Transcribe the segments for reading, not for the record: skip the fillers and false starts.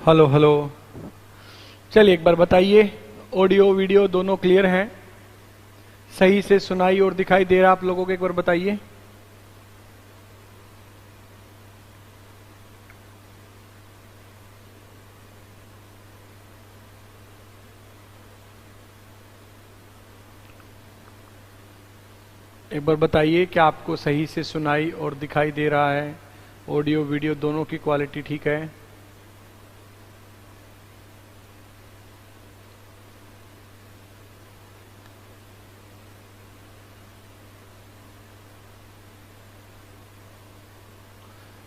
Hello hello. चलिए एक बार बताइए, ऑडियो वीडियो दोनों क्लियर हैं? सही से सुनाई और दिखाई दे रहा आप लोगों को? एक बार बताइए। एक बार बताइए क्या आपको सही से सुनाई और दिखाई दे रहा है? ऑडियो वीडियो दोनों की क्वालिटी ठीक है?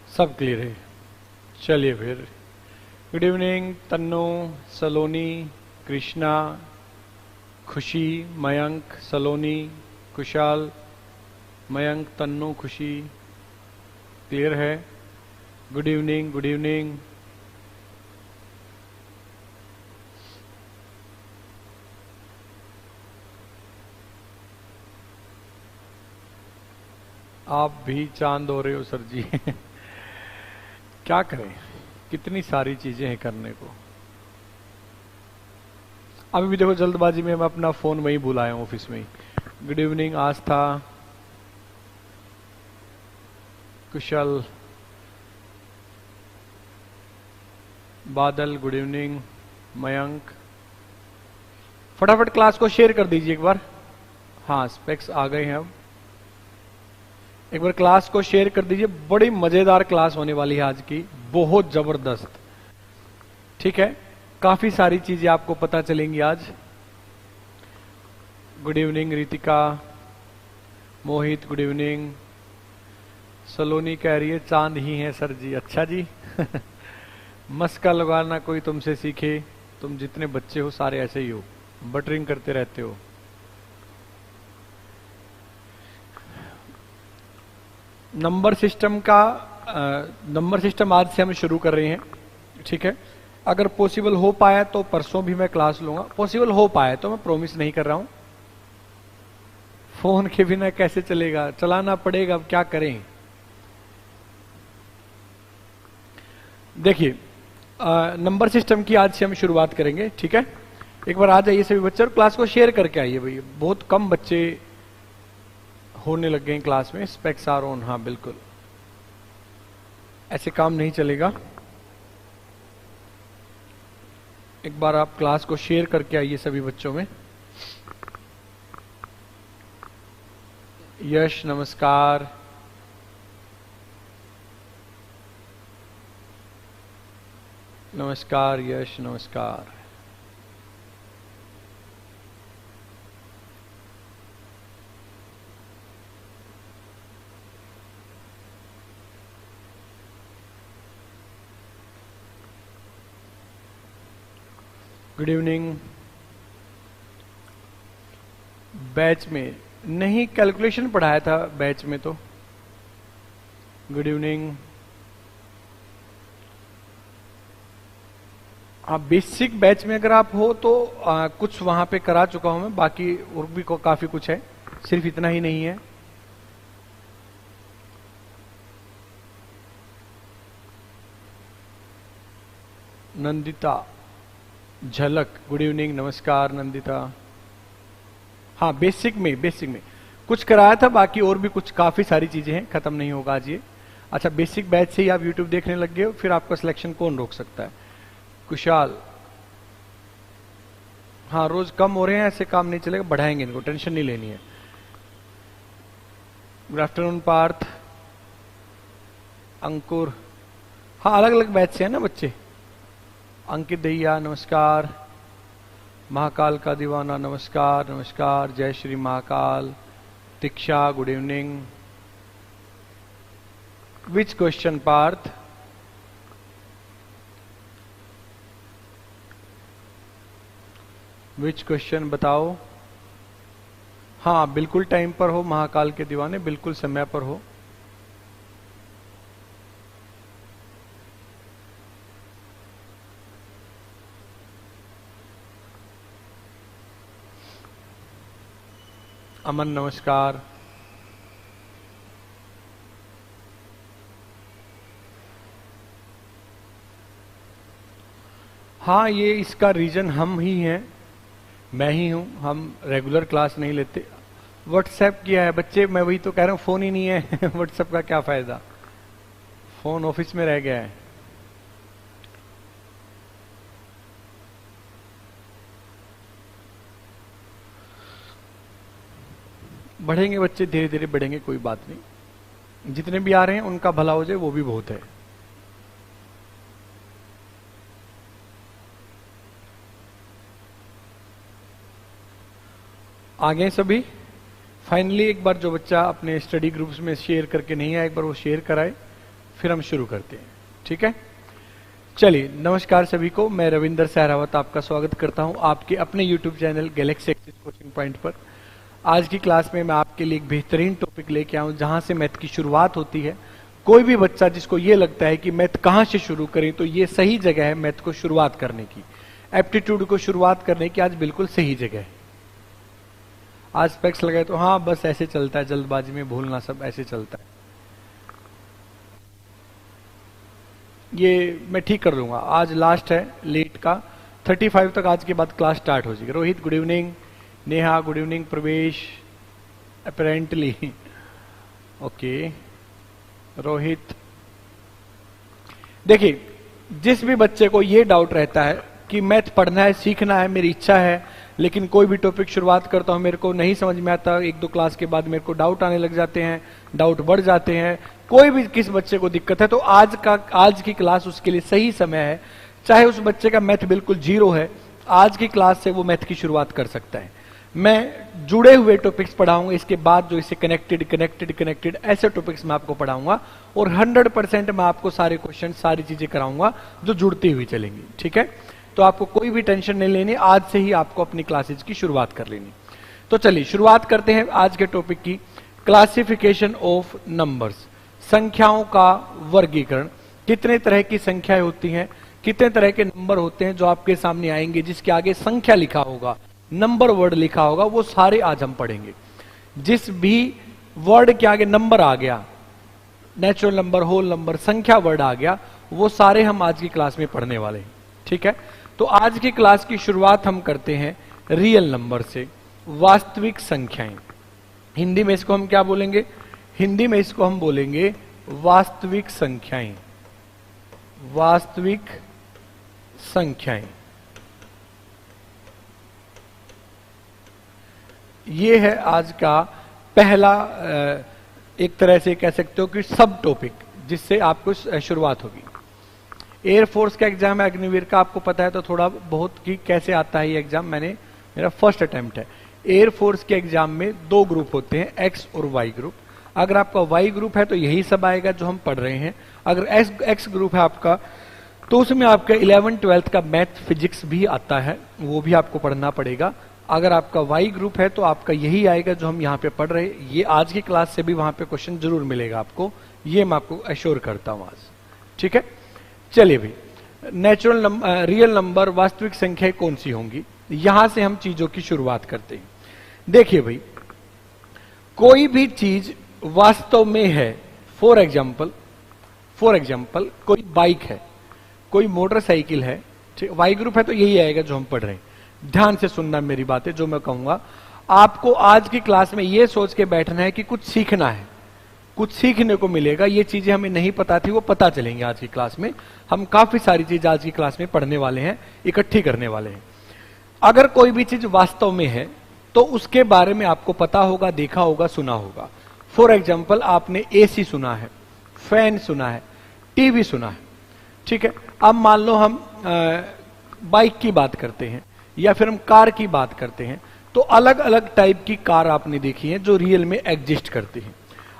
सब क्लियर है। चलिए फिर, गुड इवनिंग तन्नो, सलोनी, कृष्णा, खुशी, मयंक, सलोनी, कुशाल, मयंक, तन्नो, खुशी। क्लियर है? Good evening, good evening. आप भी चांद हो रहे हो सर जी। क्या करें, कितनी सारी चीजें हैं करने को। अभी भी देखो जल्दबाजी में मैं अपना फोन वहीं भूल आया हूं ऑफिस में ही। गुड इवनिंग आस्था, कुशल, बादल, गुड इवनिंग, मयंक। फटाफट क्लास को शेयर कर दीजिए एक बार। हाँ, स्पेक्स आ गए हैं अब। एक बार क्लास को शेयर कर दीजिए, बड़ी मजेदार क्लास होने वाली है आज की, बहुत जबरदस्त। ठीक है, काफी सारी चीजें आपको पता चलेंगी आज। गुड इवनिंग रितिका, मोहित, गुड इवनिंग। सलोनी कह रही है चांद ही है सर जी। अच्छा जी। मस्का लगाना कोई तुमसे सीखे, तुम जितने बच्चे हो सारे ऐसे ही हो, बटरिंग करते रहते हो। नंबर सिस्टम का नंबर सिस्टम आज से हम शुरू कर रहे हैं। ठीक है, अगर पॉसिबल हो पाया तो परसों भी मैं क्लास लूंगा। पॉसिबल हो पाया तो, मैं प्रॉमिस नहीं कर रहा हूं। फोन के बिना कैसे चलेगा, चलाना पड़ेगा, अब क्या करें। देखिए, नंबर सिस्टम की आज से हम शुरुआत करेंगे। ठीक है, एक बार आ जाइए सभी बच्चे और क्लास को शेयर करके आइए। भाई बहुत कम बच्चे होने लग गए हैं क्लास में। स्पेक्स आर ऑन, हाँ बिल्कुल, ऐसे काम नहीं चलेगा। एक बार आप क्लास को शेयर करके आइए सभी बच्चों में। यश नमस्कार, नमस्कार यश, नमस्कार। Good evening. बैच में नहीं, कैलकुलेशन पढ़ाया था बैच में तो। Good evening. हाँ, बेसिक बैच में अगर आप हो तो कुछ वहां पे करा चुका हूं मैं, बाकी और भी काफी कुछ है, सिर्फ इतना ही नहीं है। नंदिता, झलक, गुड इवनिंग, नमस्कार नंदिता। हाँ, बेसिक में कुछ कराया था, बाकी और भी कुछ काफी सारी चीजें हैं, खत्म नहीं होगा आज ये। अच्छा, बेसिक बैच से ही आप यूट्यूब देखने लग गए हो, फिर आपका सिलेक्शन कौन रोक सकता है। कुशाल, हाँ रोज कम हो रहे हैं, ऐसे काम नहीं चलेगा, बढ़ाएंगे इनको, टेंशन नहीं लेनी है। गुड आफ्टरनून पार्थ, अंकुर। हाँ, अलग अलग बैच से है ना बच्चे। अंकित दहिया, नमस्कार। महाकाल का दीवाना, नमस्कार नमस्कार। जय श्री महाकाल। दीक्षा, good evening. Which question Partha? Which question बताओ। हाँ बिल्कुल टाइम पर हो महाकाल के दीवाने, बिल्कुल समय पर हो। अमन, नमस्कार। हाँ, ये इसका रीजन हम ही हैं, मैं ही हूं। हम रेगुलर क्लास नहीं लेते। व्हाट्सएप किया है बच्चे, मैं वही तो कह रहा हूं, फोन ही नहीं है व्हाट्सएप का क्या फायदा, फोन ऑफिस में रह गया है। बढ़ेंगे बच्चे, धीरे धीरे बढ़ेंगे, कोई बात नहीं। जितने भी आ रहे हैं उनका भला हो जाए, वो भी बहुत है। आगे सभी फाइनली एक बार जो बच्चा अपने स्टडी ग्रुप्स में शेयर करके नहीं आया, एक बार वो शेयर कराए, फिर हम शुरू करते हैं, ठीक है। चलिए, नमस्कार सभी को, मैं रविंदर सहरावत आपका स्वागत करता हूं आपके अपने YouTube channel Galaxy axis coaching point पर। आज की क्लास में मैं आपके लिए एक बेहतरीन टॉपिक लेके आऊं जहां से मैथ की शुरुआत होती है। कोई भी बच्चा जिसको ये लगता है कि मैथ कहां से शुरू करें, तो ये सही जगह है मैथ को शुरुआत करने की, एप्टीट्यूड को शुरुआत करने की आज बिल्कुल सही जगह है। आज स्पेक्स लगाए तो हाँ, बस ऐसे चलता है, जल्दबाजी में भूलना, सब ऐसे चलता है। ये मैं ठीक कर दूंगा, आज लास्ट है लेट का, 35 तक आज के बाद क्लास स्टार्ट हो जाएगी। Rohit good evening, Neha good evening, प्रवेश अपेरेंटली ओके। रोहित, देखिए जिस भी बच्चे को ये डाउट रहता है कि मैथ पढ़ना है, सीखना है, मेरी इच्छा है, लेकिन कोई भी टॉपिक शुरुआत करता हूं मेरे को नहीं समझ में आता, एक दो क्लास के बाद मेरे को डाउट आने लग जाते हैं, डाउट बढ़ जाते हैं, कोई भी किस बच्चे को दिक्कत है, तो आज की क्लास उसके लिए सही समय है। चाहे उस बच्चे का मैथ बिल्कुल जीरो है, आज की क्लास से वो मैथ की शुरुआत कर सकता है। मैं जुड़े हुए टॉपिक्स पढ़ाऊंगा, इसके बाद जो इससे कनेक्टेड ऐसे टॉपिक्स मैं आपको पढ़ाऊंगा, और 100% मैं आपको सारे क्वेश्चन, सारी चीजें कराऊंगा जो जुड़ती हुई चलेंगी, ठीक है। तो आपको कोई भी टेंशन नहीं लेनी, आज से ही आपको अपनी क्लासेज की शुरुआत कर लेनी। तो चलिए शुरुआत करते हैं आज के टॉपिक की, क्लासिफिकेशन ऑफ नंबर्स, संख्याओं का वर्गीकरण। कितने तरह की संख्याएं होती हैं, कितने तरह के नंबर होते हैं जो आपके सामने आएंगे, जिसके आगे संख्या लिखा होगा, नंबर वर्ड लिखा होगा, वो सारे आज हम पढ़ेंगे। जिस भी वर्ड के आगे नंबर आ गया, नेचुरल नंबर, होल नंबर, संख्या वर्ड आ गया, वो सारे हम आज की क्लास में पढ़ने वाले हैं, ठीक है। तो आज की क्लास की शुरुआत हम करते हैं रियल नंबर से, वास्तविक संख्याएं। हिंदी में इसको हम क्या बोलेंगे, हिंदी में इसको हम बोलेंगे वास्तविक संख्याएं, वास्तविक संख्याएं। ये है आज का पहला, एक तरह से कह सकते हो कि सब टॉपिक, जिससे आपको शुरुआत होगी। एयरफोर्स का एग्जाम है अग्निवीर का, आपको पता है तो थोड़ा बहुत कि कैसे आता है ये एग्जाम, मेरा फर्स्ट अटेम्प्ट है। एयरफोर्स के एग्जाम में दो ग्रुप होते हैं, एक्स और वाई ग्रुप। अगर आपका वाई ग्रुप है तो यही सब आएगा जो हम पढ़ रहे हैं। अगर एक्स ग्रुप है आपका, तो उसमें आपका 11th 12th का मैथ फिजिक्स भी आता है, वो भी आपको पढ़ना पड़ेगा। अगर आपका वाई ग्रुप है तो आपका यही आएगा जो हम यहाँ पे पढ़ रहे हैं। ये आज की क्लास से भी वहां पे क्वेश्चन जरूर मिलेगा आपको, ये मैं आपको एश्योर करता हूं आज, ठीक है। चलिए भाई, नेचुरल नंबर, रियल नंबर, वास्तविक संख्या कौन सी होंगी, यहां से हम चीजों की शुरुआत करते हैं। देखिए भाई, कोई भी चीज वास्तव में है, फॉर एग्जाम्पल कोई बाइक है, कोई मोटरसाइकिल है, ठीक, वाई ग्रुप है तो यही आएगा जो हम पढ़ रहे हैं। ध्यान से सुनना मेरी बातें, जो मैं कहूंगा आपको आज की क्लास में यह सोच के बैठना है कि कुछ सीखना है, कुछ सीखने को मिलेगा। ये चीजें हमें नहीं पता थी, वो पता चलेंगी आज की क्लास में। हम काफी सारी चीज आज की क्लास में पढ़ने वाले हैं, इकट्ठी करने वाले हैं। अगर कोई भी चीज वास्तव में है तो उसके बारे में आपको पता होगा, देखा होगा, सुना होगा। फॉर एग्जाम्पल, आपने एसी सुना है, फैन सुना है, टीवी सुना है, ठीक है। अब मान लो हम बाइक की बात करते हैं या फिर हम कार की बात करते हैं, तो अलग अलग टाइप की कार आपने देखी है जो रियल में एग्जिस्ट करती है।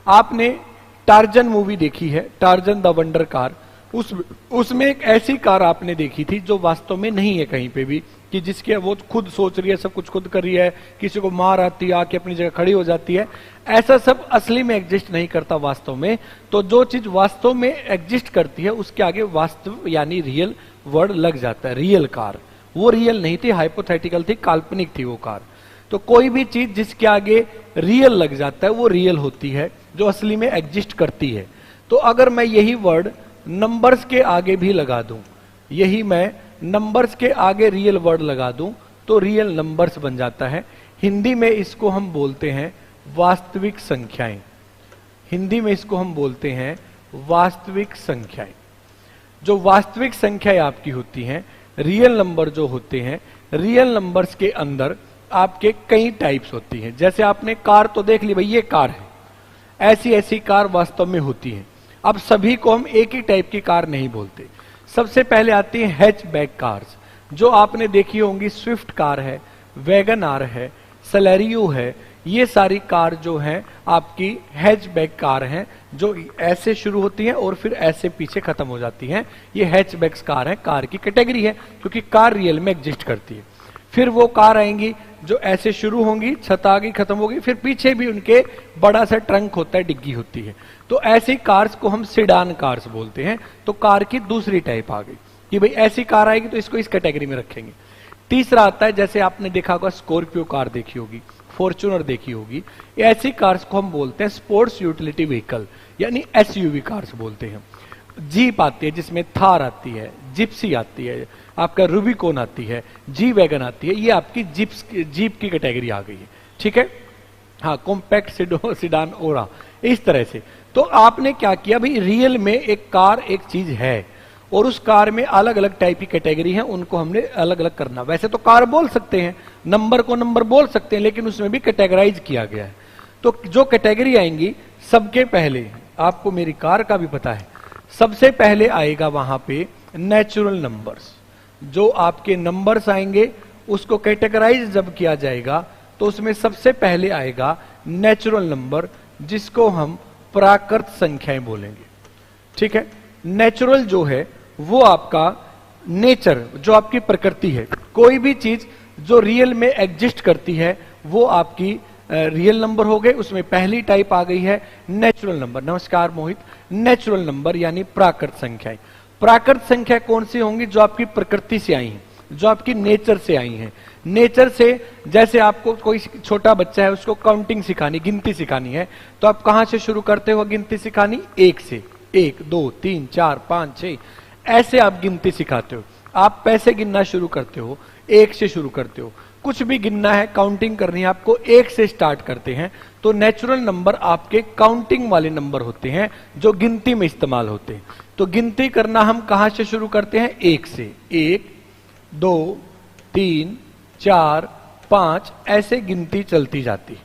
आपने टार्जन मूवी देखी है, टार्जन द वंडर कार, उसमें एक ऐसी कार आपने देखी थी जो वास्तव में नहीं है कहीं पे भी, कि जिसके वो खुद सोच रही है, सब कुछ खुद कर रही है, किसी को मार आती है, आके अपनी जगह खड़ी हो जाती है। ऐसा सब असली में एग्जिस्ट नहीं करता वास्तव में। तो जो चीज वास्तव में एग्जिस्ट करती है उसके आगे वास्तव यानी रियल वर्ड लग जाता है। रियल कार, वो रियल नहीं थी, हाइपोथेटिकल थी, काल्पनिक थी वो कार। तो कोई भी चीज जिसके आगे रियल लग जाता है वो रियल होती है, जो असली में एग्जिस्ट करती है। तो अगर मैं यही वर्ड नंबर्स के आगे भी लगा दूं, यही मैं नंबर्स के आगे रियल वर्ड लगा दूं तो रियल नंबर्स बन जाता है। हिंदी में इसको हम बोलते हैं वास्तविक संख्याएं। हिंदी में इसको हम बोलते हैं वास्तविक संख्याएं। जो वास्तविक संख्याएं आपकी होती हैं, रियल नंबर जो होते हैं, रियल नंबर्स के अंदर आपके कई टाइप्स होती हैं। जैसे आपने कार तो देख ली, भाई ये कार है, ऐसी ऐसी कार वास्तव में होती है। अब सभी को हम एक ही टाइप की कार नहीं बोलते। सबसे पहले आती है हैचबैक कार्स, जो आपने देखी होंगी। स्विफ्ट कार है, वैगन आर है, सेलेरियो है, ये सारी कार जो हैं आपकी हैचबैक कार हैं, जो ऐसे शुरू होती हैं और फिर ऐसे पीछे खत्म हो जाती हैं। ये हैचबैक कार है, कार की कैटेगरी है, क्योंकि कार रियल में एग्जिस्ट करती है। फिर वो कार आएंगी जो ऐसे शुरू होंगी, छत आगे खत्म होगी, फिर पीछे भी उनके बड़ा सा ट्रंक होता है, डिग्गी होती है। तो ऐसी कार्स को हम सिडान कार्स बोलते हैं। तो कार की दूसरी टाइप आ गई कि भाई ऐसी कार आएगी तो इसको इस कैटेगरी में रखेंगे। तीसरा आता है, जैसे आपने देखा होगा स्कॉर्पियो कार देखी होगी, फॉर्च्यूनर देखी होगी, ऐसी कार्स को हम बोलते हैं स्पोर्ट्स यूटिलिटी व्हीकल, यानी एसयूवी कार्स बोलते हैं। जीप आती है, जिसमें थार आती है, जिप्सी आती है, आपका रूबिकॉन आती है, जी वैगन आती है, ये आपकी जीप की कैटेगरी आ गई है। ठीक है, हाँ, कॉम्पैक्ट सिडान ओरा, इस तरह से। तो आपने क्या किया भाई, रियल में एक कार एक चीज है और उस कार में अलग अलग टाइप की कैटेगरी है, उनको हमने अलग अलग करना। वैसे तो कार बोल सकते हैं, नंबर को नंबर बोल सकते हैं, लेकिन उसमें भी कैटेगराइज किया गया है। तो जो कैटेगरी आएंगी, सबके पहले आपको मेरी कार का भी पता है, सबसे पहले आएगा वहां पे नेचुरल नंबर्स। जो आपके नंबर्स आएंगे उसको कैटेगराइज जब किया जाएगा तो उसमें सबसे पहले आएगा नेचुरल नंबर, जिसको हम प्राकृत संख्याएं बोलेंगे। ठीक है, नेचुरल जो है वो आपका नेचर, जो आपकी प्रकृति है। कोई भी चीज जो रियल में एग्जिस्ट करती है वो आपकी रियल नंबर हो गए। उसमें पहली टाइप आ गई है नेचुरल नंबर। नमस्कार मोहित। नेचुरल नंबर यानी प्राकृत संख्याएं। प्राकृत संख्या कौन सी होंगी? जो आपकी प्रकृति से आई हैं, जो आपकी नेचर से आई हैं। नेचर से, जैसे आपको कोई छोटा बच्चा है, उसको काउंटिंग सिखानी, गिनती सिखानी है, तो आप कहां से शुरू करते हो गिनती सिखानी? एक से। 1 2 3 4 5 6 ऐसे आप गिनती सिखाते हो। आप पैसे गिनना शुरू करते हो, 1 से शुरू करते हो। कुछ भी गिनना है, काउंटिंग करनी है आपको, 1 से स्टार्ट करते हैं। तो नेचुरल नंबर आपके काउंटिंग वाले नंबर होते हैं, जो गिनती में इस्तेमाल होते हैं। तो गिनती करना हम कहां से शुरू करते हैं? 1 से। 1 2 3 4 5 ऐसे गिनती चलती जाती।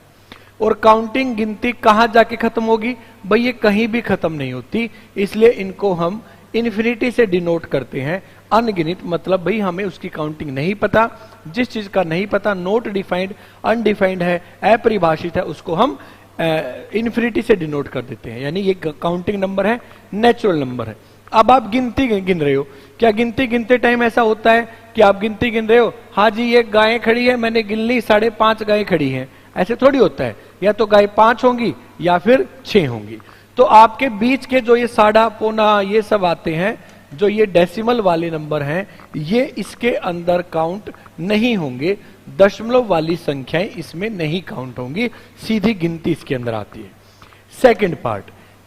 और काउंटिंग गिनती कहां जाके खत्म होगी? भाई ये कहीं भी खत्म नहीं होती, इसलिए इनको हम इन्फिनिटी से डिनोट करते हैं। अनगिनत मतलब भाई हमें उसकी काउंटिंग नहीं पता। जिस चीज का नहीं पता, नोट डिफाइंड, अनडिफाइंड है, अपरिभाषित है, उसको हम इन्फिनिटी से डिनोट कर देते हैं। यानी ये काउंटिंग नंबर है, नेचुरल नंबर है। अब आप गिनती गिन रहे हो, क्या गिनती गिनते टाइम ऐसा होता है कि आप गिनती गिन रहे हो, हाँ जी ये गायें खड़ी है, मैंने गिन ली, 5.5 गायें खड़ी हैं? ऐसे थोड़ी होता है। या तो गाय 5 होंगी या फिर 6 होंगी। तो आपके बीच के जो ये 1.5 पौना ये सब आते हैं, जो ये डेसिमल वाले नंबर हैं, ये इसके अंदर काउंट नहीं होंगे। दशमलव वाली संख्याएं इसमें नहीं काउंट होंगी, सीधी गिनती इसके अंदर आती है।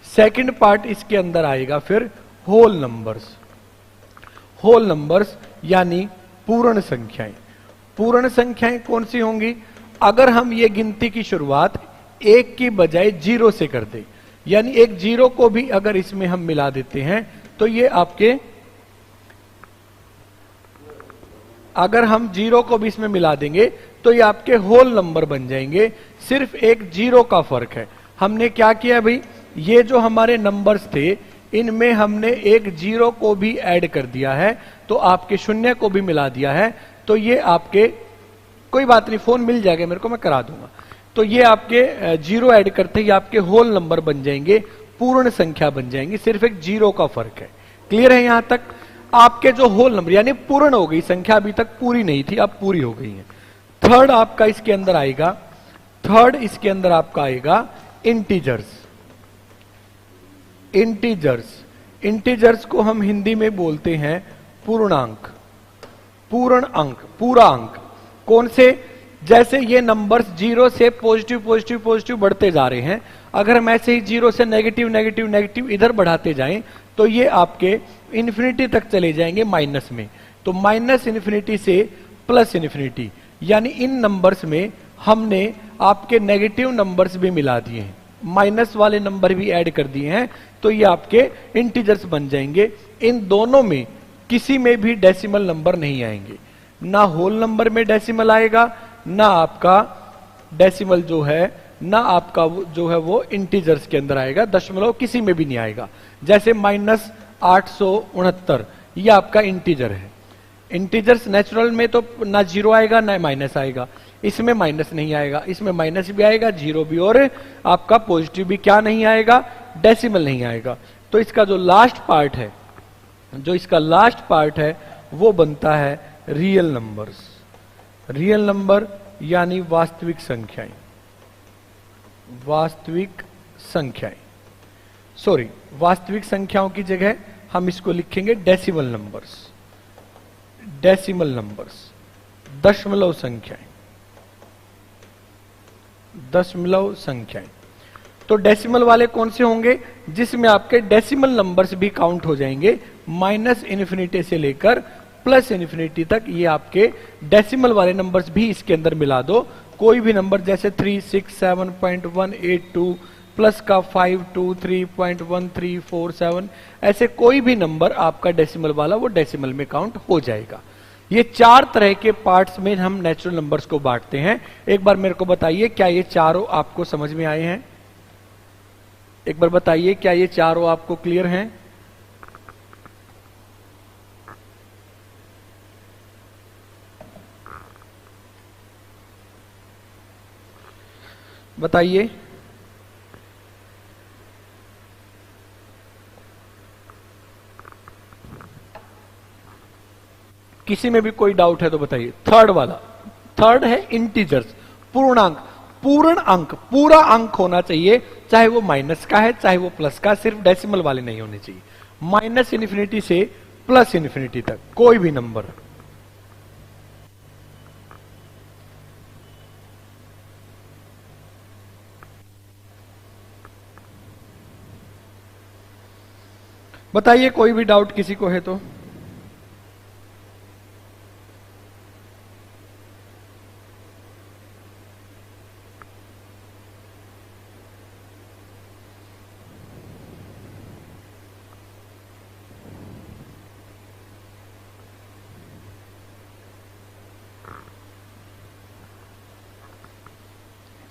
सेकंड पार्ट इसके अंदर आएगा फिर होल नंबर्स। होल नंबर्स यानी पूर्ण संख्याएं। पूर्ण संख्याएं कौन सी होंगी? अगर हम ये गिनती की शुरुआत 1 की बजाय 0 से कर दें, यानी एक 0 को भी अगर इसमें हम मिला देते हैं, तो ये आपके, अगर हम 0 को भी इसमें मिला देंगे तो ये आपके होल नंबर बन जाएंगे। सिर्फ एक 0 का फर्क है। हमने क्या किया भाई, ये जो हमारे नंबर्स थे, इनमें हमने एक 0 को भी ऐड कर दिया है, तो आपके 0 को भी मिला दिया है। तो ये आपके, कोई बात नहीं, फोन मिल जाएगा मेरे को, मैं करा दूंगा। तो ये आपके 0 ऐड करते ही आपके होल नंबर बन जाएंगे, पूर्ण संख्या बन जाएंगी। सिर्फ एक 0 का फर्क है। क्लियर है? यहां तक आपके जो होल नंबर यानी पूर्ण हो गई संख्या, अभी तक पूरी नहीं थी, अब पूरी हो गई है। थर्ड आपका इसके अंदर आएगा, थर्ड इसके अंदर आपका आएगा इंटीजर्स। इंटीजर्स को हम हिंदी में बोलते हैं पूर्णांक। पूर्ण अंक, पूरा अंक। कौन से? जैसे ये नंबर्स 0 से पॉजिटिव पॉजिटिव पॉजिटिव बढ़ते जा रहे हैं, अगर हम ऐसे ही 0 से नेगेटिव नेगेटिव नेगेटिव इधर बढ़ाते जाएं, तो ये आपके इन्फिनिटी तक चले जाएंगे माइनस में। तो माइनस इन्फिनिटी से प्लस इन्फिनिटी, यानी इन नंबर्स में हमने आपके नेगेटिव नंबर्स भी मिला दिए हैं, माइनस वाले नंबर भी ऐड कर दिए हैं, तो ये आपके इंटीजर्स बन जाएंगे। इन दोनों में किसी में भी डेसिमल नंबर नहीं आएंगे, ना होल नंबर में डेसिमल आएगा, ना आपका डेसिमल जो है, ना आपका जो है वो इंटीजर्स के अंदर आएगा, दशमलव किसी में भी नहीं आएगा। जैसे -869 ये आपका इंटीजर है। इंटीजर्स नेचुरल में तो ना जीरो आएगा ना माइनस आएगा, इसमें माइनस नहीं आएगा, इसमें माइनस भी आएगा, जीरो भी, और आपका पॉजिटिव भी क्या नहीं आएगा, डेसिमल नहीं आएगा। तो इसका जो लास्ट पार्ट है, वो बनता है रियल नंबर्स। रियल नंबर यानी वास्तविक संख्याएं, वास्तविक संख्याओं की जगह हम इसको लिखेंगे डेसिमल नंबर्स, दशमलव संख्याएं। तो डेसिमल वाले कौन से होंगे, जिसमें आपके डेसिमल नंबर्स भी काउंट हो जाएंगे, माइनस इन्फिनिटी से लेकर प्लस इन्फिनिटी तक। ये आपके डेसिमल वाले नंबर्स भी इसके अंदर मिला दो, कोई भी नंबर जैसे 367.182 प्लस का 523.1347, ऐसे कोई भी नंबर आपका डेसिमल वाला वो डेसिमल में काउंट हो जाएगा। ये 4 तरह के पार्ट्स में हम नेचुरल नंबर्स को बांटते हैं। एक बार मेरे को बताइए, क्या ये चारों आपको समझ में आए हैं? एक बार बताइए, क्या ये चारों आपको क्लियर हैं? बताइए। किसी में भी कोई डाउट है तो बताइए। थर्ड है इंटीजर्स, पूर्णांक। पूरा अंक होना चाहिए, चाहे वो माइनस का है चाहे वो प्लस का, सिर्फ डेसिमल वाले नहीं होने चाहिए। माइनस इन्फिनिटी से प्लस इन्फिनिटी तक कोई भी नंबर। बताइए, कोई भी डाउट किसी को है तो।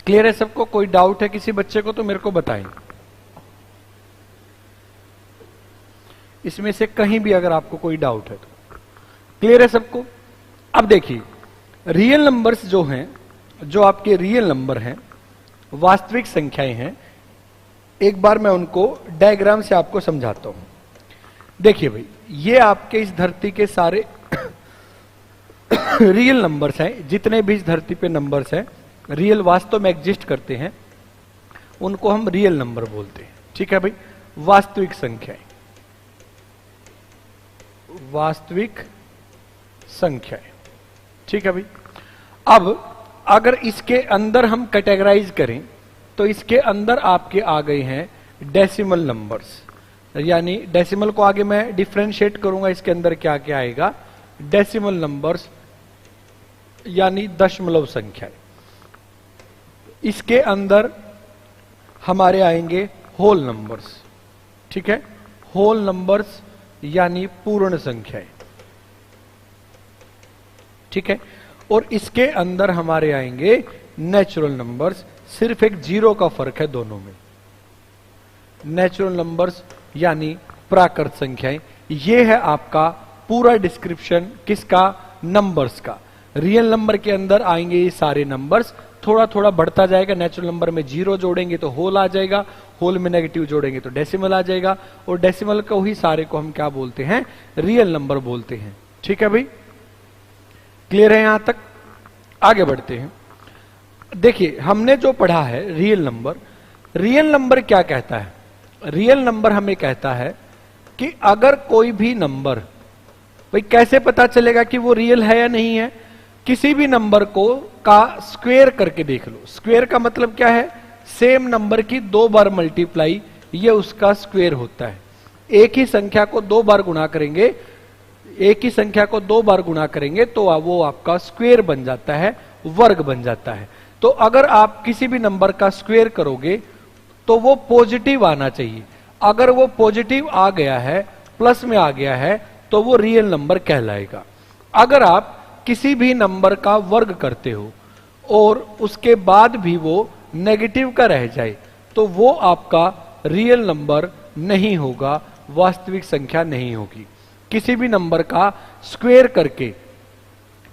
क्लियर है सबको? कोई डाउट है किसी बच्चे को तो मेरे को बताएं। इसमें से कहीं भी अगर आपको कोई डाउट है तो। क्लियर है सबको? अब देखिए, रियल नंबर्स जो हैं, जो आपके रियल नंबर हैं, वास्तविक संख्याएं हैं, एक बार मैं उनको डायग्राम से आपको समझाता हूं। देखिए भाई, ये आपके इस धरती के सारे रियल नंबर्स हैं, जितने भी इस धरती पे नंबर्स हैं, रियल वास्तव में एग्जिस्ट करते हैं, उनको हम रियल नंबर बोलते हैं। ठीक है भाई, वास्तविक संख्याएं, ठीक है भाई। अब अगर इसके अंदर हम कैटेगराइज करें तो इसके अंदर आपके आ गए हैं डेसिमल नंबर्स, यानी डेसिमल को आगे मैं डिफरेंशिएट करूंगा, इसके अंदर क्या क्या आएगा, डेसिमल नंबर्स यानी दशमलव संख्याएं। इसके अंदर हमारे आएंगे होल नंबर्स, ठीक है, होल नंबर्स यानी पूर्ण संख्याएं, ठीक है। और इसके अंदर हमारे आएंगे नेचुरल नंबर्स, सिर्फ एक जीरो का फर्क है दोनों में। नेचुरल नंबर्स यानी प्राकृत संख्याएं। ये है आपका पूरा डिस्क्रिप्शन किसका, नंबर्स का। रियल नंबर के अंदर आएंगे ये सारे नंबर्स, थोड़ा थोड़ा बढ़ता जाएगा। नेचुरल नंबर में जीरो जोड़ेंगे तो होल आ जाएगा, होल में नेगेटिव जोड़ेंगे तो डेसिमल आ जाएगा, और डेसिमल को ही सारे को हम क्या बोलते हैं, रियल नंबर बोलते हैं। ठीक है भाई, क्लियर है यहां तक? आगे बढ़ते हैं। देखिए, हमने जो पढ़ा है रियल नंबर, रियल नंबर क्या कहता है? रियल नंबर हमें कहता है कि अगर कोई भी नंबर, भाई कैसे पता चलेगा कि वो रियल है या नहीं है? किसी भी नंबर को का स्क्वायर करके देख लो। स्क्वायर का मतलब क्या है, सेम नंबर की 2 बार मल्टीप्लाई, ये उसका स्क्वायर होता है। एक ही संख्या को 2 बार गुणा करेंगे, एक ही संख्या को 2 बार गुणा करेंगे तो वो आपका स्क्वेयर बन जाता है, वर्ग बन जाता है। तो अगर आप किसी भी नंबर का स्क्वेयर करोगे तो वो पॉजिटिव आना चाहिए। अगर वो पॉजिटिव आ गया है, प्लस में आ गया है, तो वो रियल नंबर कहलाएगा। अगर आप किसी भी नंबर का वर्ग करते हो और उसके बाद भी वो नेगेटिव का रह जाए तो वो आपका रियल नंबर नहीं होगा, वास्तविक संख्या नहीं होगी। किसी भी नंबर का स्क्वायर करके,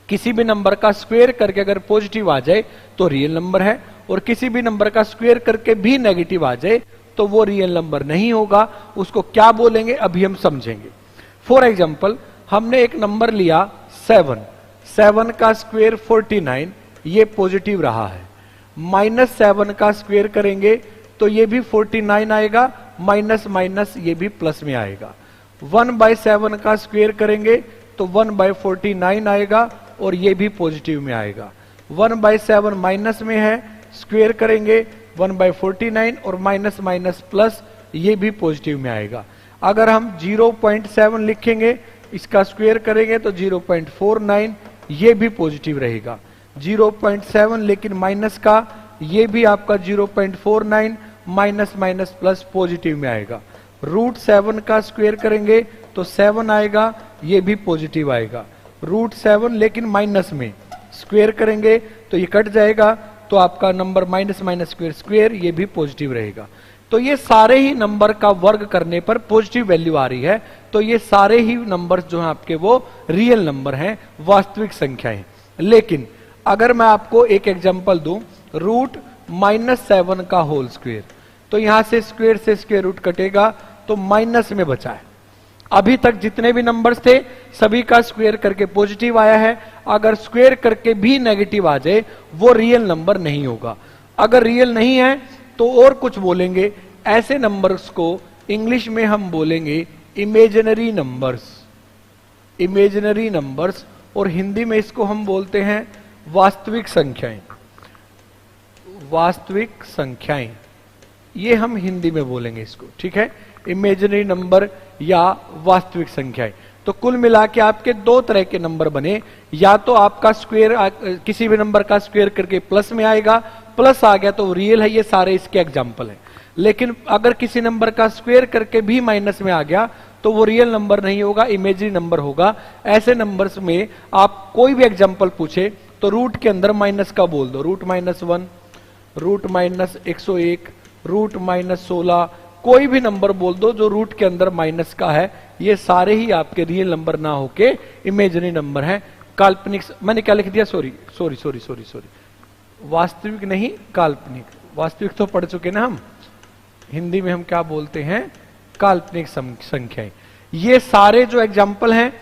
किसी भी नंबर का स्क्वायर करके अगर पॉजिटिव आ जाए तो रियल नंबर है, और किसी भी नंबर का स्क्वायर करके भी नेगेटिव आ जाए तो वो रियल नंबर नहीं होगा। उसको क्या बोलेंगे अभी हम समझेंगे। फॉर एग्जाम्पल, हमने एक नंबर लिया 7, 7 का स्क्वायर 49, ये पॉजिटिव रहा है। -7 का स्क्वायर करेंगे तो ये भी 49 आएगा, माइनस माइनस ये भी प्लस में आएगा। 1/7 का स्क्वायर करेंगे तो 1/49 आएगा और ये भी पॉजिटिव में आएगा। 1/7 माइनस में है, स्क्वायर करेंगे 1/49 और माइनस माइनस प्लस ये भी पॉजिटिव में आएगा। अगर हम 0.7 लिखेंगे, इसका स्क्वायर करेंगे तो 0.49, ये भी पॉजिटिव रहेगा। 0.7 लेकिन माइनस का, ये भी आपका 0.49, माइनस माइनस प्लस पॉजिटिव में आएगा। √7 का स्क्वायर करेंगे तो 7 आएगा, ये भी पॉजिटिव आएगा। √7 लेकिन माइनस में, स्क्वायर करेंगे तो ये कट जाएगा, तो आपका number minus minus square square, ये भी पॉजिटिव रहेगा। तो ये सारे ही नंबर का वर्ग करने पर पॉजिटिव वैल्यू आ रही है, तो ये सारे ही नंबर्स जो हैं आपके वो रियल नंबर हैं, वास्तविक संख्याएं। लेकिन अगर मैं आपको एक एग्जांपल दूं, √-7 का होल स्क्वायर, तो यहां से स्क्वायर रूट कटेगा तो माइनस में बचा है। अभी तक जितने भी नंबर्स थे सभी का स्क्वायर करके पॉजिटिव आया है। अगर स्क्वायर करके भी नेगेटिव आ जाए वो रियल नंबर नहीं होगा। अगर रियल नहीं है तो और कुछ बोलेंगे, ऐसे नंबर्स को इंग्लिश में हम बोलेंगे इमेजिनरी नंबर्स, इमेजिनरी नंबर्स, और हिंदी में इसको हम बोलते हैं वास्तविक संख्याएं, वास्तविक संख्याएं, ये हम हिंदी में बोलेंगे इसको, ठीक है, इमेजिनरी नंबर या वास्तविक संख्याएं। तो कुल मिला के आपके 2 तरह के नंबर बने, या तो आपका स्क्वायर किसी भी नंबर का स्क्वायर करके प्लस में आएगा, प्लस आ गया तो रियल है, ये सारे इसके एग्जाम्पल हैं। लेकिन अगर किसी नंबर का स्क्वायर करके भी माइनस में आ गया तो वो रियल नंबर नहीं होगा, इमेजिनरी नंबर होगा। ऐसे नंबर्स में आप कोई भी एग्जाम्पल पूछे तो रूट के अंदर माइनस का बोल दो, √-1, √-101, √-16, कोई भी नंबर बोल दो जो रूट के अंदर माइनस का है। ये सारे ही आपके रियल नंबर ना होके इमेजिनरी नंबर हैं, काल्पनिक। मैंने क्या लिख दिया, सॉरी, वास्तविक नहीं काल्पनिक। वास्तविक तो पढ़ चुके ना हम, हिंदी में हम क्या बोलते हैं, काल्पनिक संख्याएं। ये सारे जो एग्जाम्पल हैं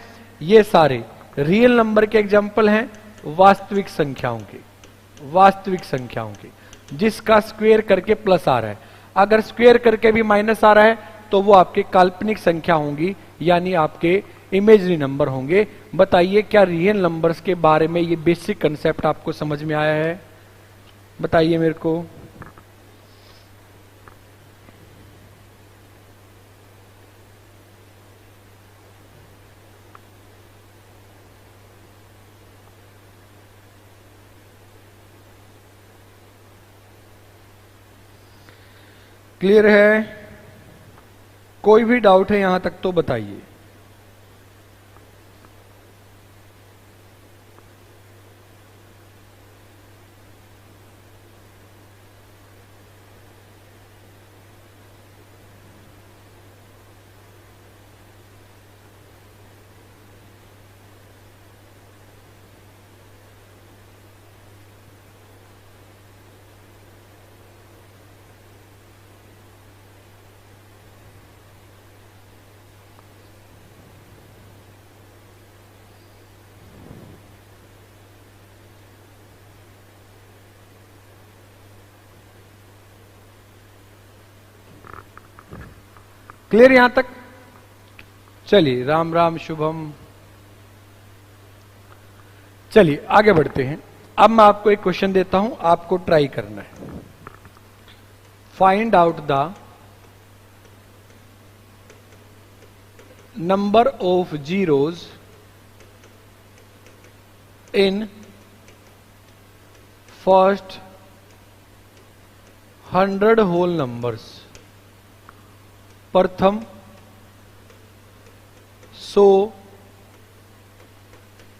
ये सारे रियल नंबर के एग्जाम्पल हैं, वास्तविक संख्याओं के, वास्तविक संख्याओं के, जिसका स्क्वायर करके प्लस आ रहा है। अगर स्क्वायर करके भी माइनस आ रहा है तो वो आपके काल्पनिक संख्या होंगी, यानी आपके इमेजिनरी नंबर होंगे। बताइए क्या रियल नंबर्स के बारे में ये बेसिक कंसेप्ट आपको समझ में आया है? बताइए मेरे को। क्लियर है? कोई भी डाउट है यहां तक तो बताइए। क्लियर यहां तक? चलिए, राम राम शुभम। चलिए आगे बढ़ते हैं। अब मैं आपको एक क्वेश्चन देता हूं, आपको ट्राई करना है। Find out the number of zeros in first 100 whole numbers. प्रथम 100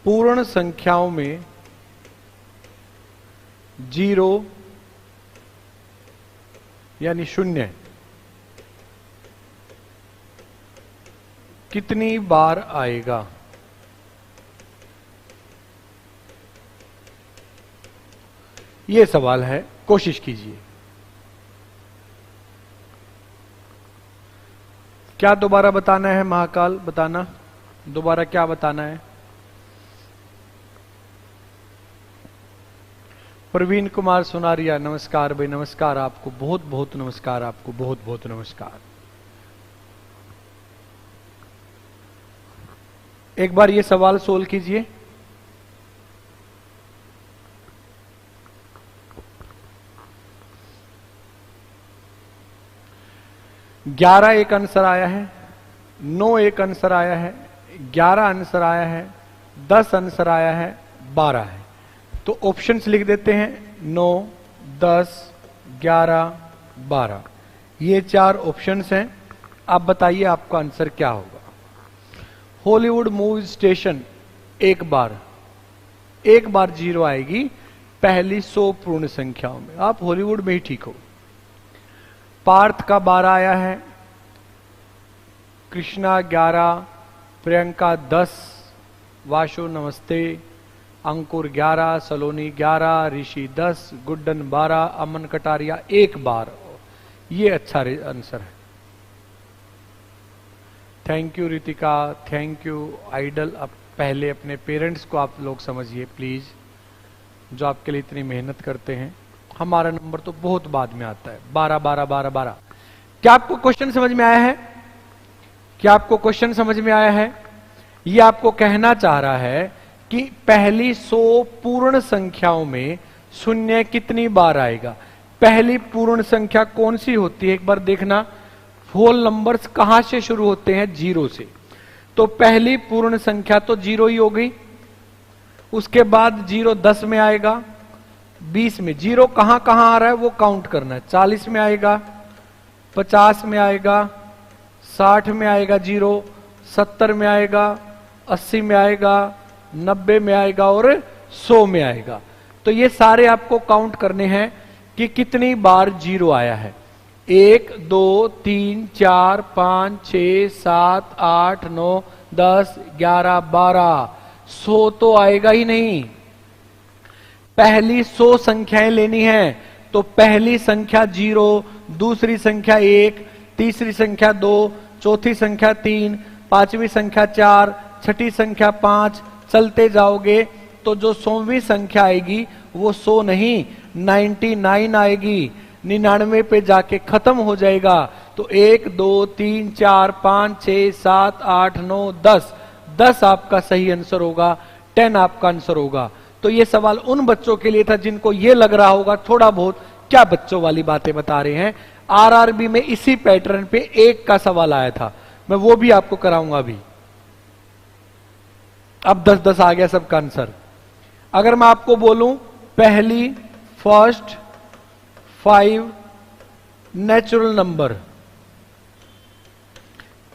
पूर्ण संख्याओं में 0 यानी 0 कितनी बार आएगा? यह सवाल है, कोशिश कीजिए। क्या दोबारा बताना है महाकाल? बताना दोबारा क्या बताना है? प्रवीण कुमार सुनारिया, नमस्कार भाई, नमस्कार आपको, बहुत बहुत नमस्कार आपको, बहुत बहुत नमस्कार। एक बार ये सवाल सोल्व कीजिए। ग्यारह एक आंसर आया है, 9 एक आंसर आया है, 11 आंसर आया है, 10 आंसर आया है, 12 है। तो ऑप्शंस लिख देते हैं, 9, 10, 11, 12। ये 4 ऑप्शंस हैं। आप बताइए आपका आंसर क्या होगा। हॉलीवुड मूवी स्टेशन एक बार 0 आएगी पहली 100 पूर्ण संख्याओं में। आप हॉलीवुड में ही ठीक हो। पार्थ का 12 आया है, कृष्णा 11, प्रियंका 10, वाशु नमस्ते, अंकुर 11, सलोनी 11, ऋषि 10, गुड्डन 12, अमन कटारिया 1 बार। ये अच्छा आंसर है। Thank you Ritika, thank you idol. अब पहले अपने पेरेंट्स को आप लोग समझिए प्लीज, जो आपके लिए इतनी मेहनत करते हैं। हमारा नंबर तो बहुत बाद में आता है, 12 12 12 12। क्या आपको क्वेश्चन समझ में आया है? क्या आपको क्वेश्चन समझ में आया है? ये आपको कहना चाह रहा है कि पहली 100 पूर्ण संख्याओं में 0 कितनी बार आएगा। पहली पूर्ण संख्या कौन सी होती है एक बार देखना। होल नंबर्स कहां से शुरू होते हैं? 0 से। तो पहली पूर्ण संख्या तो 0 ही हो गई। उसके बाद 0 10 में आएगा, 20 में। 0 कहां कहां आ रहा है वो काउंट करना है। 40 में आएगा, 50 में आएगा, 60 में आएगा 0, 70 में आएगा, 80 में आएगा, 90 में आएगा और 100 में आएगा। तो ये सारे आपको काउंट करने हैं कि कितनी बार 0 आया है। 1 2 3 4 5 6 7 8 9 10 11 12। 100 तो आएगा ही नहीं। पहली 100 संख्याएं लेनी है तो पहली संख्या 0, दूसरी संख्या 1, तीसरी संख्या 2, चौथी संख्या 3, पांचवी संख्या 4, छठी संख्या 5, चलते जाओगे तो जो 100वीं संख्या आएगी वो 100 नहीं 99 आएगी। 99 पे जाके खत्म हो जाएगा। तो 1 2 3 4 5 6 7 8 9 10 10 आपका सही आंसर होगा, 10 आपका आंसर होगा। तो ये सवाल उन बच्चों के लिए था जिनको ये लग रहा होगा थोड़ा बहुत क्या बच्चों वाली बातें बता रहे हैं। आरआरबी में इसी पैटर्न पे 1 का सवाल आया था, मैं वो भी आपको कराऊंगा अभी। अब 10-10 आ गया सबका आंसर। अगर मैं आपको बोलूं पहली फर्स्ट 5 नेचुरल नंबर,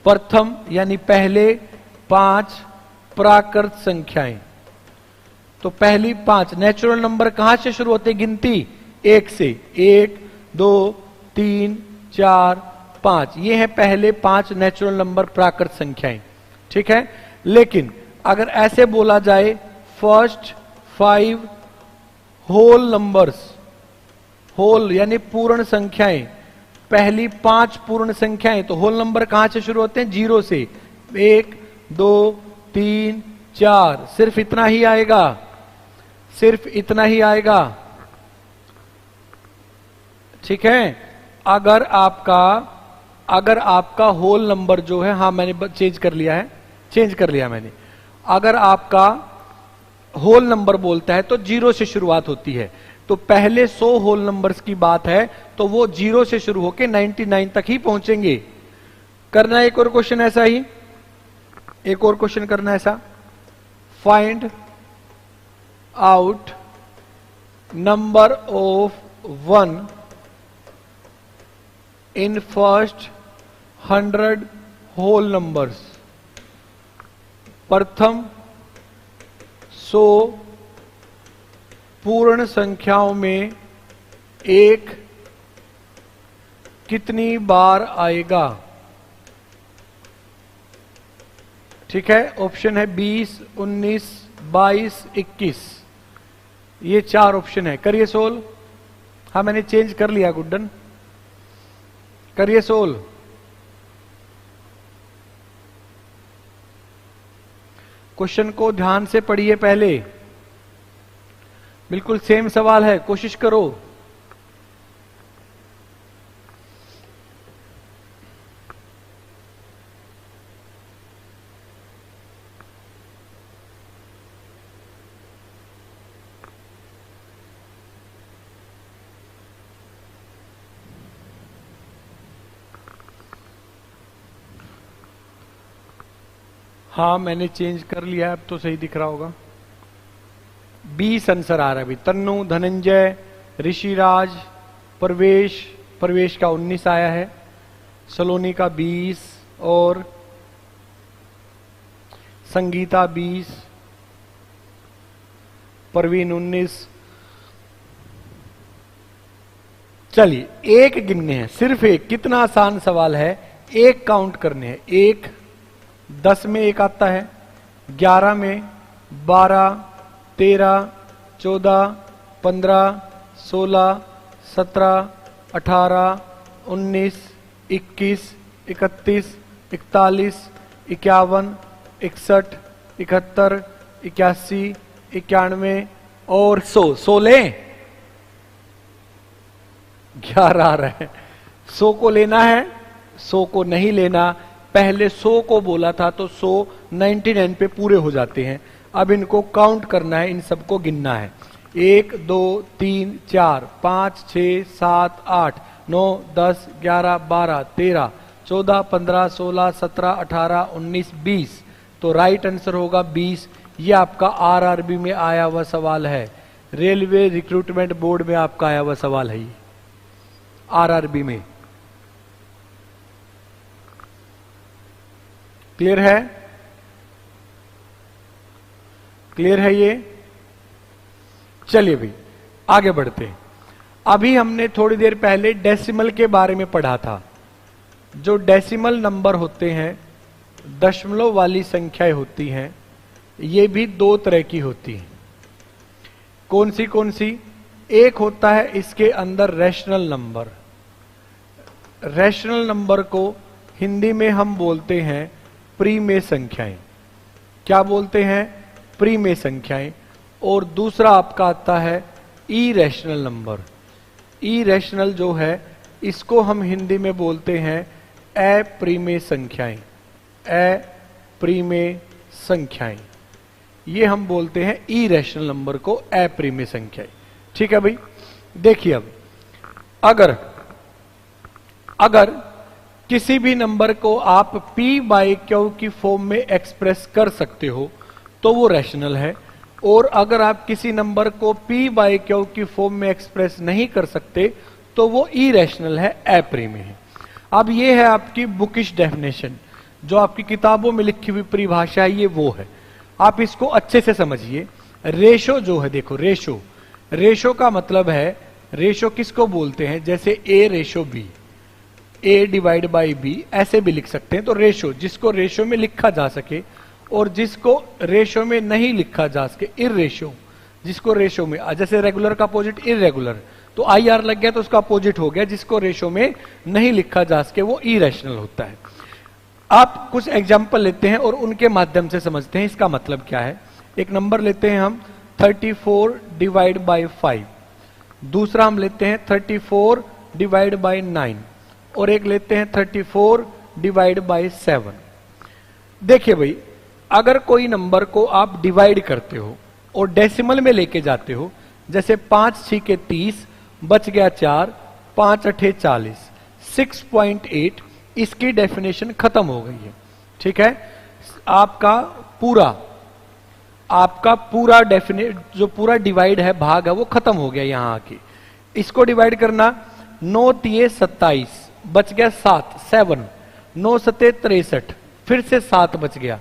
प्रथम यानी पहले 5 प्राकृत संख्याएं, तो पहली 5 नेचुरल नंबर कहां से शुरू होते? गिनती 1 से। 1 2 3 4 5, ये है पहले 5 नेचुरल नंबर प्राकृत संख्याएं। ठीक है। लेकिन अगर ऐसे बोला जाए फर्स्ट 5 होल नंबर्स, होल यानी पूर्ण संख्याएं, पहली 5 पूर्ण संख्याएं, तो होल नंबर कहां से शुरू होते हैं? 0 से। 1 2 3 4, सिर्फ इतना ही आएगा, सिर्फ इतना ही आएगा। ठीक है। अगर आपका होल नंबर जो है, हाँ मैंने चेंज कर लिया मैंने। अगर आपका होल नंबर बोलता है तो 0 से शुरुआत होती है। तो पहले 100 होल नंबर्स की बात है तो वो 0 से शुरू होकर 99 तक ही पहुंचेंगे। करना एक और क्वेश्चन ऐसा ही, एक और क्वेश्चन करना ऐसा। Find out number of 1 in first 100 whole numbers. प्रथम 100 पूर्ण संख्याओं में एक कितनी बार आएगा? ठीक है, ऑप्शन है 20, 19, 22, 21। ये 4 ऑप्शन है। करिए सोल्व। हाँ, मैंने चेंज कर लिया गुड्डन। करिए सोल्व। क्वेश्चन को ध्यान से पढ़िए पहले, बिल्कुल सेम सवाल है, कोशिश करो। हाँ, मैंने चेंज कर लिया, अब तो सही दिख रहा होगा। 20 आंसर आ रहा है अभी। तन्नू, धनंजय, ऋषिराज, परवेश का 19 आया है, सलोनी का 20 और संगीता 20, परवीन 19। चलिए एक गिनने हैं, सिर्फ एक। कितना आसान सवाल है, एक काउंट करने हैं। एक 10 में एक आता है, 11 में, 12, 13, 14, 15, 16, 17, 18, 19, 21, 31, 41, 51, 61, 71, 81, 91 और 100। 100 लें? 11 आ रहा है। 100 को लेना है? 100 को नहीं लेना। पहले 100 को बोला था तो 100 99 पे पूरे हो जाते हैं। अब इनको काउंट करना है, इन सबको गिनना है। 1, 2, 3, 4, 5, 6, 7, 8, 9, 10, 11, 12, 13, 14, 15, 16, 17, 18, 19, 20। तो राइट आंसर होगा 20। ये आपका आरआरबी में आया हुआ सवाल है, रेलवे रिक्रूटमेंट बोर्ड में आपका आया हुआ सवाल है ये, आरआरबी में। क्लियर है? क्लियर है ये? चलिए भाई आगे बढ़ते हैं। अभी हमने थोड़ी देर पहले डेसिमल के बारे में पढ़ा था। जो डेसिमल नंबर होते हैं, दशमलव वाली संख्याएं होती हैं, ये भी 2 तरह की होती हैं। कौन सी? एक होता है इसके अंदर रैशनल नंबर। रैशनल नंबर को हिंदी में हम बोलते हैं प्रीमेय संख्याएं। क्या बोलते हैं? प्रीमेय संख्याएं। और दूसरा आपका आता है इरेशनल नंबर। इरेशनल जो है, इसको हम हिंदी में बोलते हैं अप्रीमेय संख्याएं। अप्रीमेय संख्याएं, ये हम बोलते हैं इरेशनल नंबर को अप्रीमेय संख्याएं। ठीक है भाई, देखिए अब अगर किसी भी नंबर को आप p/q की फॉर्म में एक्सप्रेस कर सकते हो तो वो रैशनल है, और अगर आप किसी नंबर को p/q की फॉर्म में एक्सप्रेस नहीं कर सकते तो वो इरेशनल है, अप्रीमेय है। अब ये है आपकी बुकिश डेफिनेशन, जो आपकी किताबों में लिखी हुई परिभाषा है, ये वो है। आप इसको अच्छे से समझिए। रेशो जो है, देखो रेशो का मतलब है, रेशो किसको बोलते हैं? जैसे a/b, a/b ऐसे भी लिख सकते हैं। तो रेशो, जिसको रेशो में लिखा जा सके, और जिसको रेशो में नहीं लिखा जा सके इर्रेशो। जिसको रेशो में, जैसे रेगुलर का अपोजिट इरेगुलर, तो IR लग गया तो उसका अपोजिट हो गया। जिसको रेशो में नहीं लिखा जा सके वो इरेशनल होता है। आप कुछ एग्जाम्पल लेते हैं और उनके माध्यम से समझते हैं इसका मतलब क्या है। एक नंबर लेते हैं हम 34 डिवाइड बाई 5, दूसरा हम लेते हैं 34 डिवाइड बाई 9, और एक लेते हैं 34 डिवाइड बाई 7। देखिए भाई, अगर कोई नंबर को आप डिवाइड करते हो और डेसिमल में लेके जाते हो, जैसे 5 6 के 30, बच गया 4, 5 8 40, 6.8, इसकी डेफिनेशन खत्म हो गई है। ठीक है, आपका पूरा आपका पूरा डेफिनेट जो पूरा डिवाइड है, भाग है, वो खत्म हो गया यहां आके। इसको डिवाइड करना, 9 तिये 27, बच गया 7, 7, 9 सते 63, फिर से 7 बच गया,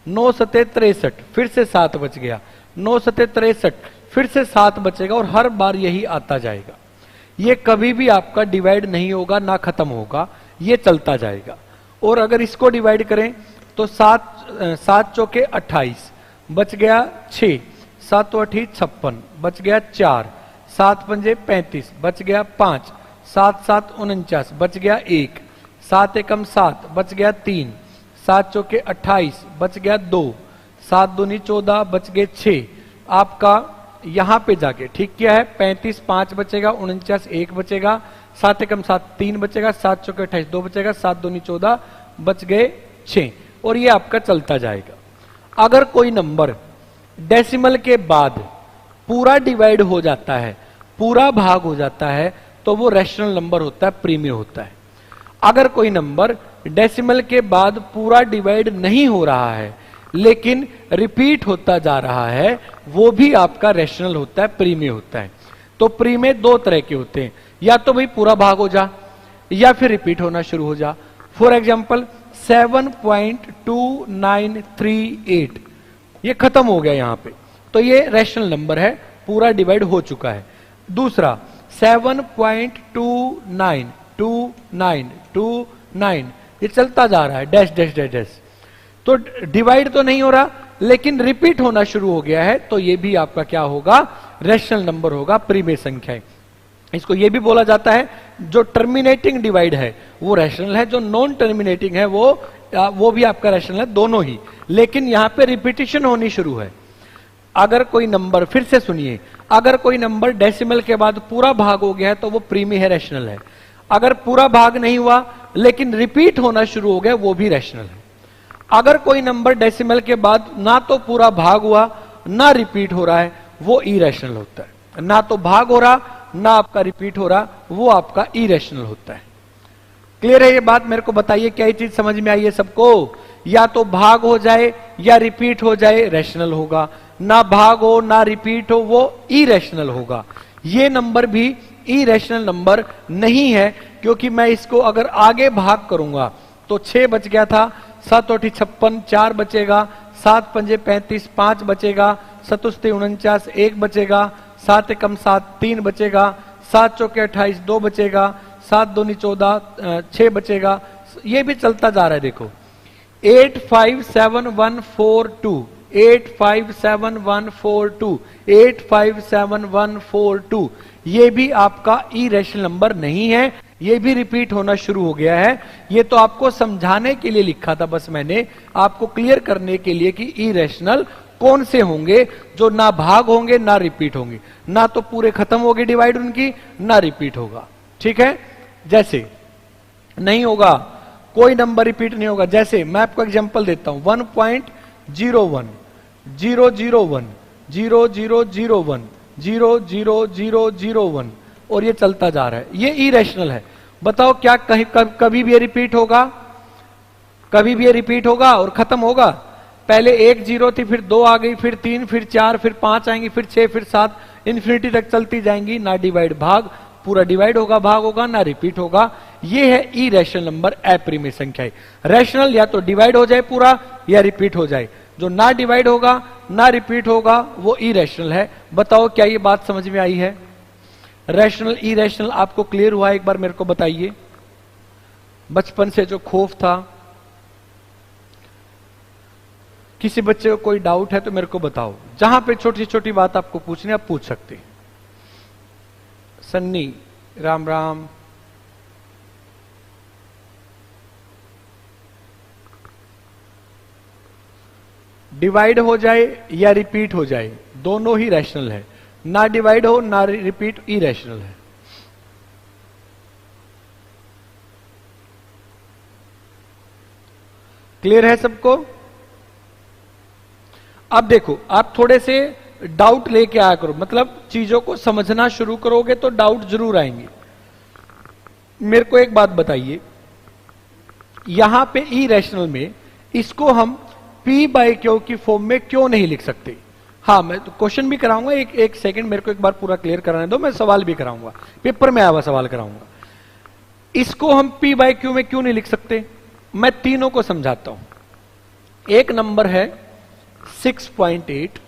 9 सते 63, फिर से 7 बच गया, 9 सते 63, फिर से 7 बचेगा, और हर बार यही आता जाएगा। ये कभी भी आपका डिवाइड नहीं होगा, ना खत्म होगा, ये चलता जाएगा। और अगर इसको डिवाइड करें तो 7 चौके 28, बच गया 6, 7 8 56, बच गया 4, 7 पंजे 35, बच गया 5, 7 7 49, बच गया 1, 7 एकम 7, बच गया 3, 7 चौके 28, बच गया 2, 7 दूनी 14, बच गए 6। आपका यहां पे जाके ठीक किया है, 35 5 बचेगा, 49 1 बचेगा, 7 एकम 7 3 बचेगा, 7 चौके 28 2 बचेगा, 7 दूनी 14, बच गए 6, और ये आपका चलता जाएगा। अगर कोई नंबर डेसिमल के बाद पूरा डिवाइड हो जाता है, पूरा भाग हो जाता है, तो वो रैशनल नंबर होता है, प्रीमिय होता है। अगर कोई नंबर डेसिमल के बाद पूरा डिवाइड नहीं हो रहा है लेकिन रिपीट होता जा रहा है, वो भी आपका रैशनल होता है, प्रीमिय होता है। तो प्रीमिय दो तरह के होते हैं, या तो भाई पूरा भाग हो जा या फिर रिपीट होना शुरू हो जा। फॉर एग्जाम्पल 7.2938, ये खत्म हो गया यहां पे, तो ये रैशनल नंबर है, पूरा डिवाइड हो चुका है। दूसरा 7.292929, ये चलता जा रहा है, डैश डैश डैश डैश, तो डिवाइड तो नहीं हो रहा लेकिन रिपीट होना शुरू हो गया है, तो ये भी आपका क्या होगा, रैशनल नंबर होगा, प्रीमिय संख्या है। इसको ये भी बोला जाता है जो टर्मिनेटिंग डिवाइड है वो रैशनल है, जो नॉन टर्मिनेटिंग है वो भी आपका रैशनल है, दोनों ही। लेकिन यहां पे रिपीटिशन होनी शुरू है। अगर कोई नंबर, फिर से सुनिए, अगर कोई नंबर डेसिमल के बाद पूरा भाग हो गया है तो वो प्रीमिय है, रैशनल है। अगर पूरा भाग नहीं हुआ लेकिन रिपीट होना शुरू हो गया, वो भी रैशनल है। अगर कोई नंबर डेसिमल के बाद ना तो पूरा भाग हुआ ना रिपीट हो रहा है, वो इरेशनल होता है। ना तो भाग हो रहा ना आपका रिपीट हो रहा, वो आपका इरेशनल होता है। क्लियर है ये बात? मेरे को बताइए, क्या ये चीज समझ में आई है सबको? या तो भाग हो जाए या रिपीट हो जाए, रैशनल होगा, ना भाग हो ना रिपीट हो, वो इरेशनल होगा। ये नंबर भी इरेशनल नंबर नहीं है, क्योंकि मैं इसको अगर आगे भाग करूंगा तो 6 बच गया था, 7 8 56, 4 बचेगा, 7 पंजे 35, 5 बचेगा, 7 49, 1 बचेगा, 7 एकम 7, 3 बचेगा, 7 चौके 28, 2 बचेगा, 7 दूनी 14, 6 बचेगा। ये भी चलता जा रहा है, देखो 857142, 857142, 857142, ये भी आपका इरेशनल नंबर नहीं है, ये भी रिपीट होना शुरू हो गया है। ये तो आपको समझाने के लिए लिखा था, बस मैंने आपको क्लियर करने के लिए कि इरेशनल कौन से होंगे, जो ना भाग होंगे ना रिपीट होंगे, ना तो पूरे खत्म होगी डिवाइड उनकी, ना रिपीट होगा। ठीक है, जैसे नहीं होगा, कोई नंबर रिपीट नहीं होगा। जैसे मैं आपको एग्जांपल देता हूं, 1.01 001 0001 0001 और ये चलता जा रहा है, ये इरेशनल है। बताओ क्या कभी भी ये रिपीट होगा? कभी भी ये रिपीट होगा और खत्म होगा? पहले 1 0 थी, फिर 2 आ गई, फिर 3, फिर 4, फिर 5 आएंगी, फिर 6, फिर 7, इन्फिनिटी तक चलती जाएंगी। ना डिवाइड भाग, पूरा डिवाइड होगा भाग होगा, ना रिपीट होगा। ये है इरेशनल नंबर, अप्रीमिय संख्या। रैशनल या तो डिवाइड हो जाए पूरा या रिपीट हो जाए, जो ना डिवाइड होगा ना रिपीट होगा वो इरेशनल है। बताओ क्या ये बात समझ में आई है? रैशनल इरेशनल आपको क्लियर हुआ? एक बार मेरे को बताइए, बचपन से जो खौफ था, किसी बच्चे को कोई डाउट है तो मेरे को बताओ। जहां पे छोटी छोटी बात आपको पूछनी आप पूछ सकते हैं। सन्नी, राम राम। डिवाइड हो जाए या रिपीट हो जाए, दोनों ही रैशनल है। ना डिवाइड हो ना रिपीट, इरेशनल है। क्लियर है सबको? अब देखो, आप थोड़े से डाउट लेके आया करो, मतलब चीजों को समझना शुरू करोगे तो डाउट जरूर आएंगे। मेरे को एक बात बताइए, यहां पे इरेशनल में इसको हम P/Q की फॉर्म में क्यों नहीं लिख सकते? हाँ, मैं तो क्वेश्चन भी कराऊंगा, एक सेकंड मेरे को एक बार पूरा क्लियर कराने दो, मैं सवाल भी कराऊंगा, पेपर में आया हुआ सवाल कराऊंगा। इसको हम P बाई क्यू में क्यों नहीं लिख सकते, मैं तीनों को समझाता हूं। एक नंबर है 6.8,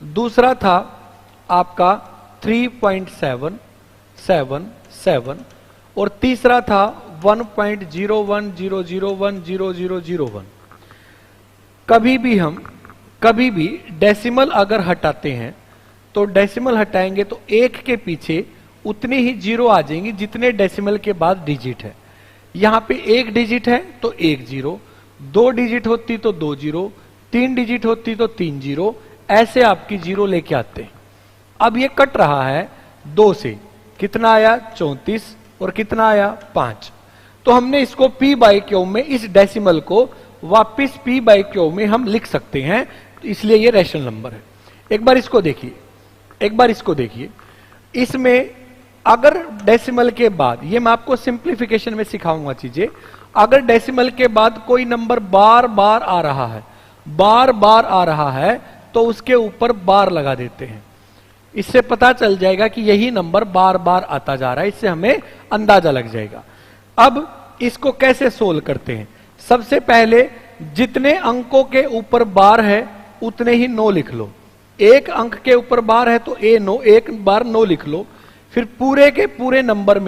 दूसरा था आपका 3.777 और तीसरा था 1.0100100001। कभी भी डेसिमल अगर हटाते हैं तो डेसिमल हटाएंगे तो एक के पीछे उतनी ही जीरो आ जाएंगी जितने डेसिमल के बाद डिजिट है। यहां पे एक डिजिट है तो एक जीरो, दो डिजिट होती तो दो जीरो, तीन डिजिट होती तो तीन जीरो, ऐसे आपकी जीरो लेके आते हैं। अब ये कट रहा है दो से, कितना आया 34 और कितना आया 5। तो हमने इसको P बाई क्यू में इस डेसिमल को वापिस P बाई क्यू में हम लिख सकते हैं, तो इसलिए ये रैशनल नंबर है। एक बार इसको देखिए, इसमें अगर डेसिमल के बाद, ये मैं आपको सिंप्लीफिकेशन में सिखाऊंगा चीजें, अगर डेसिमल के बाद कोई नंबर बार बार आ रहा है तो उसके ऊपर बार लगा देते हैं। इससे पता चल जाएगा कि यही नंबर बार बार आता जा रहा है, इससे हमें अंदाजा लग जाएगा। अब इसको कैसे सोल्व करते हैं, सबसे पहले जितने अंकों के ऊपर बार है उतने ही 9 लिख लो। एक अंक के ऊपर बार है तो A9, एक बार 9 लिख लो। फिर पूरे के पूरे नंबर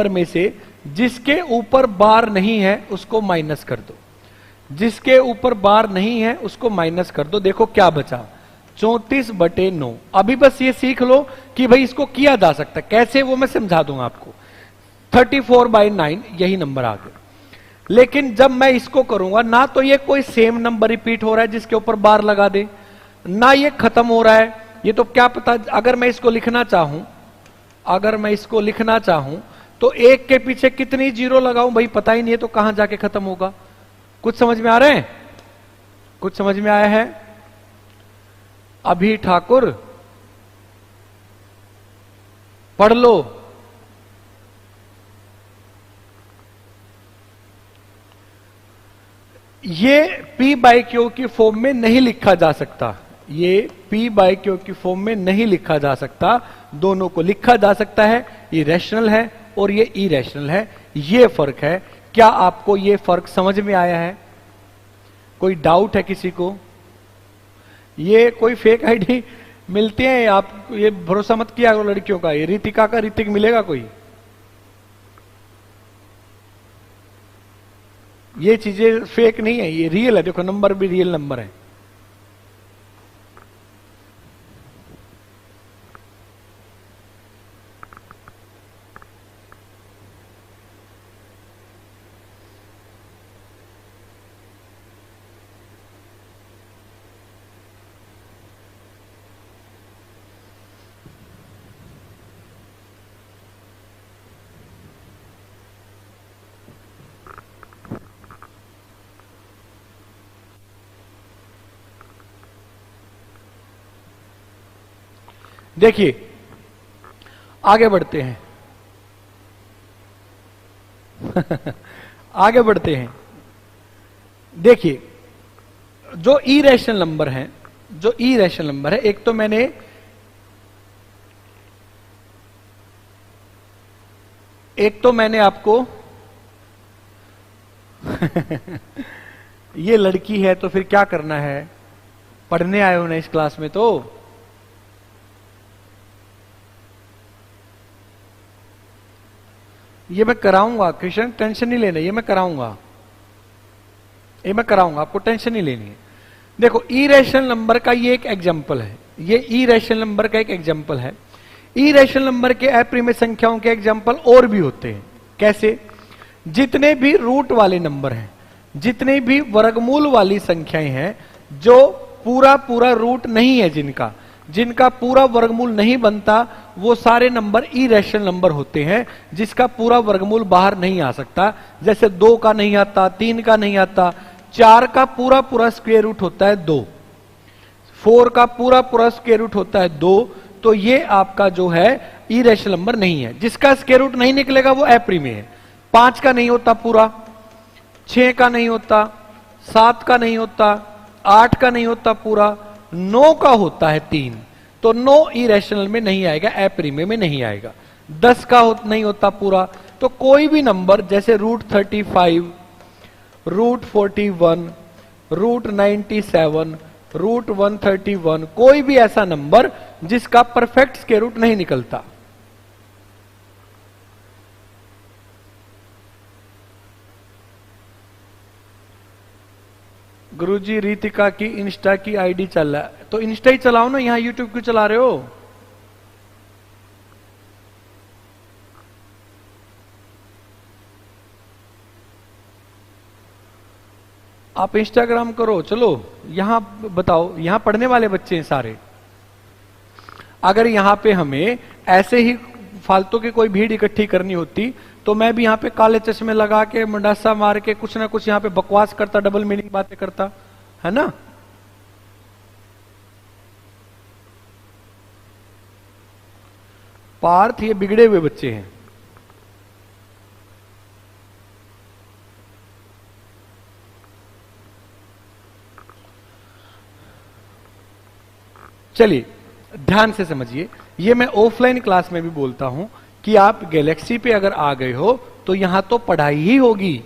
में से जिसके ऊपर बार नहीं है उसको माइनस कर दो, जिसके ऊपर बार नहीं है उसको माइनस कर दो। देखो क्या बचा, 34/9। अभी बस ये सीख लो कि भाई इसको किया जा सकता है कैसे, वो मैं समझा दूंगा आपको। 34/9 यही नंबर आ गया। लेकिन जब मैं इसको करूंगा ना तो ये कोई सेम नंबर रिपीट हो रहा है जिसके ऊपर बार लगा दे, ना ये खत्म हो रहा है। ये तो क्या पता, अगर मैं इसको लिखना चाहूं तो एक के पीछे कितनी जीरो लगाऊं भाई पता ही नहीं है, तो कहां जाके खत्म होगा। कुछ समझ में आ रहे हैं, कुछ समझ में आया है? अभी ठाकुर पढ़ लो। ये P बाई क्यू की फॉर्म में नहीं लिखा जा सकता, ये P बाई क्यू की फॉर्म में नहीं लिखा जा सकता। दोनों को लिखा जा सकता है, ये रैशनल है और ये इरेशनल है, ये फर्क है। क्या आपको ये फर्क समझ में आया है? कोई डाउट है किसी को? ये कोई फेक आईडी मिलते हैं, आप ये भरोसा मत किया करो लड़कियों का। ये रितिका का ऋतिक मिलेगा कोई? ये चीजें फेक नहीं है, ये रियल है। देखो नंबर भी रियल नंबर है। देखिए आगे बढ़ते हैं आगे बढ़ते हैं। देखिए जो इरेशनल नंबर है, एक तो मैंने आपको ये लड़की है तो फिर क्या करना है, पढ़ने आए हो ना इस क्लास में, तो ये मैं कराऊंगा कृष्ण, टेंशन नहीं लेना, ये मैं कराऊंगा, आपको टेंशन नहीं लेनी है। देखो इरेशनल नंबर का ये एक एग्जांपल है, ये इरेशनल नंबर का एक एग्जांपल है। इरेशनल नंबर के अप्रिमेय संख्याओं के एग्जांपल और भी होते हैं। कैसे? जितने भी रूट वाले नंबर हैं, जितने भी वर्गमूल वाली संख्याएं हैं, जो पूरा रूट नहीं है, जिनका पूरा वर्गमूल नहीं बनता, वो सारे नंबर इरेशनल नंबर होते हैं, जिसका पूरा वर्गमूल बाहर नहीं आ सकता। जैसे 2 का नहीं आता, 3 का नहीं आता, 4 का पूरा स्क्वायर रूट होता है 2, 4 का पूरा स्क्वायर रूट होता है 2। तो ये आपका जो है इरेशनल नंबर नहीं है। जिसका स्क्वायर रूट नहीं निकलेगा वो अप्रिमेय है। 5 का नहीं होता पूरा, 6 का नहीं होता, 7 का नहीं होता, 8 का नहीं होता पूरा, 9 का होता है 3, तो 9 इरेशनल में नहीं आएगा, एप्रीमे में नहीं आएगा। 10 का नहीं होता पूरा, तो कोई भी नंबर जैसे √35, √41, √97, √131, कोई भी ऐसा नंबर जिसका परफेक्ट स्क्वायर रूट नहीं निकलता। गुरुजी रीतिका की इंस्टा की आईडी चल रहा है, तो इंस्टा ही चलाओ ना, यहां यूट्यूब क्यों चला रहे हो? आप इंस्टाग्राम करो, चलो यहां बताओ, यहां पढ़ने वाले बच्चे हैं सारे। अगर यहां पे हमें ऐसे ही फालतू की कोई भीड़ इकट्ठी करनी होती तो मैं भी यहां पे काले चश्मे लगा के मंडासा मार के कुछ ना कुछ यहां पे बकवास करता, डबल मीनिंग बातें करता, है ना? पार्थ ये बिगड़े हुए बच्चे हैं। चलिए ध्यान से समझिए, ये मैं ऑफलाइन क्लास में भी बोलता हूं कि आप गैलेक्सी पे अगर आ गए हो तो यहां तो पढ़ाई ही होगी,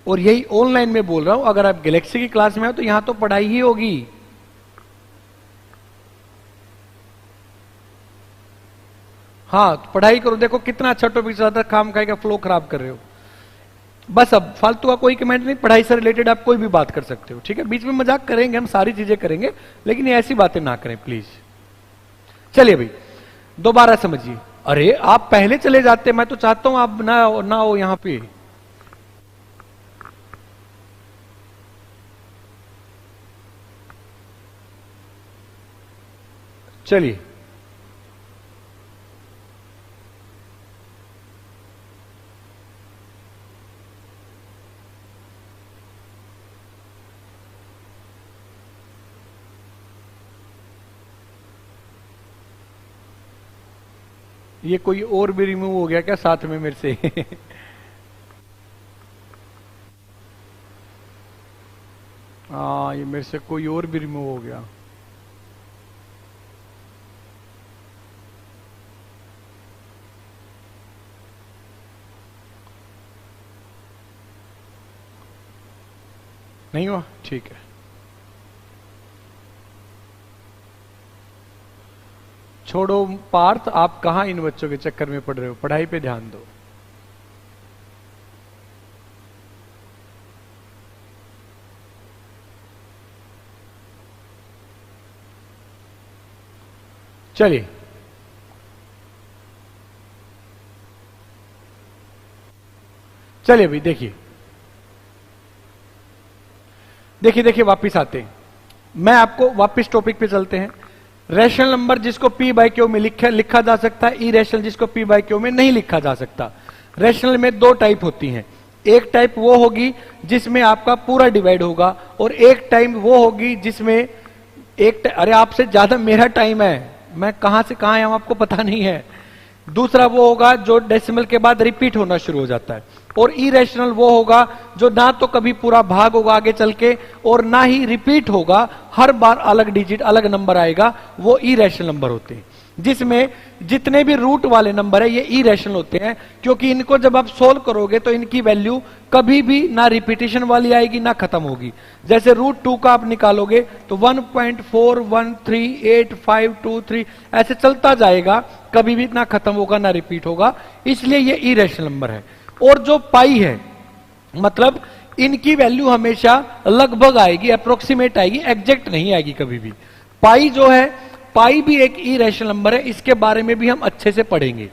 और यही ऑनलाइन में बोल रहा हूं, अगर आप गैलेक्सी की क्लास में हो तो यहां तो पढ़ाई ही होगी। हाँ तो पढ़ाई करो, देखो कितना अच्छा टॉपिक चला था, काम खाएगा फ्लो खराब कर रहे हो। बस अब फालतू का कोई कमेंट नहीं, पढ़ाई से रिलेटेड आप कोई भी बात कर सकते हो, ठीक है? बीच में मजाक करेंगे, हम सारी चीजें करेंगे, लेकिन ये ऐसी बातें ना करें प्लीज। चलिए भाई दोबारा समझिए। अरे आप पहले चले जाते, मैं तो चाहता हूं आप ना हो यहां पे। चलिए ये कोई और भी रिमूव हो गया क्या साथ में मेरे से? हाँ ये मेरे से कोई और भी रिमूव हो गया। नहीं हुआ, ठीक है। छोड़ो पार्थ, आप कहां इन बच्चों के चक्कर में पड़ रहे हो, पढ़ाई पे ध्यान दो। चलिए चलिए भाई देखिए देखिए देखिए वापिस आते हैं, मैं आपको वापिस टॉपिक पे चलते हैं। रैशनल नंबर जिसको पी बाय क्यू में लिखा जा सकता है, इरेशनल जिसको पी बाय क्यू में नहीं लिखा जा सकता। रैशनल में दो टाइप होती हैं, एक टाइप वो होगी जिसमें आपका पूरा डिवाइड होगा, और एक टाइप वो होगी जिसमें अरे आपसे ज्यादा मेरा टाइम है, मैं कहां से कहां आया हूं आपको पता नहीं है। दूसरा वो होगा जो डेसिमल के बाद रिपीट होना शुरू हो जाता है, और इरेशनल वो होगा जो ना तो कभी पूरा भाग होगा आगे चल के और ना ही रिपीट होगा, हर बार अलग डिजिट अलग नंबर आएगा, वो इरेशनल नंबर होते हैं। जिसमें जितने भी रूट वाले नंबर है ये इरेशनल होते हैं, क्योंकि इनको जब आप सोल्व करोगे तो इनकी वैल्यू कभी भी ना रिपीटिशन वाली आएगी ना खत्म होगी। जैसे √2 का आप निकालोगे तो 1.413852 ऐसे चलता जाएगा, कभी भी ना खत्म होगा ना रिपीट होगा, इसलिए ये इरेशनल नंबर है। और जो पाई है मतलब इनकी वैल्यू हमेशा लगभग आएगी, अप्रोक्सीमेट आएगी, एग्जैक्ट नहीं आएगी कभी भी। पाई जो है, पाई भी एक इरेशनल नंबर है, इसके बारे में भी हम अच्छे से पढ़ेंगे।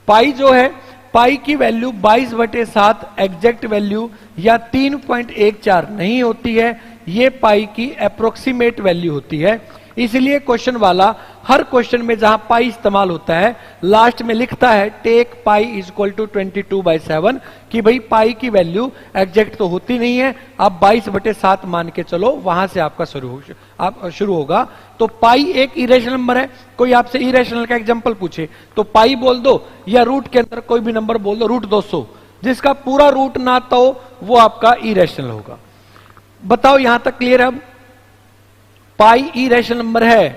पाई जो है, पाई की वैल्यू 22/7 एग्जैक्ट वैल्यू या 3.14 नहीं होती है, ये पाई की अप्रोक्सीमेट वैल्यू होती है। इसलिए क्वेश्चन वाला हर क्वेश्चन में जहां पाई इस्तेमाल होता है लास्ट में लिखता है टेक पाई इक्वल टू 22/7, कि भाई पाई की वैल्यू एग्जैक्ट तो होती नहीं है, आप 22/7 मान के चलो, वहां से आपका शुरू होगा। तो पाई एक इरेशनल नंबर है। कोई आपसे इरेशनल का एग्जांपल पूछे तो पाई बोल दो, या रूट के अंदर कोई भी नंबर बोल दो, √200, जिसका पूरा रूट ना आता हो वो आपका इरेशनल होगा। बताओ यहां तक क्लियर है? अब पाई इरेशनल नंबर है,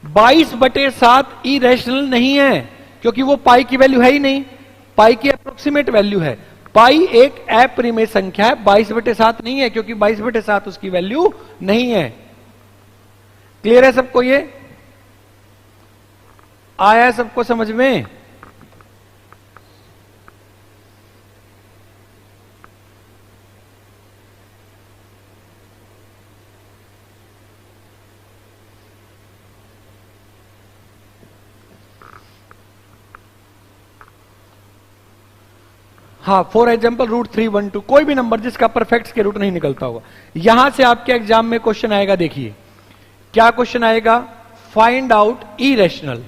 22/7 इरेशनल नहीं है, क्योंकि वो पाई की वैल्यू है ही नहीं, पाई की अप्रोक्सीमेट वैल्यू है। पाई एक अप्रिमेय संख्या है, 22/7 नहीं है, क्योंकि 22/7 उसकी वैल्यू नहीं है। क्लियर है सबको? ये आया है सबको समझ में? हाँ, फॉर एग्जाम्पल √312, कोई भी नंबर जिसका परफेक्ट स्क्वायर रूट नहीं निकलता होगा। यहां से आपके एग्जाम में क्वेश्चन आएगा, देखिए क्या क्वेश्चन आएगा, फाइंड आउट इरेशनल।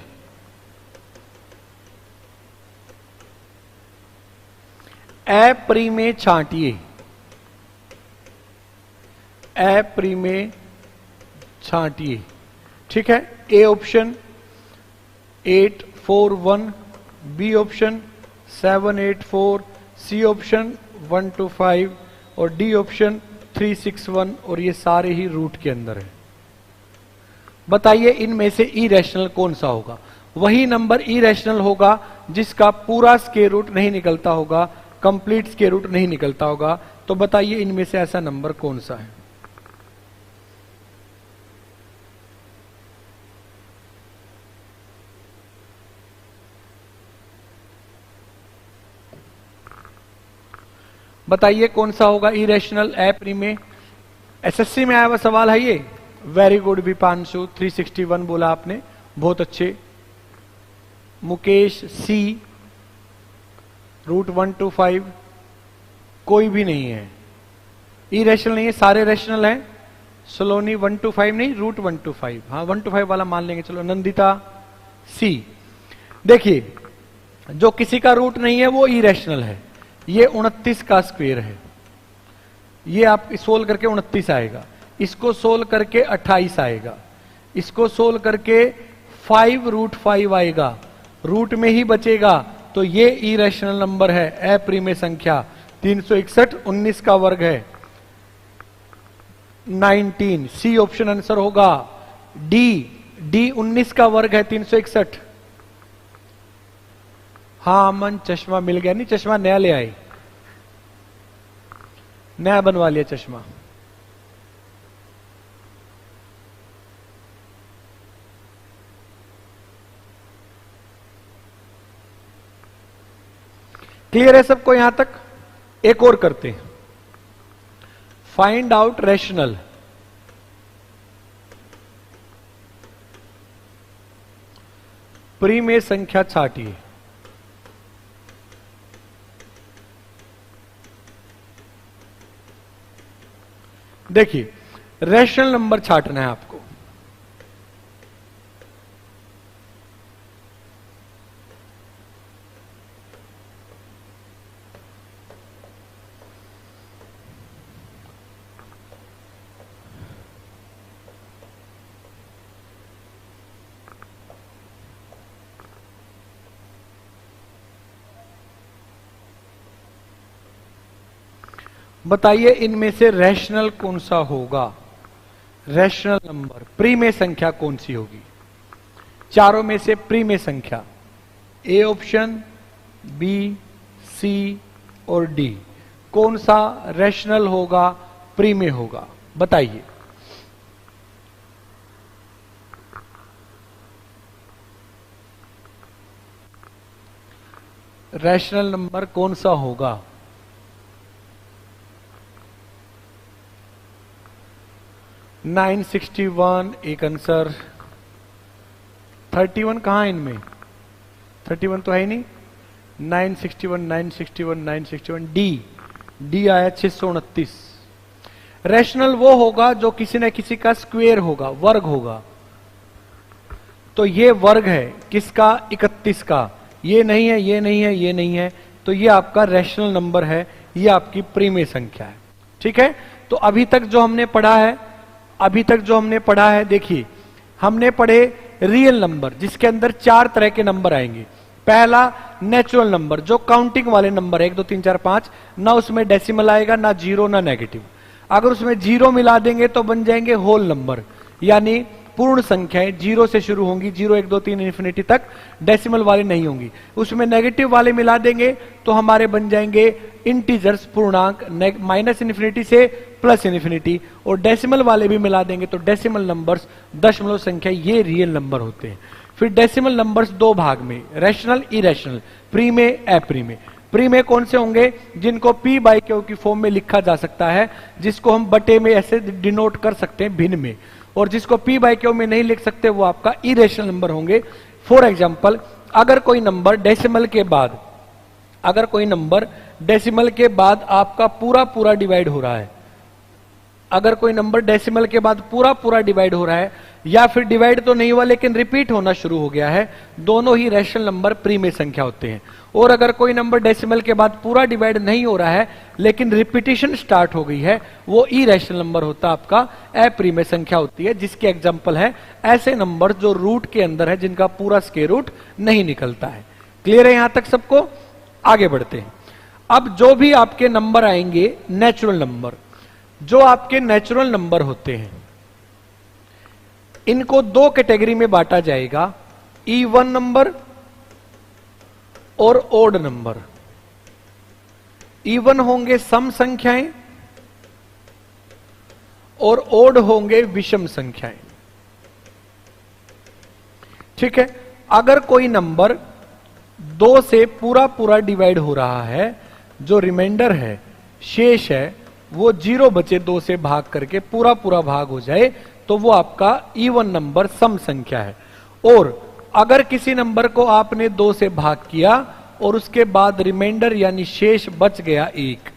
अप्रिमेय छांटिए, अप्रिमेय छांटिए, ठीक है। A option 841, B option 784, C option 125 और डी ऑप्शन 361, और ये सारे ही रूट के अंदर है। बताइए इनमें से इरेशनल कौन सा होगा? वही नंबर इरेशनल होगा जिसका पूरा स्क्वायर रूट नहीं निकलता होगा, कंप्लीट स्क्वायर रूट नहीं निकलता होगा। तो बताइए इनमें से ऐसा नंबर कौन सा है? बताइए कौन सा होगा इरेशनल अप्रिमेय? एसएससी में आया हुआ सवाल है ये। वेरी गुड विपांशु, 361 बोला आपने, बहुत अच्छे। मुकेश सी, √125, कोई भी नहीं है इरेशनल, नहीं है, सारे रेशनल हैं। सलोनी 125 नहीं, √125, हाँ 125 वाला मान लेंगे, चलो। नंदिता सी। देखिए जो किसी का रूट नहीं है वो इरेशनल है। ये 29 का स्क्वायर है, ये आप सोल्व करके 29 आएगा, इसको सोल्व करके 28 आएगा, इसको सोल्व करके 5√5 आएगा, रूट में ही बचेगा। तो ये इरेशनल नंबर है, अप्रिमेय संख्या। 361 19 का वर्ग है, 19। सी ऑप्शन आंसर होगा। डी 19 का वर्ग है 361। हाँ अमन, चश्मा मिल गया? नहीं, चश्मा नया ले आए, नया बनवा लिया चश्मा। क्लियर है सबको यहां तक? एक और करते हैं, फाइंड आउट रेशनल। प्रीमेय संख्या छाटिए। देखिए रेशनल नंबर छाटना है आपको। बताइए इनमें से रैशनल कौन सा होगा? रैशनल नंबर प्रीमेय संख्या कौन सी होगी? चारों में से प्रीमेय संख्या, ए ऑप्शन, बी, सी और डी, कौन सा रैशनल होगा, प्रीमेय होगा? बताइए। रैशनल नंबर कौन सा होगा? नाइन 961 एक आंसर। 31 कहां है इनमें? 31 तो है ही नहीं। 961 961 961 डी आया 629। रैशनल वो होगा जो किसी न किसी का स्क्वायर होगा, वर्ग होगा। तो ये वर्ग है किसका? 31 का। ये नहीं है, ये नहीं है, ये नहीं है, तो ये आपका रैशनल नंबर है, ये आपकी प्रीमेय संख्या है। ठीक है, तो अभी तक जो हमने पढ़ा है, देखिए हमने पढ़े रियल नंबर जिसके अंदर 4 तरह के नंबर आएंगे। पहला नेचुरल नंबर जो काउंटिंग वाले नंबर है, 1 2 3 4 5, ना उसमें डेसिमल आएगा, ना जीरो, ना नेगेटिव। अगर उसमें जीरो मिला देंगे तो बन जाएंगे होल नंबर, यानी पूर्ण संख्याएं जीरो से शुरू होंगी, 0 1 2 3 इन्फिनिटी तक, डेसिमल वाले नहीं होंगी। उसमें नेगेटिव वाले मिला देंगे तो हमारे बन जाएंगे इंटीजर्स, पूर्णांक, माइनस इन्फिनिटी से प्लस इन्फिनिटी, और डेसिमल वाले भी मिला देंगे तो डेसिमल नंबर्स, दशमलव संख्या, ये रियल नंबर होते हैं। फिर डेसिमल नंबर्स दो भाग में, रैशनल, इरेशनल, प्री में, एप्री में। प्री में कौन से होंगे? जिनको पी बाई क्यू की फॉर्म में लिखा जा सकता है, जिसको हम बटे में ऐसे डिनोट कर सकते हैं भिन्न में, और जिसको पी बाई क्यू में नहीं लिख सकते वो आपका इरेशनल नंबर होंगे। फॉर एग्जाम्पल, अगर कोई नंबर डेसिमल के बाद, अगर कोई नंबर डेसिमल के बाद आपका पूरा पूरा डिवाइड हो रहा है, अगर कोई नंबर डेसिमल के बाद पूरा पूरा डिवाइड हो रहा है, या फिर डिवाइड तो नहीं हुआ लेकिन रिपीट होना शुरू हो गया है, दोनों ही रैशनल नंबर प्री में संख्या होते हैं। और अगर कोई नंबर डेसिमल के बाद पूरा डिवाइड नहीं हो रहा है लेकिन रिपीटिशन स्टार्ट हो गई है, वो इरेशनल नंबर होता आपका, एप्री में संख्या होती है। जिसके एग्जांपल है ऐसे नंबर जो रूट के अंदर है, जिनका पूरा स्क्वायर रूट नहीं निकलता है। क्लियर है यहां तक सबको? आगे बढ़ते हैं। अब जो भी आपके नंबर आएंगे नेचुरल नंबर, जो आपके नेचुरल नंबर होते हैं, इनको दो कैटेगरी में बांटा जाएगा, इवन नंबर और ओड नंबर। इवन होंगे सम संख्याएं और ओड होंगे विषम संख्याएं। ठीक है? अगर कोई नंबर दो से पूरा पूरा डिवाइड हो रहा है, जो रिमाइंडर है, शेष है, वो जीरो बचे दो से भाग करके पूरा पूरा भाग हो जाए, तो वो आपका इवन नंबर, सम संख्या है। और अगर किसी नंबर को आपने दो से भाग किया और उसके बाद रिमाइंडर यानी शेष बच गया एक,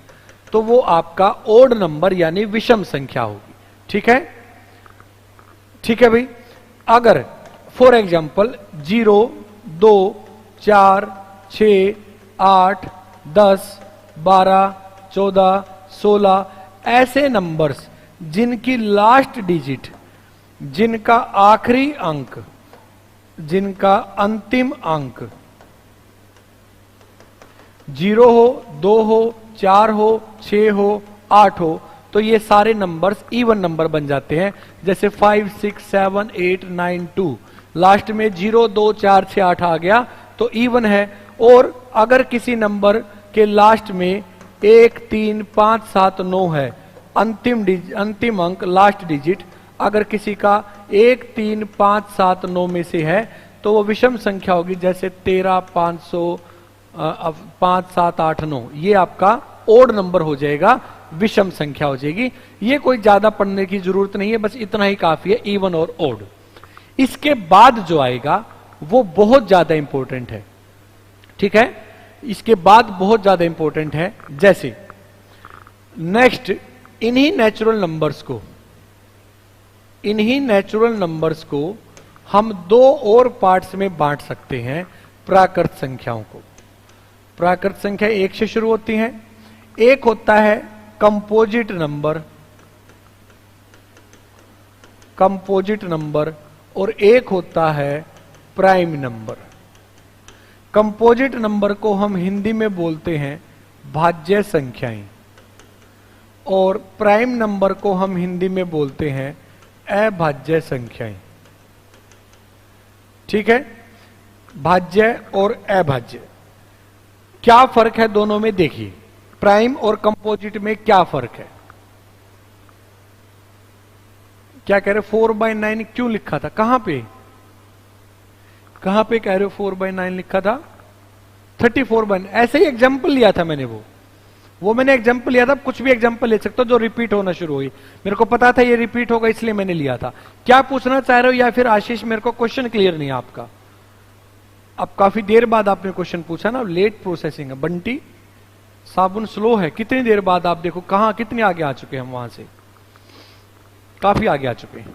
तो वो आपका ओड नंबर यानी विषम संख्या होगी। ठीक है? ठीक है भाई। अगर फॉर एग्जाम्पल 0 2 4 6 8 10 12 14 16 ऐसे नंबर्स जिनकी लास्ट डिजिट, जिनका आखिरी अंक, जिनका अंतिम अंक 0 हो, 2 हो, 4 हो, 6 हो, 8 हो, तो ये सारे नंबर्स इवन नंबर बन जाते हैं। जैसे 5 6 7 8 9 2, लास्ट में 0 2 4 6 8 आ गया तो इवन है। और अगर किसी नंबर के लास्ट में 1 3 5 7 9 है, अंतिम अंक, लास्ट डिजिट, अगर किसी का 1 3 5 7 9 में से है तो वो विषम संख्या होगी। जैसे 13 500 5 7 8 9, ये आपका ओड नंबर हो जाएगा, विषम संख्या हो जाएगी। ये कोई ज्यादा पढ़ने की जरूरत नहीं है, बस इतना ही काफी है, इवन और ओड। इसके बाद जो आएगा वो बहुत ज्यादा इंपॉर्टेंट है। ठीक है? इसके बाद बहुत ज्यादा इंपॉर्टेंट है। जैसे नेक्स्ट, इन्हीं नेचुरल नंबर्स को हम दो और पार्ट्स में बांट सकते हैं, प्राकृत संख्याओं को। प्राकृत संख्या एक से शुरू होती हैं। एक होता है कंपोजिट नंबर, और एक होता है प्राइम नंबर। कंपोजिट नंबर को हम हिंदी में बोलते हैं भाज्य संख्याएं, और प्राइम नंबर को हम हिंदी में बोलते हैं अभाज्य संख्याएं। ठीक है? भाज्य और अभाज्य, क्या फर्क है दोनों में? देखिए, प्राइम और कंपोजिट में क्या फर्क है? क्या कह रहे? 4/9 क्यों लिखा था? कहां पे कह रहे हो 4/9 लिखा था? 34/9, ऐसे ही एग्जाम्पल लिया था मैंने। वो मैंने एग्जाम्पल लिया था। कुछ भी एग्जाम्पल ले सकते हो जो रिपीट होना शुरू हुई। मेरे को पता था ये रिपीट होगा, इसलिए मैंने लिया था। क्या पूछना चाह रहे हो? या फिर आशीष, मेरे को क्वेश्चन क्लियर नहीं है आपका। अब काफी देर बाद आपने क्वेश्चन पूछा ना, लेट प्रोसेसिंग है। बंटी, साबुन स्लो है। कितनी देर बाद? आप देखो कहां, कितने आगे आ चुके हैं हम, वहां से काफी आगे आ चुके हैं।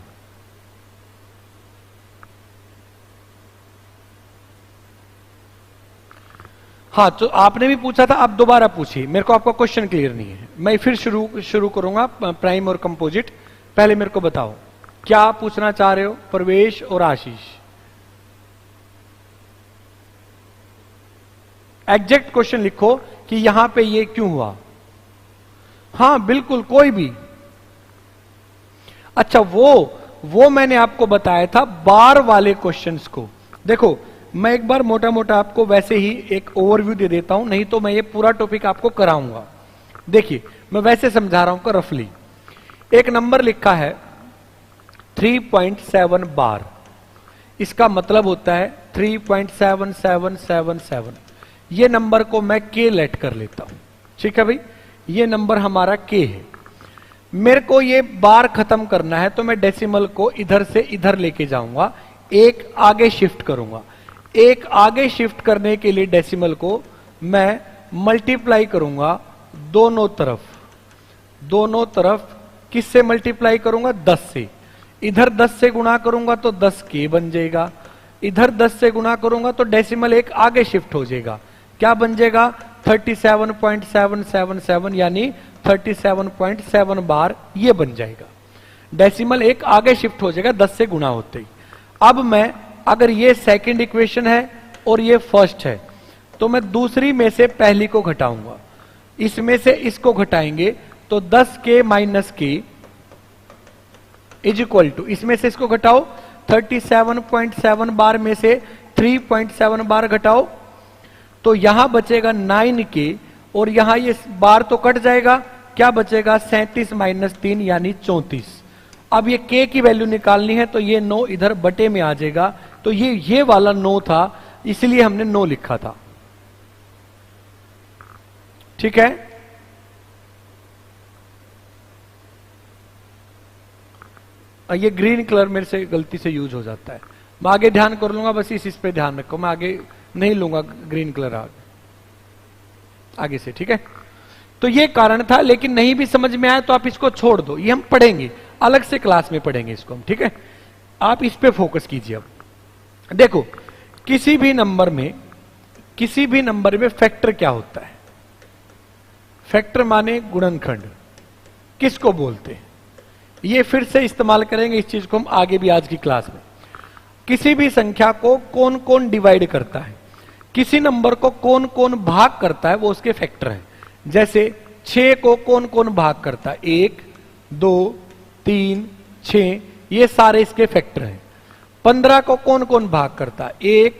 हाँ, तो आपने भी पूछा था, आप दोबारा पूछिए। मेरे को आपका क्वेश्चन क्लियर नहीं है। मैं फिर शुरू करूंगा प्राइम और कंपोजिट। पहले मेरे को बताओ क्या पूछना चाह रहे हो, प्रवेश और आशीष? एग्जैक्ट क्वेश्चन लिखो कि यहां पे ये क्यों हुआ। हाँ बिल्कुल, कोई भी अच्छा, वो मैंने आपको बताया था बार वाले क्वेश्चंस को। देखो, मैं एक बार मोटा मोटा आपको वैसे ही एक ओवरव्यू दे देता हूं, नहीं तो मैं ये पूरा टॉपिक आपको कराऊंगा। देखिए, मैं वैसे समझा रहा हूं रफली। एक नंबर लिखा है 3.7 बार, इसका मतलब होता है 3.7777। ये नंबर को मैं के लेट कर लेता हूं, ठीक है भाई, ये नंबर हमारा के है। मेरे को ये बार खत्म करना है तो मैं डेसिमल को इधर से इधर लेके जाऊंगा, एक आगे शिफ्ट करूंगा। एक आगे शिफ्ट करने के लिए डेसिमल को मैं मल्टीप्लाई करूंगा दोनों तरफ। दोनों तरफ किससे मल्टीप्लाई करूंगा? 10 से। इधर 10 से गुणा करूंगा तो 10 के बन जाएगा, इधर 10 से गुणा करूंगा तो डेसिमल एक आगे शिफ्ट हो जाएगा। क्या बन जाएगा? 37.777, यानी 37.7 बार ये बन जाएगा। डेसिमल एक आगे शिफ्ट हो जाएगा 10 से गुणा होते ही। अब मैं, अगर ये सेकंड इक्वेशन है और ये फर्स्ट है, तो मैं दूसरी में से पहली को घटाऊंगा। इसमें से इसको घटाएंगे तो 10 के माइनस के इज इक्वल टू, इसमें से इसको घटाओ 37.7 बार में से 3.7 बार घटाओ तो यहां बचेगा 9 के, और यहां ये बार तो कट जाएगा, क्या बचेगा? 37 माइनस 3 यानी 34। अब ये के की वैल्यू निकालनी है तो ये 9 इधर बटे में आ जाएगा, तो ये वाला 9 था, इसलिए हमने 9 लिखा था। ठीक है, ये ग्रीन कलर मेरे से गलती से यूज हो जाता है, मैं आगे ध्यान कर लूंगा, बस इस पे ध्यान रखो, मैं आगे नहीं लूंगा ग्रीन कलर आगे से, ठीक है। तो ये कारण था, लेकिन नहीं भी समझ में आया तो आप इसको छोड़ दो, ये हम पढ़ेंगे अलग से, क्लास में पढ़ेंगे इसको हम, ठीक है। आप इस पे फोकस कीजिए। अब देखो, किसी भी नंबर में फैक्टर क्या होता है? फैक्टर माने गुणनखंड, किसको बोलते हैं? ये फिर से इस्तेमाल करेंगे इस चीज को हम आगे भी आज की क्लास में। किसी भी संख्या को कौन कौन डिवाइड करता है, किसी नंबर को कौन कौन भाग करता है, वो उसके फैक्टर है। जैसे 6 को कौन कौन भाग करता है? 1, 2, 3, 6, ये सारे इसके फैक्टर हैं। 15 को कौन कौन भाग करता है? 1,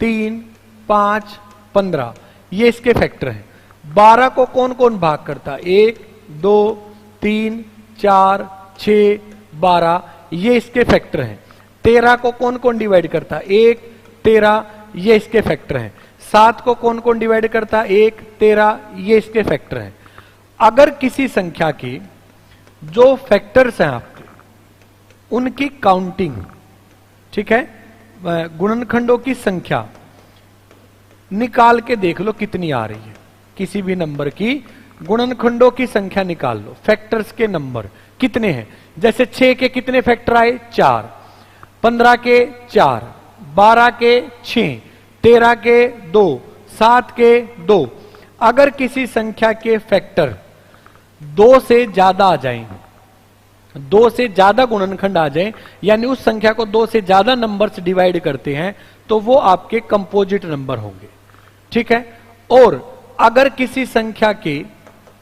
3, 5, 15, ये इसके फैक्टर हैं। 12 को कौन कौन भाग करता है? 1, 2, 3, 4, 6, 12, ये इसके फैक्टर हैं। 13 को कौन कौन डिवाइड करता है? 1, 13, ये इसके फैक्टर हैं। 7 को कौन कौन डिवाइड करता है? 1, 13, ये इसके फैक्टर हैं। अगर किसी संख्या के जो फैक्टर्स हैं आपके, उनकी काउंटिंग, ठीक है, गुणनखंडों की संख्या निकाल के देख लो कितनी आ रही है। किसी भी नंबर की गुणनखंडों की संख्या निकाल लो, फैक्टर्स के नंबर कितने हैं। जैसे 6 के कितने फैक्टर आए? 4, 15 के 4, 12 के 6, 13 के 2, 7 के 2। अगर किसी संख्या के फैक्टर 2 से ज्यादा आ जाएं, 2 से ज्यादा गुणनखंड आ जाएं, यानी उस संख्या को 2 से ज्यादा नंबर से डिवाइड करते हैं, तो वो आपके कंपोजिट नंबर होंगे, ठीक है। और अगर किसी संख्या के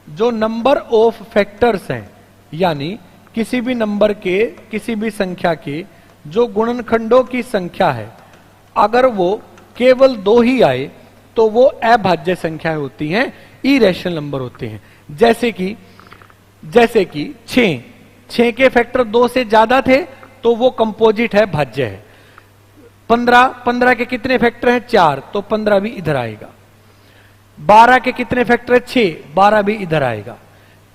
जो नंबर ऑफ फैक्टर्स हैं, यानी किसी भी नंबर के, किसी भी संख्या के जो गुणनखंडों की संख्या है, अगर वो केवल 2 ही आए तो वो अभाज्य संख्या होती हैं, इरेशनल नंबर होते हैं। जैसे कि 6 के फैक्टर 2 से ज्यादा थे तो वो कंपोजिट है, भाज्य है। 15 के कितने फैक्टर हैं? 4, तो 15 भी इधर आएगा। 12 के कितने फैक्टर है? 6, 12 भी इधर आएगा।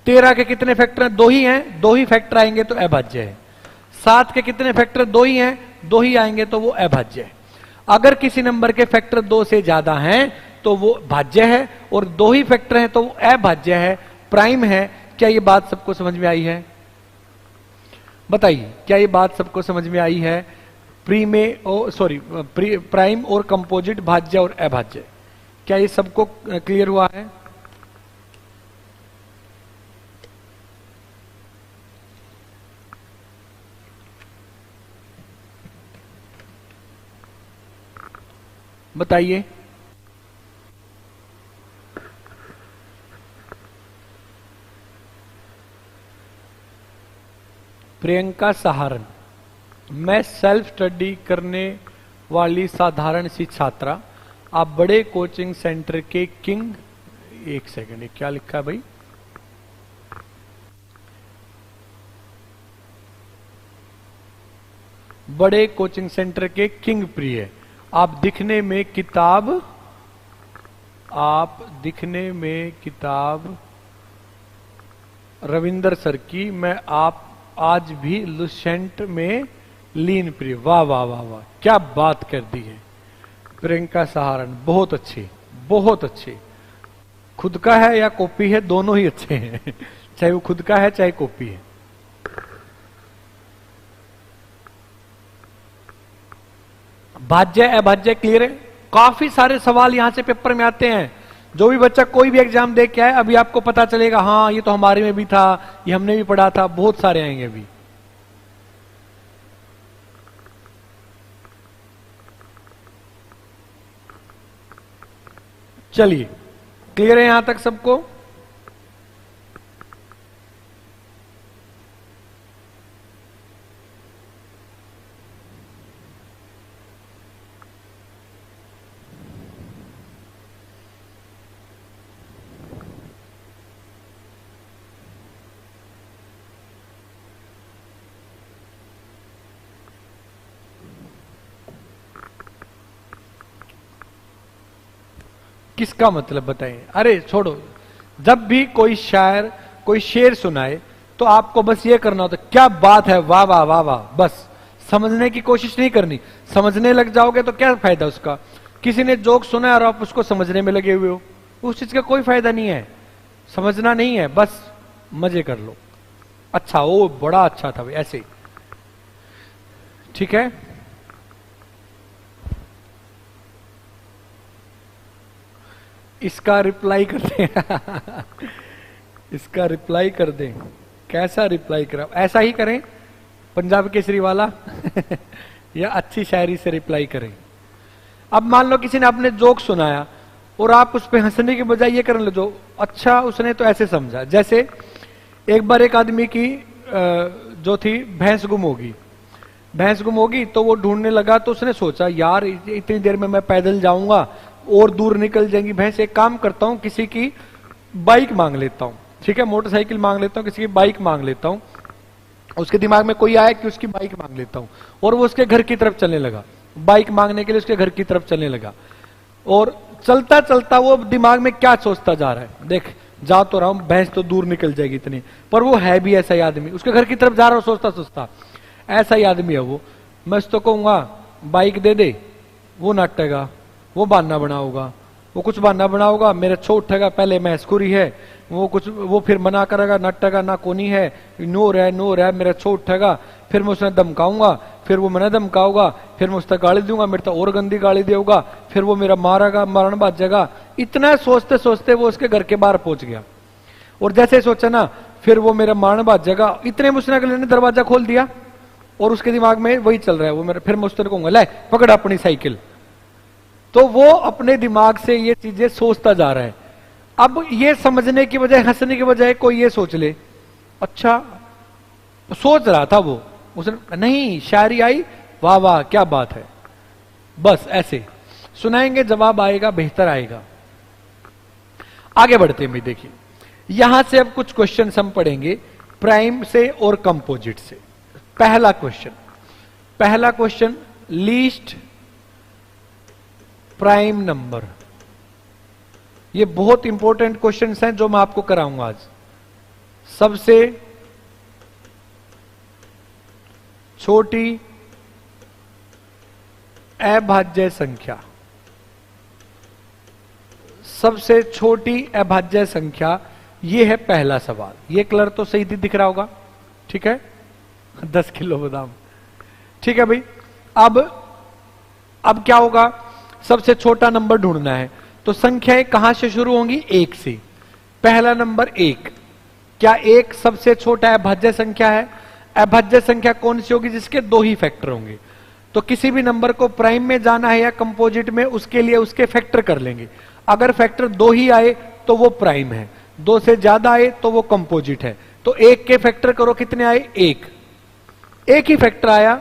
13 के कितने फैक्टर हैं? 2 ही हैं, 2 ही फैक्टर आएंगे तो अभाज्य है। 7 के कितने फैक्टर? 2 ही हैं, 2 ही आएंगे तो वो अभाज्य है। अगर किसी नंबर के फैक्टर 2 से ज्यादा हैं तो वो भाज्य है, और 2 ही फैक्टर हैं तो वो अभाज्य है, प्राइम है। क्या ये बात सबको समझ में आई है? बताइए, क्या ये बात सबको समझ में आई है? प्राइम और कंपोजिट, भाज्य और अभाज्य, क्या ये सबको क्लियर हुआ है? बताइए। प्रियंका सहारन, मैं सेल्फ स्टडी करने वाली साधारण सी छात्रा, आप बड़े कोचिंग सेंटर के किंग, एक सेकंड, ये क्या लिखा है भाई, बड़े कोचिंग सेंटर के किंग प्रिय, आप दिखने में किताब रविंदर सर की, मैं आप आज भी लुसेंट में लीन प्रिय। वाह वाह वाह वाह, क्या बात कर दी है प्रियंका सहारन, बहुत अच्छी, बहुत अच्छी। खुद का है या कॉपी है, दोनों ही अच्छे हैं चाहे वो खुद का है चाहे कॉपी है। भाज्य अभाज्य क्लियर है। काफी सारे सवाल यहां से पेपर में आते हैं। जो भी बच्चा कोई भी एग्जाम दे के आए, अभी आपको पता चलेगा हाँ ये तो हमारे में भी था, ये हमने भी पढ़ा था, बहुत सारे आएंगे अभी। चलिए, क्लियर है यहां तक सबको? किसका मतलब बताइए? अरे छोड़ो, जब भी कोई शायर कोई शेर सुनाए तो आपको बस ये करना होता है, क्या बात है, वाह वाह वाह वाह, बस समझने की कोशिश नहीं करनी। समझने लग जाओगे तो क्या फायदा उसका? किसी ने जोक सुना और आप उसको समझने में लगे हुए हो, उस चीज का कोई फायदा नहीं है। समझना नहीं है, बस मजे कर लो। अच्छा, वो बड़ा अच्छा था भाई, ऐसे ठीक है। इसका रिप्लाई कर दें इसका रिप्लाई कर दें। कैसा रिप्लाई करा? ऐसा ही करें पंजाब केसरी वाला या अच्छी शायरी से रिप्लाई करें। अब मान लो किसी ने आपने जोक सुनाया और आप उस पर हंसने के बजाय ये करने लगे, अच्छा उसने तो ऐसे समझा। जैसे एक बार एक आदमी की जो थी भैंस गुम होगी, भैंस गुम होगी तो वो ढूंढने लगा, तो उसने सोचा यार इतनी देर में मैं पैदल जाऊंगा और दूर निकल जाएंगी भैंस, एक काम करता हूं किसी की बाइक मांग लेता हूं, ठीक है, मोटरसाइकिल मांग लेता हूं, किसी की बाइक मांग लेता हूं। उसके दिमाग में कोई आया कि उसकी बाइक मांग लेता हूं, और वो उसके घर की तरफ चलने लगा, बाइक मांगने के लिए उसके घर की तरफ चलने लगा। और चलता चलता वो दिमाग में क्या सोचता जा रहा है, देख जा तो रहा हूं, भैंस तो दूर निकल जाएगी इतनी, पर वो है भी ऐसा ही आदमी, उसके घर की तरफ जा रहा हूं सोचता सोचता, ऐसा ही आदमी है वो। मैं उसको कहूंगा बाइक दे दे, वो नाटेगा, वो बहाना बनाओगा, वो कुछ बहाना बनाओगा, मेरे छो उठेगा, पहले मैं स्कूरी है, वो फिर मना करेगा, नटेगा ना कोनी है, नूर है, मेरा छो उठेगा, फिर मैं उसने धमकाऊंगा, फिर वो मैंने धमकाऊंगा, फिर मैं उससे गाली दूंगा, मेरे तो और गंदी गाली देगा, फिर वो मेरा मारेगा, मारन बाजेगा। इतना सोचते सोचते वो उसके घर के बाहर पहुंच गया, और जैसे सोचा ना फिर वो मेरा मारन बाजेगा, इतने में उसने अगले ने दरवाजा खोल दिया, और उसके दिमाग में वही चल रहा है, वो मेरा, फिर मैं उससे कहूंगा ले पकड़ अपनी साइकिल। तो वो अपने दिमाग से ये चीजें सोचता जा रहा है। अब ये समझने की बजाय, हंसने की बजाय कोई ये सोच ले, अच्छा सोच रहा था वो, उसने नहीं, शायरी आई, वाह वाह क्या बात है, बस ऐसे सुनाएंगे, जवाब आएगा, बेहतर आएगा। आगे बढ़ते हैं, देखिए यहां से अब कुछ क्वेश्चन हम पढ़ेंगे प्राइम से और कंपोजिट से। पहला क्वेश्चन लीस्ट प्राइम नंबर, ये बहुत इंपॉर्टेंट क्वेश्चंस हैं जो मैं आपको कराऊंगा आज। सबसे छोटी अभाज्य संख्या, सबसे छोटी अभाज्य संख्या, ये है पहला सवाल। ये कलर तो सही दिख रहा होगा, ठीक है 10 किलो बादाम, ठीक है भाई। अब क्या होगा, सबसे छोटा नंबर ढूंढना है, तो संख्याएं कहां से शुरू होंगी, 1 से। पहला नंबर 1, क्या 1 सबसे छोटा अभाज्य संख्या है? अभाज्य संख्या कौन सी होगी जिसके 2 ही फैक्टर होंगे? तो किसी भी नंबर को प्राइम में जाना है या कंपोजिट में, उसके लिए उसके फैक्टर कर लेंगे। अगर फैक्टर 2 ही आए तो वो प्राइम है, 2 से ज्यादा आए तो वो कंपोजिट है। तो 1 के फैक्टर करो, कितने आए, 1, एक ही फैक्टर आया,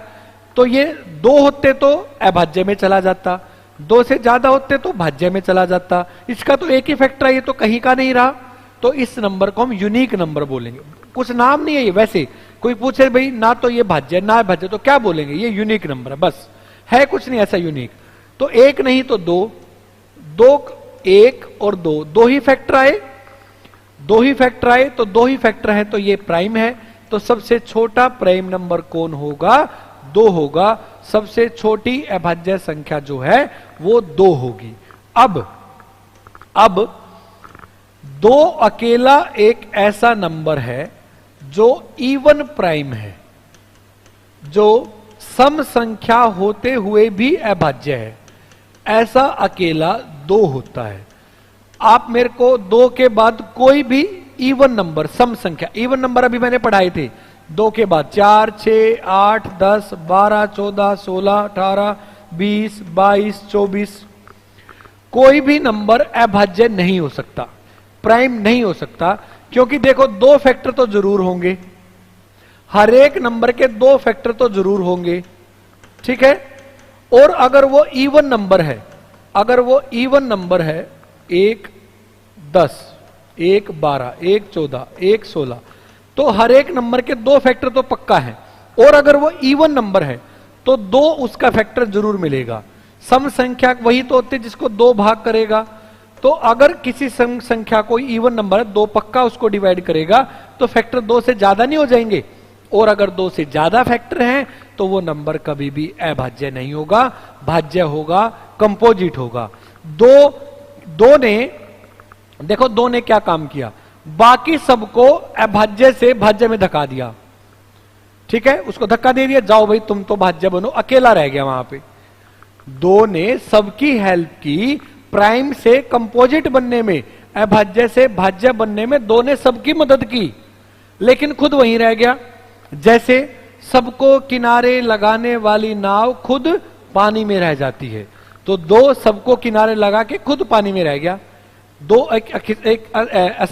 तो ये 2 होते तो अभाज्य में चला जाता, 2 से ज्यादा होते तो भाज्य में चला जाता। इसका तो एक ही फैक्टर है, ये तो कहीं का नहीं रहा, तो इस नंबर को हम यूनिक नंबर बोलेंगे। कुछ नाम नहीं है ये, वैसे कोई पूछे भाई ना तो ये भाज्य ना भाज्य, तो क्या बोलेंगे, ये यूनिक नंबर है, बस है कुछ नहीं ऐसा यूनिक। तो एक नहीं तो 2, 1 और 2, 2 ही फैक्टर आए, 2 ही फैक्टर आए, तो 2 ही फैक्टर है तो ये प्राइम है। तो सबसे छोटा प्राइम नंबर कौन होगा, 2 होगा। सबसे छोटी अभाज्य संख्या जो है वो 2 होगी। अब 2 अकेला एक ऐसा नंबर है जो इवन प्राइम है, जो सम संख्या होते हुए भी अभाज्य है, ऐसा अकेला 2 होता है। आप मेरे को 2 के बाद कोई भी इवन नंबर, सम संख्या, इवन नंबर अभी मैंने पढ़ाए थे, 2 के बाद 4, 6, 8, 10, 12, 14, 16, 18, 20, 22, 24, कोई भी नंबर अभाज्य नहीं हो सकता, प्राइम नहीं हो सकता, क्योंकि देखो 2 फैक्टर तो जरूर होंगे, हर एक नंबर के 2 फैक्टर तो जरूर होंगे, ठीक है। और अगर वो इवन नंबर है, अगर वो इवन नंबर है 1 10, 1 12, 1 14, 1 16, तो हर एक नंबर के 2 फैक्टर तो पक्का है। और अगर वो इवन नंबर है तो 2 उसका फैक्टर जरूर मिलेगा। सम संख्या वही तो होती है जिसको 2 भाग करेगा। तो अगर किसी सम संख्या कोई इवन नंबर है, 2 पक्का उसको डिवाइड करेगा, तो फैक्टर 2 से ज्यादा नहीं हो जाएंगे। और अगर 2 से ज्यादा फैक्टर हैं तो वो नंबर कभी भी अभाज्य नहीं होगा, भाज्य होगा, कंपोजिट होगा। 2 ने देखो 2 ने क्या काम किया, बाकी सबको अभाज्य से भाज्य में धक्का दिया, ठीक है, उसको धक्का दे दिया, जाओ भाई तुम तो भाज्य बनो, अकेला रह गया वहां पे। 2 ने सबकी हेल्प की प्राइम से कंपोजिट बनने में, अभाज्य से भाज्य बनने में 2 ने सबकी मदद की, लेकिन खुद वहीं रह गया। जैसे सबको किनारे लगाने वाली नाव खुद पानी में रह जाती है, तो 2 सबको किनारे लगा के खुद पानी में रह गया। 2 एक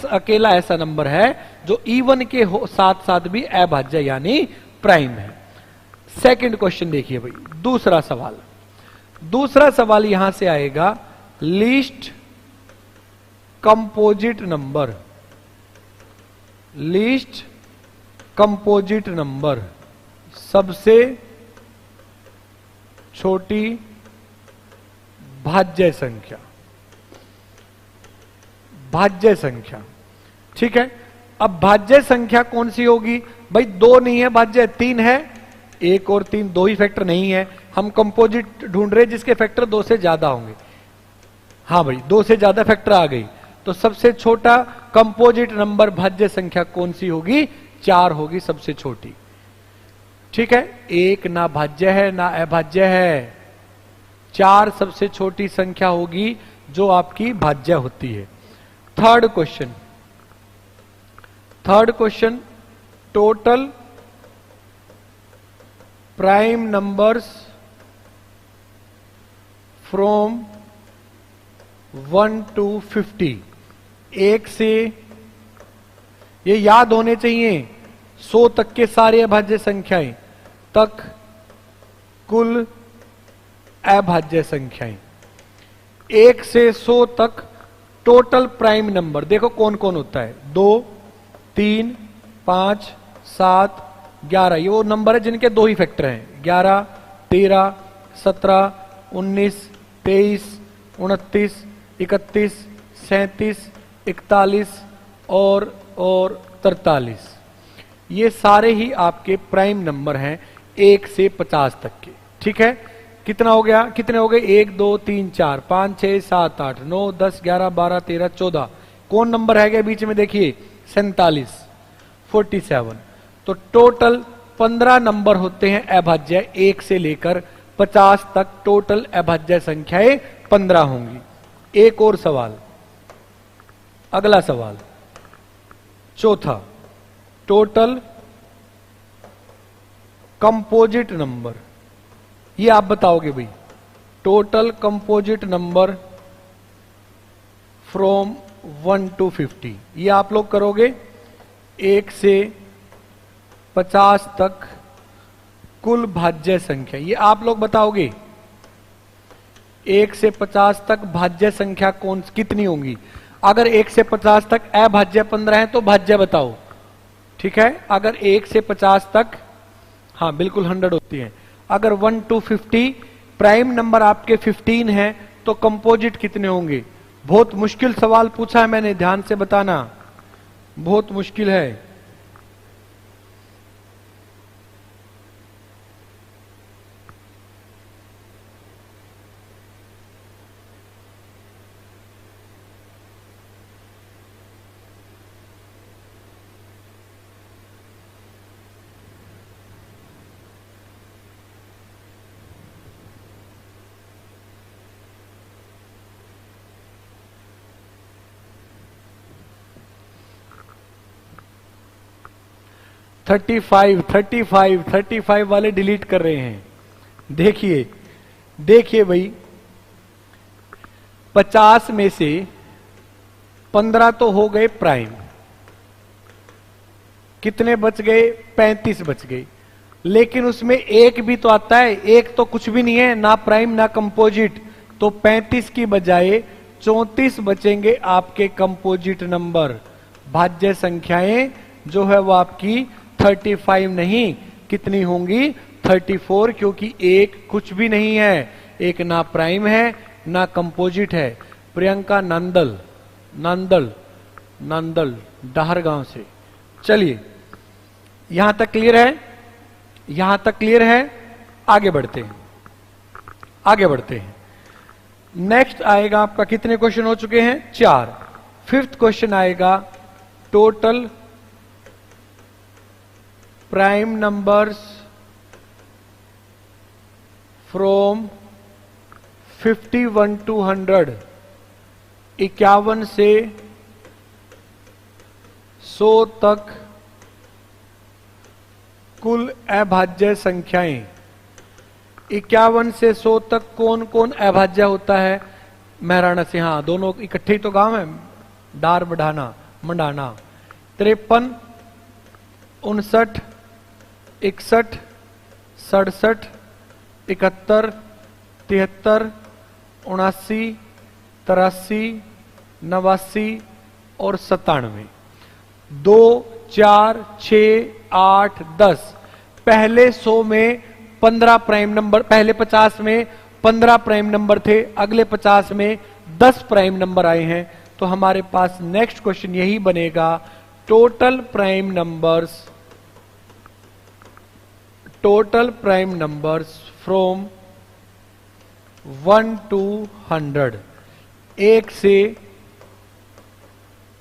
अकेला ऐसा नंबर है जो इवन के साथ साथ भी अभाज्य यानी प्राइम है। सेकंड क्वेश्चन देखिए भाई, दूसरा सवाल यहां से आएगा, least composite number, least composite number, सबसे छोटी भाज्य संख्या, भाज्य संख्या, ठीक है। अब भाज्य संख्या कौन सी होगी भाई, 2 नहीं है भाज्य, 3 है, 1 और 3 2 ही फैक्टर नहीं है, हम कंपोजिट ढूंढ रहे जिसके फैक्टर 2 से ज्यादा होंगे। हाँ भाई 2 से ज्यादा फैक्टर आ गई, तो सबसे छोटा कंपोजिट नंबर भाज्य संख्या कौन सी होगी, 4 होगी सबसे छोटी, ठीक है। 1 ना भाज्य है ना अभाज्य है, 4 सबसे छोटी संख्या होगी जो आपकी भाज्य होती है। Third question, total prime numbers from 1 to 50, 1 से, ये याद होने चाहिए, 100 तक के सारे अभाज्य संख्याएं तक कुल अभाज्य संख्याएं, 1 से 100 तक टोटल प्राइम नंबर। देखो कौन कौन होता है, 2, 3, 5, 7, 11, ये वो नंबर है जिनके 2 ही फैक्टर हैं, 11, 13, 17, 19, 23, 29, 31, 37, 41 और 43, ये सारे ही आपके प्राइम नंबर हैं 1 से 50 तक के, ठीक है। कितना हो गया, कितने हो गए, 1 2 3 4 5 6 7 8 9 10 11 12 13 14, कौन नंबर है गया बीच में, देखिए 47, 47। तो टोटल 15 नंबर होते हैं अभाज्य, 1 से लेकर 50 तक टोटल अभाज्य संख्याएं 15 होंगी। एक और सवाल, अगला सवाल, चौथा, टोटल कंपोजिट नंबर, ये आप बताओगे भाई, total composite number from 1 to 50, ये आप लोग करोगे 1 से 50 तक कुल भाज्य संख्या, ये आप लोग बताओगे 1 से 50 तक भाज्य संख्या कितनी होंगी। अगर 1 से 50 तक अभाज्य 15 है तो भाज्य बताओ, ठीक है। अगर 1 से 50 तक, हाँ बिल्कुल 100 होती है। अगर 1 to 50 प्राइम नंबर आपके 15 है तो कंपोजिट कितने होंगे। बहुत मुश्किल सवाल पूछा है मैंने, ध्यान से बताना, बहुत मुश्किल है। थर्टी फाइव वाले डिलीट कर रहे हैं। देखिए देखिए भाई, 50 में से 15 तो हो गए प्राइम, कितने बच गए, 35 बच गए। लेकिन उसमें एक भी तो आता है, एक तो कुछ भी नहीं है, ना प्राइम ना कंपोजिट। तो 35 की बजाय 34 बचेंगे आपके कंपोजिट नंबर। भाज्य संख्याएं जो है वो आपकी 35 नहीं, कितनी होंगी, 34, क्योंकि एक कुछ भी नहीं है, एक ना प्राइम है ना कंपोजिट है। प्रियंका नंदल नंदल नंदल डाहरगांव से। चलिए यहां तक क्लियर है, यहां तक क्लियर है। आगे बढ़ते हैं, आगे बढ़ते हैं। नेक्स्ट आएगा आपका, कितने क्वेश्चन हो चुके हैं, 4। 5th क्वेश्चन आएगा, total prime numbers from 51 to 100, 51 से 100 तक कुल अभाज्य संख्याएं। 51 से 100 तक कौन कौन अभाज्य होता है। महराणा से, हाँ दोनों इकट्ठे ही तो गांव है, डार बढ़ाना मंडाना। 53, 59, 61, 67, 71, 73, 79, 83, 89 और 97। 2, 4, 6, 8, 10। पहले 100 में 15 प्राइम नंबर, पहले 50 में 15 प्राइम नंबर थे, अगले 50 में 10 प्राइम नंबर आए हैं। तो हमारे पास नेक्स्ट क्वेश्चन यही बनेगा, total prime numbers from 1 to 100, 1 से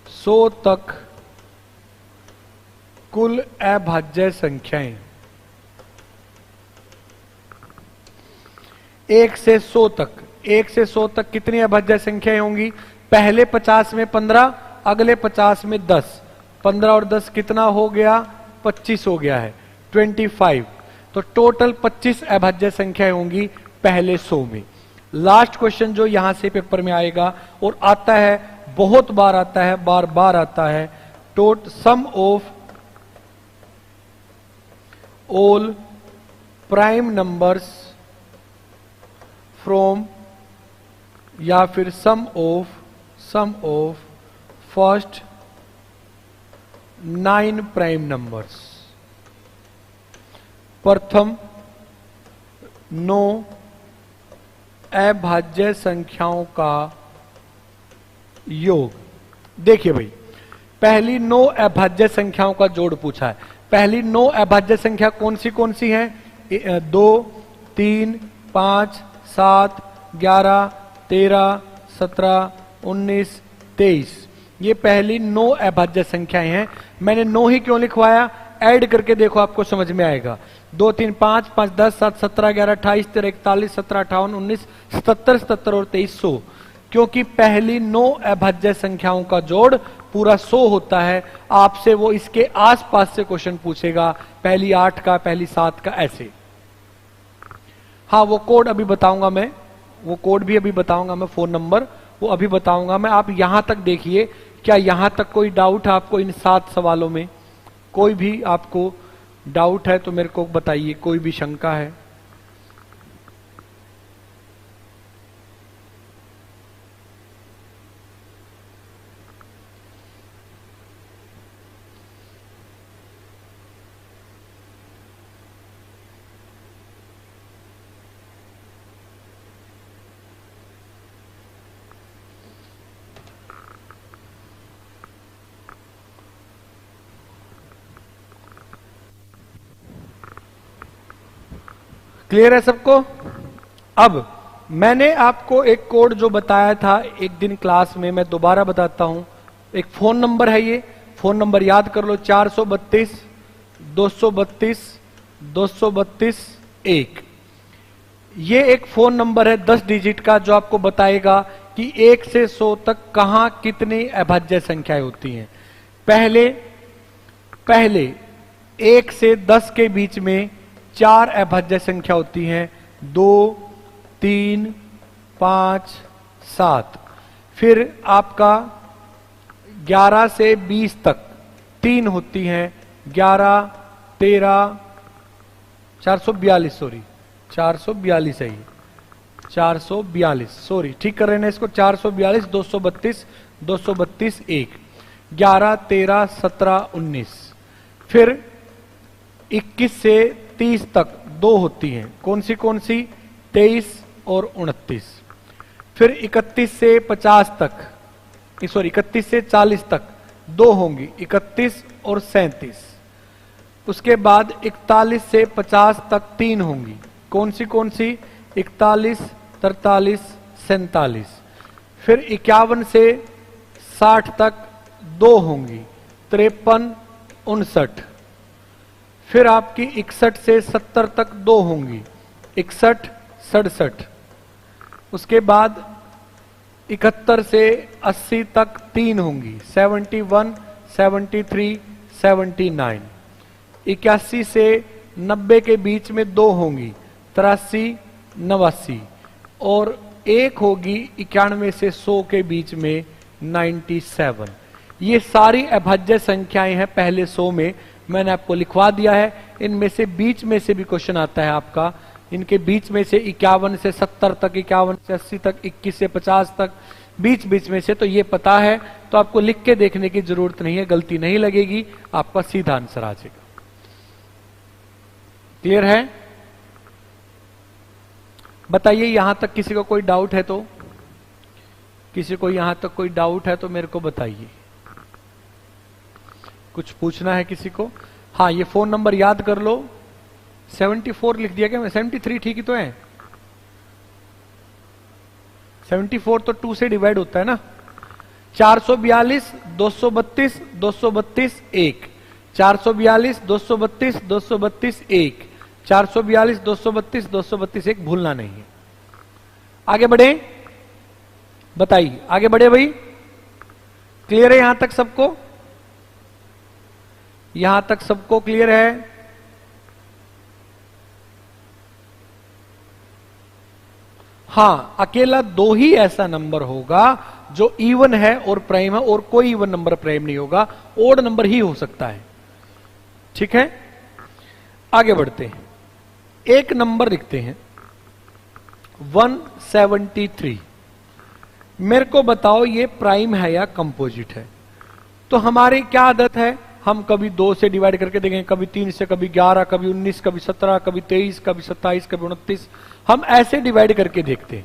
100 तक कुल अभाज्य संख्याएं। 1 से 100 तक, 1 से 100 तक कितनी अभाज्य संख्याएं होंगी। पहले 50 में 15, अगले 50 में 10। 15 और 10 कितना हो गया, 25 हो गया है, 25। तो टोटल 25 अभाज्य संख्याएं होंगी पहले 100 में। लास्ट क्वेश्चन जो यहां से पेपर में आएगा और आता है, बहुत बार आता है, बार बार आता है, sum of all prime numbers from, या फिर sum of first 9 prime numbers. प्रथम 9 अभाज्य संख्याओं का योग। देखिए भाई, पहली 9 अभाज्य संख्याओं का जोड़ पूछा है। पहली 9 अभाज्य संख्या कौन सी हैं, 2, 3, 5, 7, 11, 13, 17, 19, 23। ये पहली 9 अभाज्य संख्याएं हैं। मैंने 9 ही क्यों लिखवाया, ऐड करके देखो आपको समझ में आएगा। 2, 3, 5, 5, 10, 7, 17, 11, 28, 13, 41, 17, 58, 19, 77, 77 और 23, 100। क्योंकि पहली 9 अभाज्य संख्याओं का जोड़ पूरा 100 होता है। आपसे वो इसके आसपास से क्वेश्चन पूछेगा, पहली 8 का, पहली 7 का, ऐसे। हाँ वो कोड अभी बताऊंगा मैं, वो कोड भी अभी बताऊंगा मैं, फोन नंबर वो अभी बताऊंगा मैं। आप यहां तक देखिए, क्या यहां तक कोई डाउट है आपको इन 7 सवालों में, कोई भी आपको डाउट है तो मेरे को बताइए, कोई भी शंका है? क्लियर है सबको? अब मैंने आपको एक कोड जो बताया था एक दिन क्लास में, मैं दोबारा बताता हूं। एक फोन नंबर है, ये फोन नंबर याद कर लो, 432 232 232 1। ये एक फोन नंबर है 10 डिजिट का, जो आपको बताएगा कि 1 से 100 तक कहां कितनी अभाज्य संख्याएं होती हैं। पहले 1 से 10 के बीच में 4 अभाज्य संख्या होती हैं, 2 3 5 7। फिर आपका 11 से 20 तक 3 होती हैं, 11 13 442, सॉरी 442 है, 442 सॉरी, ठीक कर रहे हैं इसको, 442 232 232 1, 11 13 17 19। फिर 21 से 30 तक 2 होती हैं, कौन सी 23 और 29। फिर 31 से 50 तक, सॉरी 31 से 40 तक 2 होंगी, 31 और 37। उसके बाद 41 से 50 तक 3 होंगी, कौन सी 41 43 47। फिर 51 से 60 तक 2 होंगी, 53 59। फिर आपकी 61 से 70 तक 2 होंगी, 61 67। उसके बाद 71 से 80 तक 3 होंगी, 71 73 79। 81 से 90 के बीच में 2 होंगी, 83 89। और एक होगी 91 से 100 के बीच में, 97। ये सारी अभाज्य संख्याएं हैं पहले 100 में, मैंने आपको लिखवा दिया है। इनमें से बीच में से भी क्वेश्चन आता है आपका, इनके बीच में से 51 से 70 तक, 51 से 80 तक, 21 से 50 तक, बीच बीच में से, तो ये पता है तो आपको लिख के देखने की जरूरत नहीं है, गलती नहीं लगेगी, आपका सीधा आंसर आ जाएगा। क्लियर है? बताइए, यहां तक किसी को कोई डाउट है तो? किसी को यहां तक कोई डाउट है तो मेरे को बताइए। कुछ पूछना है किसी को? हाँ, ये फोन नंबर याद कर लो। 74 लिख दिया क्या मैं? 73 ठीक ही तो है। 74 तो 2 से डिवाइड होता है ना। 442 232 232 1, 442 232 232 1, 442 232 232 1, भूलना नहीं है। आगे बढ़े, बताइए आगे बढ़े भाई। क्लियर है यहां तक सबको? यहां तक सबको क्लियर है? हां, अकेला 2 ही ऐसा नंबर होगा जो इवन है और प्राइम है, और कोई इवन नंबर प्राइम नहीं होगा, ओड नंबर ही हो सकता है। ठीक है, आगे बढ़ते हैं। एक नंबर लिखते हैं 173। मेरे को बताओ ये प्राइम है या कंपोजिट है? तो हमारी क्या आदत है, हम कभी 2 से डिवाइड करके देखेंगे, कभी 3 से, कभी 11, कभी 19, कभी 17, कभी 23, कभी 27, कभी 29, हम ऐसे डिवाइड करके देखते हैं।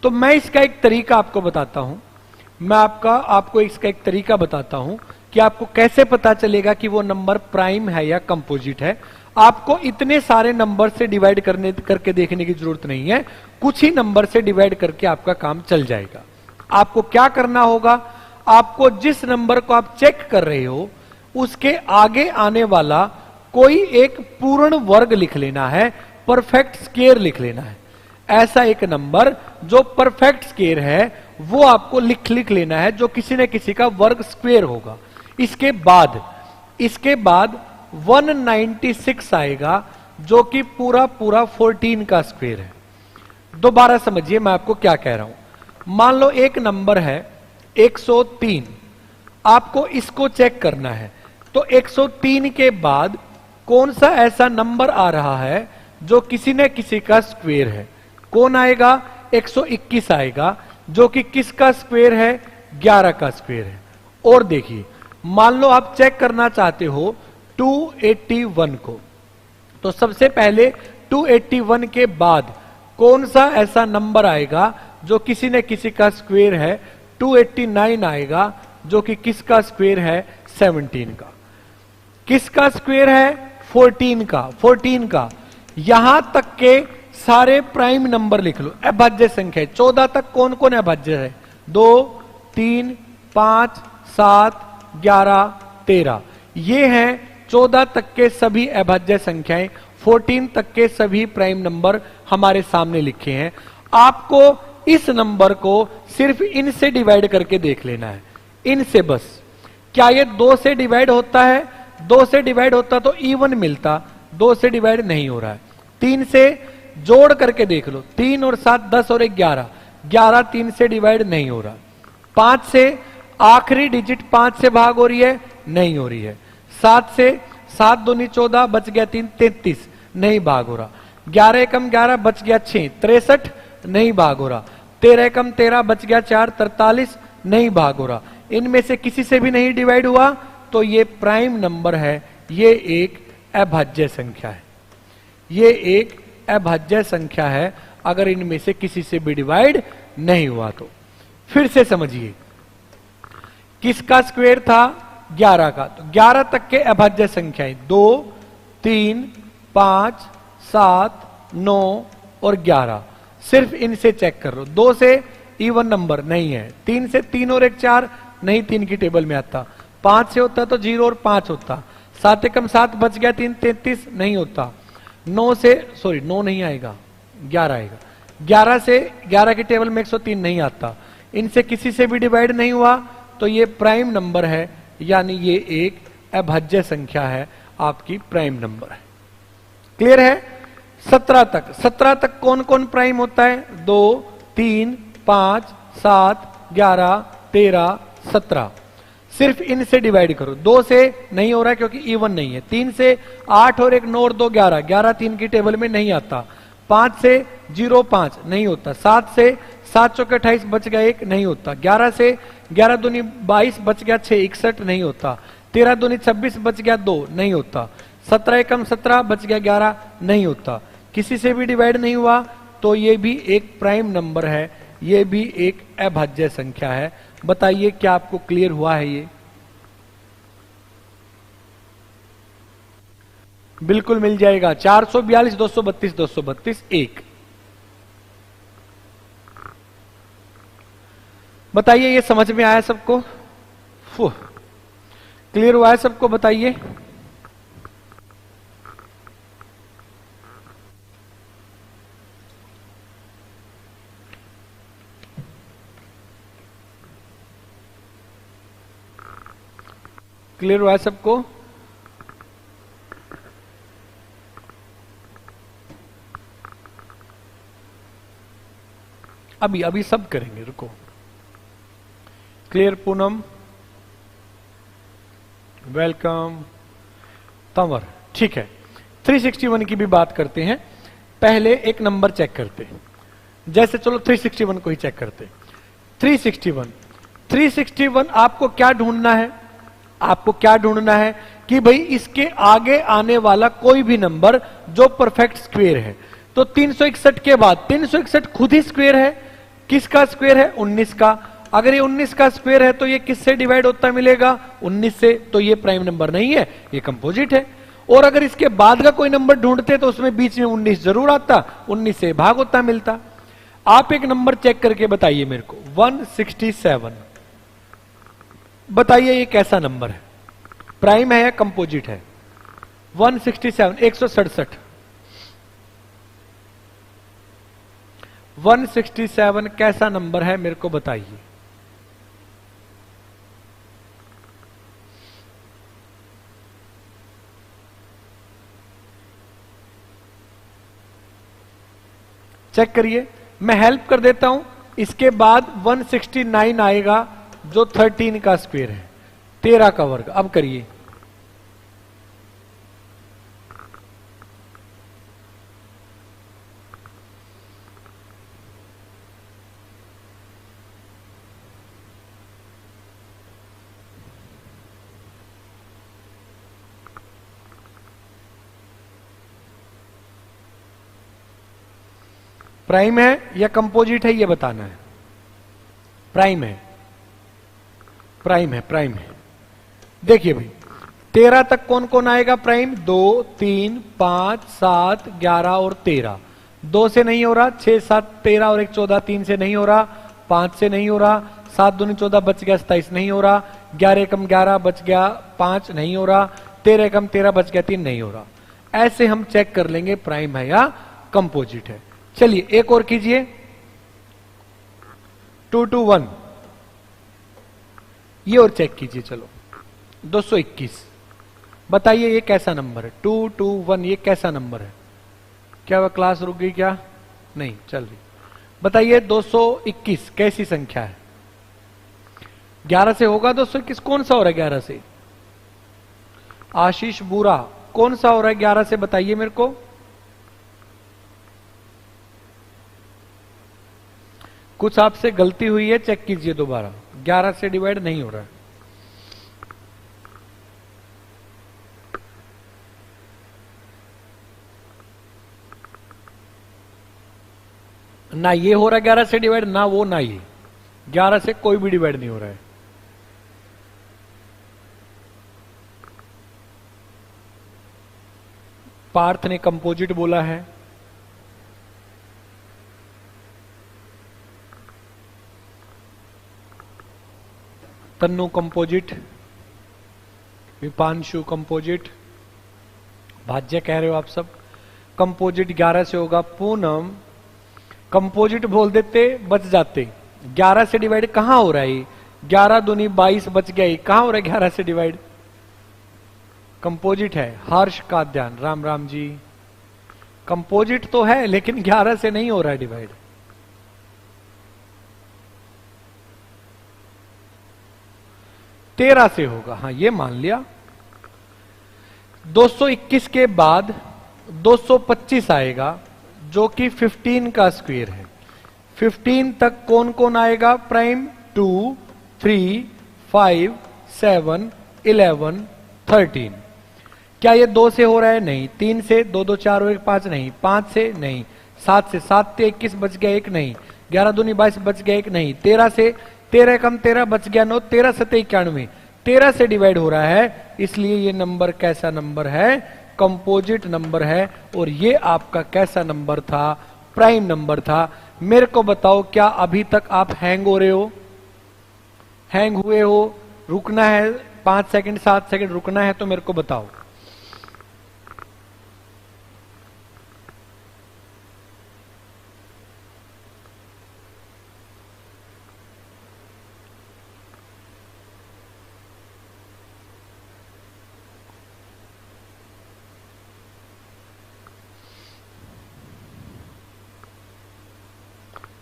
तो मैं इसका एक तरीका आपको बताता हूं, मैं आपको इसका एक तरीका बताता हूं कि आपको कैसे पता चलेगा कि वो नंबर प्राइम है या कंपोजिट है। आपको इतने सारे नंबर से डिवाइड करके देखने की जरूरत नहीं है, कुछ ही नंबर से डिवाइड करके आपका काम चल जाएगा। आपको क्या करना होगा, आपको जिस नंबर को आप चेक कर रहे हो उसके आगे आने वाला कोई एक पूर्ण वर्ग लिख लेना है, परफेक्ट स्क्वायर लिख लेना है। ऐसा एक नंबर जो परफेक्ट स्क्वायर है वो आपको लिख लेना है, जो किसी न किसी का वर्ग स्क्वायर होगा। इसके बाद 196 आएगा, जो कि पूरा 14 का स्क्वायर है। दोबारा समझिए मैं आपको क्या कह रहा हूं। मान लो एक नंबर है 103, आपको इसको चेक करना है, तो 103 के बाद कौन सा ऐसा नंबर आ रहा है जो किसी न किसी का स्क्वायर है। कौन आएगा? 121 आएगा, जो कि किसका स्क्वायर है? 11 का स्क्वायर है। और देखिए, मान लो आप चेक करना चाहते हो 281 को, तो सबसे पहले 281 के बाद कौन सा ऐसा नंबर आएगा जो किसी न किसी का स्क्वायर है? 289 आएगा, जो कि किसका स्क्वायर है? 17 का। किसका स्क्वायर है? 14 का। 14 का। यहां तक के सारे प्राइम नंबर लिख लो, अभाज्य संख्या। 14 तक कौन कौन अभाज्य है? 2, 3, 5, 7, 11, 13। ये हैं 14 तक के सभी अभाज्य संख्याएं। 14 तक के सभी प्राइम नंबर हमारे सामने लिखे हैं। आपको इस नंबर को सिर्फ इनसे डिवाइड करके देख लेना है, इनसे बस। क्या ये 2 से डिवाइड होता है? 2 से डिवाइड होता तो इवन मिलता, 2 से डिवाइड नहीं हो रहा है। 3 से जोड़ करके देख लो, 3 और 7 10 और 11, 11 3 से डिवाइड नहीं हो रहा। 5 से आखिरी डिजिट 5 से भाग हो रही है? नहीं हो रही है। 7 से 7 दूनी 14, बच गया 3 33, नहीं भाग हो रहा। 11 एकम 11, बच गया 6 63, नहीं भाग हो रहा। 13 एकम 13, बच गया 4 43, नहीं भाग हो रहा। इनमें से किसी से भी नहीं डिवाइड हुआ, तो ये प्राइम नंबर है, ये एक अभाज्य संख्या है। ये एक अभाज्य संख्या है अगर इनमें से किसी से भी डिवाइड नहीं हुआ तो। फिर से समझिए, किसका स्क्वायर था? 11 का। तो 11 तक के अभाज्य संख्याएं 2, 3, 5, 7, 9 और 11, सिर्फ इनसे चेक कर लो। 2 से इवन नंबर नहीं है, 3 से 3 और 1 4, नहीं 3 की टेबल में आता। 5 से होता तो 0 और 5 होता। 7 एकम 7, बच गया 3 33, नहीं होता। 9 से, सॉरी 9 नहीं आएगा, 11 आएगा। 11 से 11 की टेबल में 103 नहीं आता। इनसे किसी से भी डिवाइड नहीं हुआ, तो ये प्राइम नंबर है, यानी ये एक अभाज्य संख्या है, आपकी प्राइम नंबर है। क्लियर है? 17 तक, 17 तक कौन कौन प्राइम होता है? 2, 3, 5, 7, 11, 13, 17। सिर्फ इनसे डिवाइड करो। 2 से नहीं हो रहा है क्योंकि इवन नहीं है। 3 से 8 और 1 9 और 2 11, 11 3 की टेबल में नहीं आता। 5 से 0 5 नहीं होता। 7 से 7 चौके 28, बच गया 1, नहीं होता। 11 से 11 दूनी 22, बच गया 6 61, नहीं होता। 13 दूनी 26, बच गया 2, नहीं होता। 17 एकम 17, बच गया 11, नहीं होता। किसी से भी डिवाइड नहीं हुआ, तो ये भी एक प्राइम नंबर है, ये भी एक अभाज्य संख्या है। बताइए, क्या आपको क्लियर हुआ है? ये बिल्कुल मिल जाएगा। 442 232 232 1। बताइए, ये समझ में आया सबको? क्लियर हुआ है सबको? बताइए। क्लियर हुआ है सबको? अभी अभी सब करेंगे, रुको। क्लियर? पूनम वेलकम, तंवर, ठीक है। 361 की भी बात करते हैं। पहले एक नंबर चेक करते हैं। जैसे चलो 361 को ही चेक करते हैं। 361 आपको क्या ढूंढना है? आपको क्या ढूंढना है कि भाई इसके आगे आने वाला कोई भी नंबर जो परफेक्ट स्क्वायर है। तो 361 के बाद 361 खुद ही स्क्वायर है। किसका स्क्वायर है? 19 का। अगर ये 19 का स्क्वायर है तो ये किससे डिवाइड होता मिलेगा? 19 से। तो ये प्राइम नंबर नहीं है, ये कंपोजिट है। और अगर इसके बाद का कोई नंबर ढूंढते तो उसमें बीच में 19 जरूर आता, 19 से भाग होता मिलता। आप एक नंबर चेक करके बताइए मेरे को, 167। बताइए ये कैसा नंबर है? प्राइम है या कंपोजिट है? 167, 167। 167 कैसा नंबर है, मेरे को बताइए। चेक करिए, मैं हेल्प कर देता हूं। इसके बाद 169 आएगा जो 13 का स्क्वायर है, 13 का वर्ग। अब करिए, प्राइम है या कंपोजिट है ये बताना है। प्राइम है, प्राइम है, प्राइम है। देखिए भाई 13 तक कौन कौन आएगा प्राइम? 2, 3, 5, 7, 11 और 13। 2 से नहीं हो रहा, 6, 7, 13 और 1 14, 3 से नहीं हो रहा, 5 से नहीं हो रहा, 7 दूनी 14 बच गया 27 नहीं हो रहा, 11 कम 11 बच गया 5 नहीं हो रहा, 13 कम 13 बच गया 3 नहीं हो रहा। ऐसे हम चेक कर लेंगे प्राइम है या कंपोजिट है। चलिए एक और कीजिए, 2 to 1 ये और चेक कीजिए। चलो 221 बताइए ये कैसा नंबर है? 2 to 1 ये कैसा नंबर है? क्या वह क्लास रुक गई क्या? नहीं चल रही। बताइए 221 कैसी संख्या है? 11 से होगा 221? कौन सा हो रहा है 11 से? आशीष बुरा कौन सा हो रहा है 11 से बताइए मेरे को। कुछ आपसे गलती हुई है, चेक कीजिए दोबारा। 11 से डिवाइड नहीं हो रहा है। ना ये हो रहा है 11 से डिवाइड, ना वो ना ये। 11 से कोई भी डिवाइड नहीं हो रहा है। पार्थ ने कंपोजिट बोला है। तन्नू कंपोजिट, विपांशु कंपोजिट, भाज्य कह रहे हो आप सब। कंपोजिट 11 से होगा। पूनम कंपोजिट बोल देते बच जाते। 11 से डिवाइड कहां हो रहा है? 11 दूनी 22 बच गया। कहां हो रहा है 11 से डिवाइड? कंपोजिट है। हर्ष का ध्यान, राम राम जी। कंपोजिट तो है लेकिन 11 से नहीं हो रहा है डिवाइड। तेरह से होगा, हाँ ये मान लिया। 221 के बाद 225 आएगा जो कि 15 का स्क्वायर है। 15 तक कौन कौन आएगा प्राइम? 2, 3, 5, 7, 11, 13। क्या ये 2 से हो रहा है? नहीं। 3 से 2, 2, 4 और 1 5 नहीं। 5 से नहीं। 7 से 7 से 21 बच गया 1 नहीं। 11 दूनी 22 बच गया 1 नहीं। 13 से 13 कम 13 बच गया 9। 13 7 91। 13 से डिवाइड हो रहा है, इसलिए ये नंबर कैसा नंबर है? कंपोजिट नंबर है। और ये आपका कैसा नंबर था? प्राइम नंबर था। मेरे को बताओ क्या अभी तक आप हैंग हो रहे हो? हैंग हुए हो? रुकना है 5 सेकंड 7 सेकंड रुकना है तो मेरे को बताओ।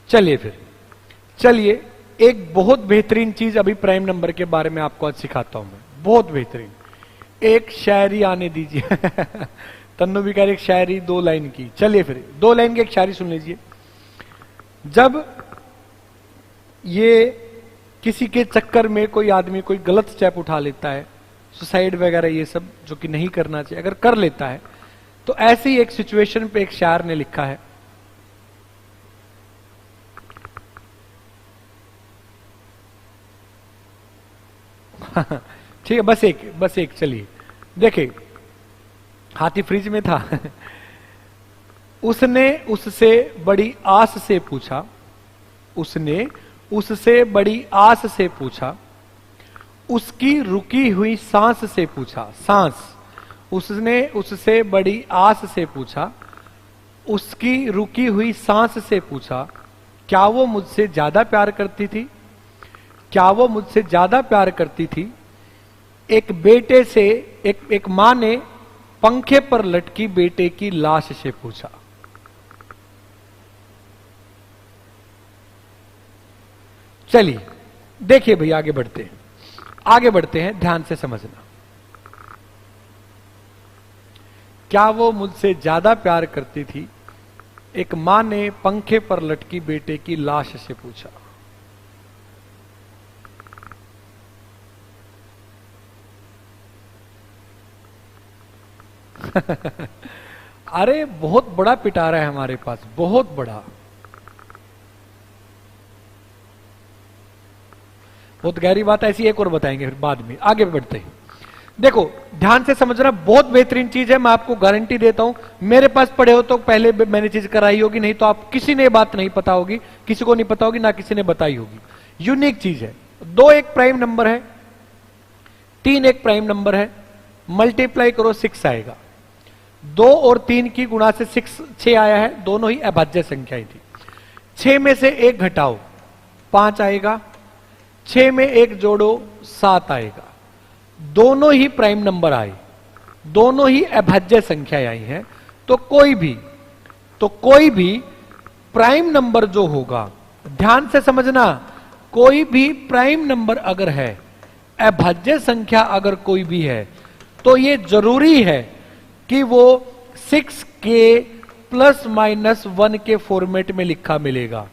चलिए फिर, चलिए एक बहुत बेहतरीन चीज अभी प्राइम नंबर के बारे में आपको आज सिखाता हूं मैं। बहुत बेहतरीन एक शायरी आने दीजिए। तन्नू भी कह रही एक शायरी 2 लाइन की। चलिए फिर 2 लाइन की एक शायरी सुन लीजिए। जब ये किसी के चक्कर में कोई आदमी कोई गलत स्टेप उठा लेता है, सुसाइड वगैरह ये सब जो कि नहीं करना चाहिए, अगर कर लेता है तो ऐसी एक सिचुएशन पे एक शायर ने लिखा है। ठीक है, बस एक चलिए देखिए। हाथी फ्रिज में था। उसने उससे बड़ी आस से पूछा, उसने उससे बड़ी आस से पूछा, उसकी रुकी हुई सांस से पूछा। सांस, उसने उससे बड़ी आस से पूछा, उसकी रुकी हुई सांस से पूछा, क्या वो मुझसे ज्यादा प्यार करती थी? क्या वो मुझसे ज्यादा प्यार करती थी? एक बेटे से एक मां ने पंखे पर लटकी बेटे की लाश से पूछा। चलिए देखिए भाई, आगे बढ़ते हैं, ध्यान से समझना। क्या वो मुझसे ज्यादा प्यार करती थी? एक मां ने पंखे पर लटकी बेटे की लाश से पूछा। अरे बहुत बड़ा पिटारा है हमारे पास, बहुत बड़ा। बहुत गहरी बात, ऐसी एक और बताएंगे फिर बाद में, आगे बढ़ते हैं। देखो ध्यान से समझना, बहुत बेहतरीन चीज है, मैं आपको गारंटी देता हूं। मेरे पास पढ़े हो तो पहले मैंने चीज कराई होगी, नहीं तो आप किसी ने बात नहीं पता होगी, किसी को नहीं पता होगी, ना किसी ने बताई होगी। यूनिक चीज है। 2 एक प्राइम नंबर है, 3 एक प्राइम नंबर है, मल्टीप्लाई करो 6 आएगा। 2 और 3 की गुणा से 6 आया है, दोनों ही अभाज्य संख्याएं थी। 6 में से 1 घटाओ 5 आएगा, 6 में 1 जोड़ो 7 आएगा। दोनों ही प्राइम नंबर आए, दोनों ही अभाज्य संख्याएं आई हैं। तो कोई भी प्राइम नंबर जो होगा, ध्यान से समझना, कोई भी प्राइम नंबर अगर है, अभाज्य संख्या अगर कोई भी है, तो यह जरूरी है कि वो 6k ±1 के फॉर्मेट में लिखा मिलेगा।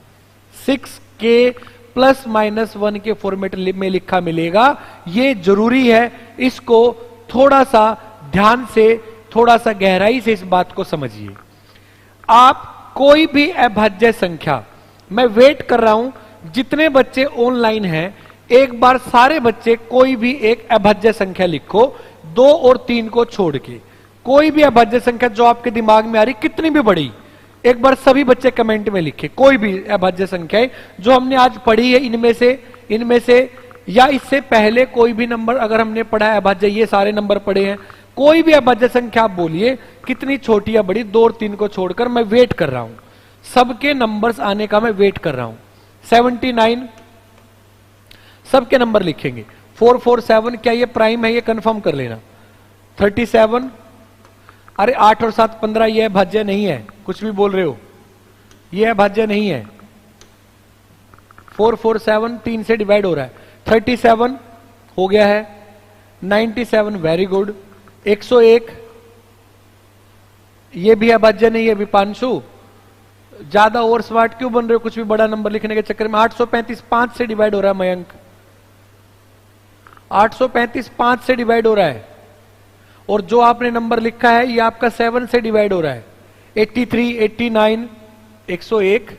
6k ±1 के फॉर्मेट में लिखा मिलेगा, यह जरूरी है। इसको थोड़ा सा ध्यान से, थोड़ा सा गहराई से इस बात को समझिए। आप कोई भी अभाज्य संख्या, मैं वेट कर रहा हूं जितने बच्चे ऑनलाइन हैं, एक बार सारे बच्चे कोई भी एक अभाज्य संख्या लिखो, 2 और 3 को छोड़ के। कोई भी अभाज्य संख्या जो आपके दिमाग में आ रही, कितनी भी बड़ी, एक बार सभी बच्चे कमेंट में लिखे। कोई भी अभाज्य संख्या जो हमने आज पढ़ी है, इनमें से या इससे पहले कोई भी नंबर अगर हमने पढ़ा है अभाज्य, ये सारे नंबर पढ़े हैं, कोई भी अभाज्य संख्या आप बोलिए, कितनी छोटी या बड़ी, 2 और 3 को छोड़कर। मैं वेट कर रहा हूं, सबके नंबर्स आने का मैं वेट कर रहा हूं। 79 सबके नंबर लिखेंगे। 447 क्या ये प्राइम है, ये कंफर्म कर लेना। 37, अरे 8 और 7 15, ये अभाज्य नहीं है, कुछ भी बोल रहे हो, ये अभाज्य नहीं है। 447 3 से डिवाइड हो रहा है। 37 हो गया है। 97 वेरी गुड। 101 ये भी अभाज्य नहीं है। विपांशु ज्यादा ओवर स्मार्ट क्यों बन रहे हो कुछ भी बड़ा नंबर लिखने के चक्कर में। 835 5 से डिवाइड हो रहा है मयंक, 835 5 से डिवाइड हो रहा है। और जो आपने नंबर लिखा है ये आपका 7 से डिवाइड हो रहा है। 83 89 101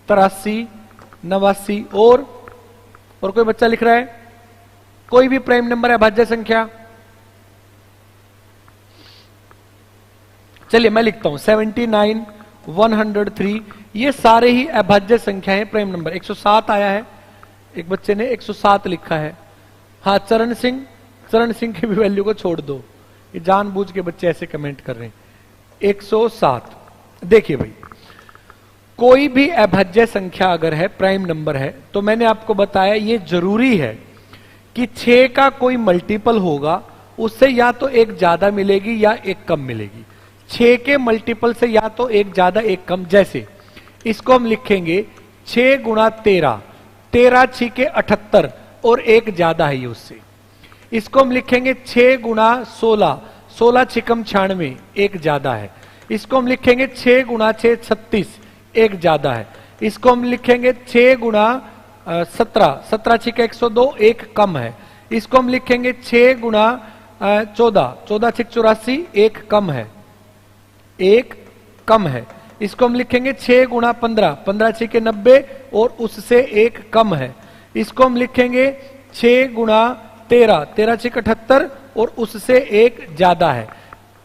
83 89 और कोई बच्चा लिख रहा है कोई भी प्राइम नंबर है अभाज्य संख्या। चलिए मैं लिखता हूं 79 103, ये सारे ही अभाज्य संख्या है प्राइम नंबर। 107 आया है, एक बच्चे ने 107 लिखा है। हाँ चरण सिंह की भी वैल्यू को छोड़ दो, ये जानबूझ के बच्चे ऐसे कमेंट कर रहे हैं। 107 देखिए भाई, कोई भी अभाज्य संख्या अगर है प्राइम नंबर है तो मैंने आपको बताया ये जरूरी है कि 6 का कोई मल्टीपल होगा, उससे या तो एक ज्यादा मिलेगी या एक कम मिलेगी। 6 के मल्टीपल से या तो एक ज्यादा एक कम। जैसे इसको हम लिखेंगे 6 गुणा 13, 13 6 78 और एक ज्यादा है ये उससे। इसको हम लिखेंगे 6 गुणा 16, 16 6 96 एक ज्यादा है। इसको हम लिखेंगे 6 गुणा 6 36 एक ज्यादा है। इसको हम लिखेंगे 6 गुणा 17, 17 6 102 एक कम है। इसको हम लिखेंगे 6 गुणा 14, 14 6 84 एक कम है, एक कम है। इसको हम लिखेंगे 6 गुणा 15, 15 6 90 और उससे एक कम है। इसको हम लिखेंगे 6 गुणा 13, 13 6 78 और उससे एक ज्यादा है।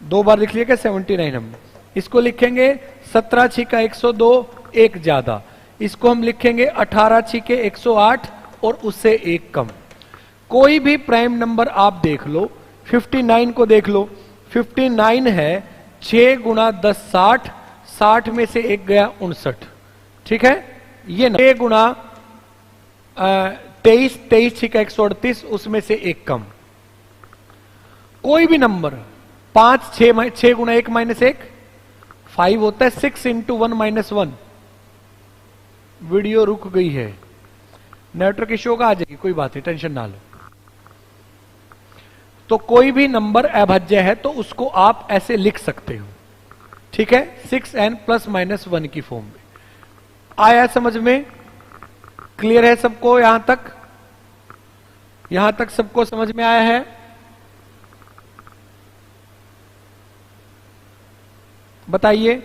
2 बार लिख लिया 79 हमने। इसको लिखेंगे 17 6 102 एक ज्यादा। इसको हम लिखेंगे 18 6 108 और उससे एक कम। कोई भी प्राइम नंबर आप देख लो, 59 को देख लो, 59 है 6 गुणा 10 60, 60 में से एक गया 59, ठीक है। ये 6 गुणा 23, 23 6 138 उसमें से एक कम। कोई भी नंबर 5 6 गुणा 1 माइनस 1 5 होता है। 6 इंटू 1 माइनस 1। वीडियो रुक गई है, नेटवर्क इश्यू का, आ जाएगी, कोई बात नहीं, टेंशन ना लो। तो कोई भी नंबर अभाज्य है तो उसको आप ऐसे लिख सकते हो, ठीक है, 6n प्लस माइनस 1 की फॉर्म में। आया समझ में? क्लियर है सबको? यहां तक सबको समझ में आया है? बताइए।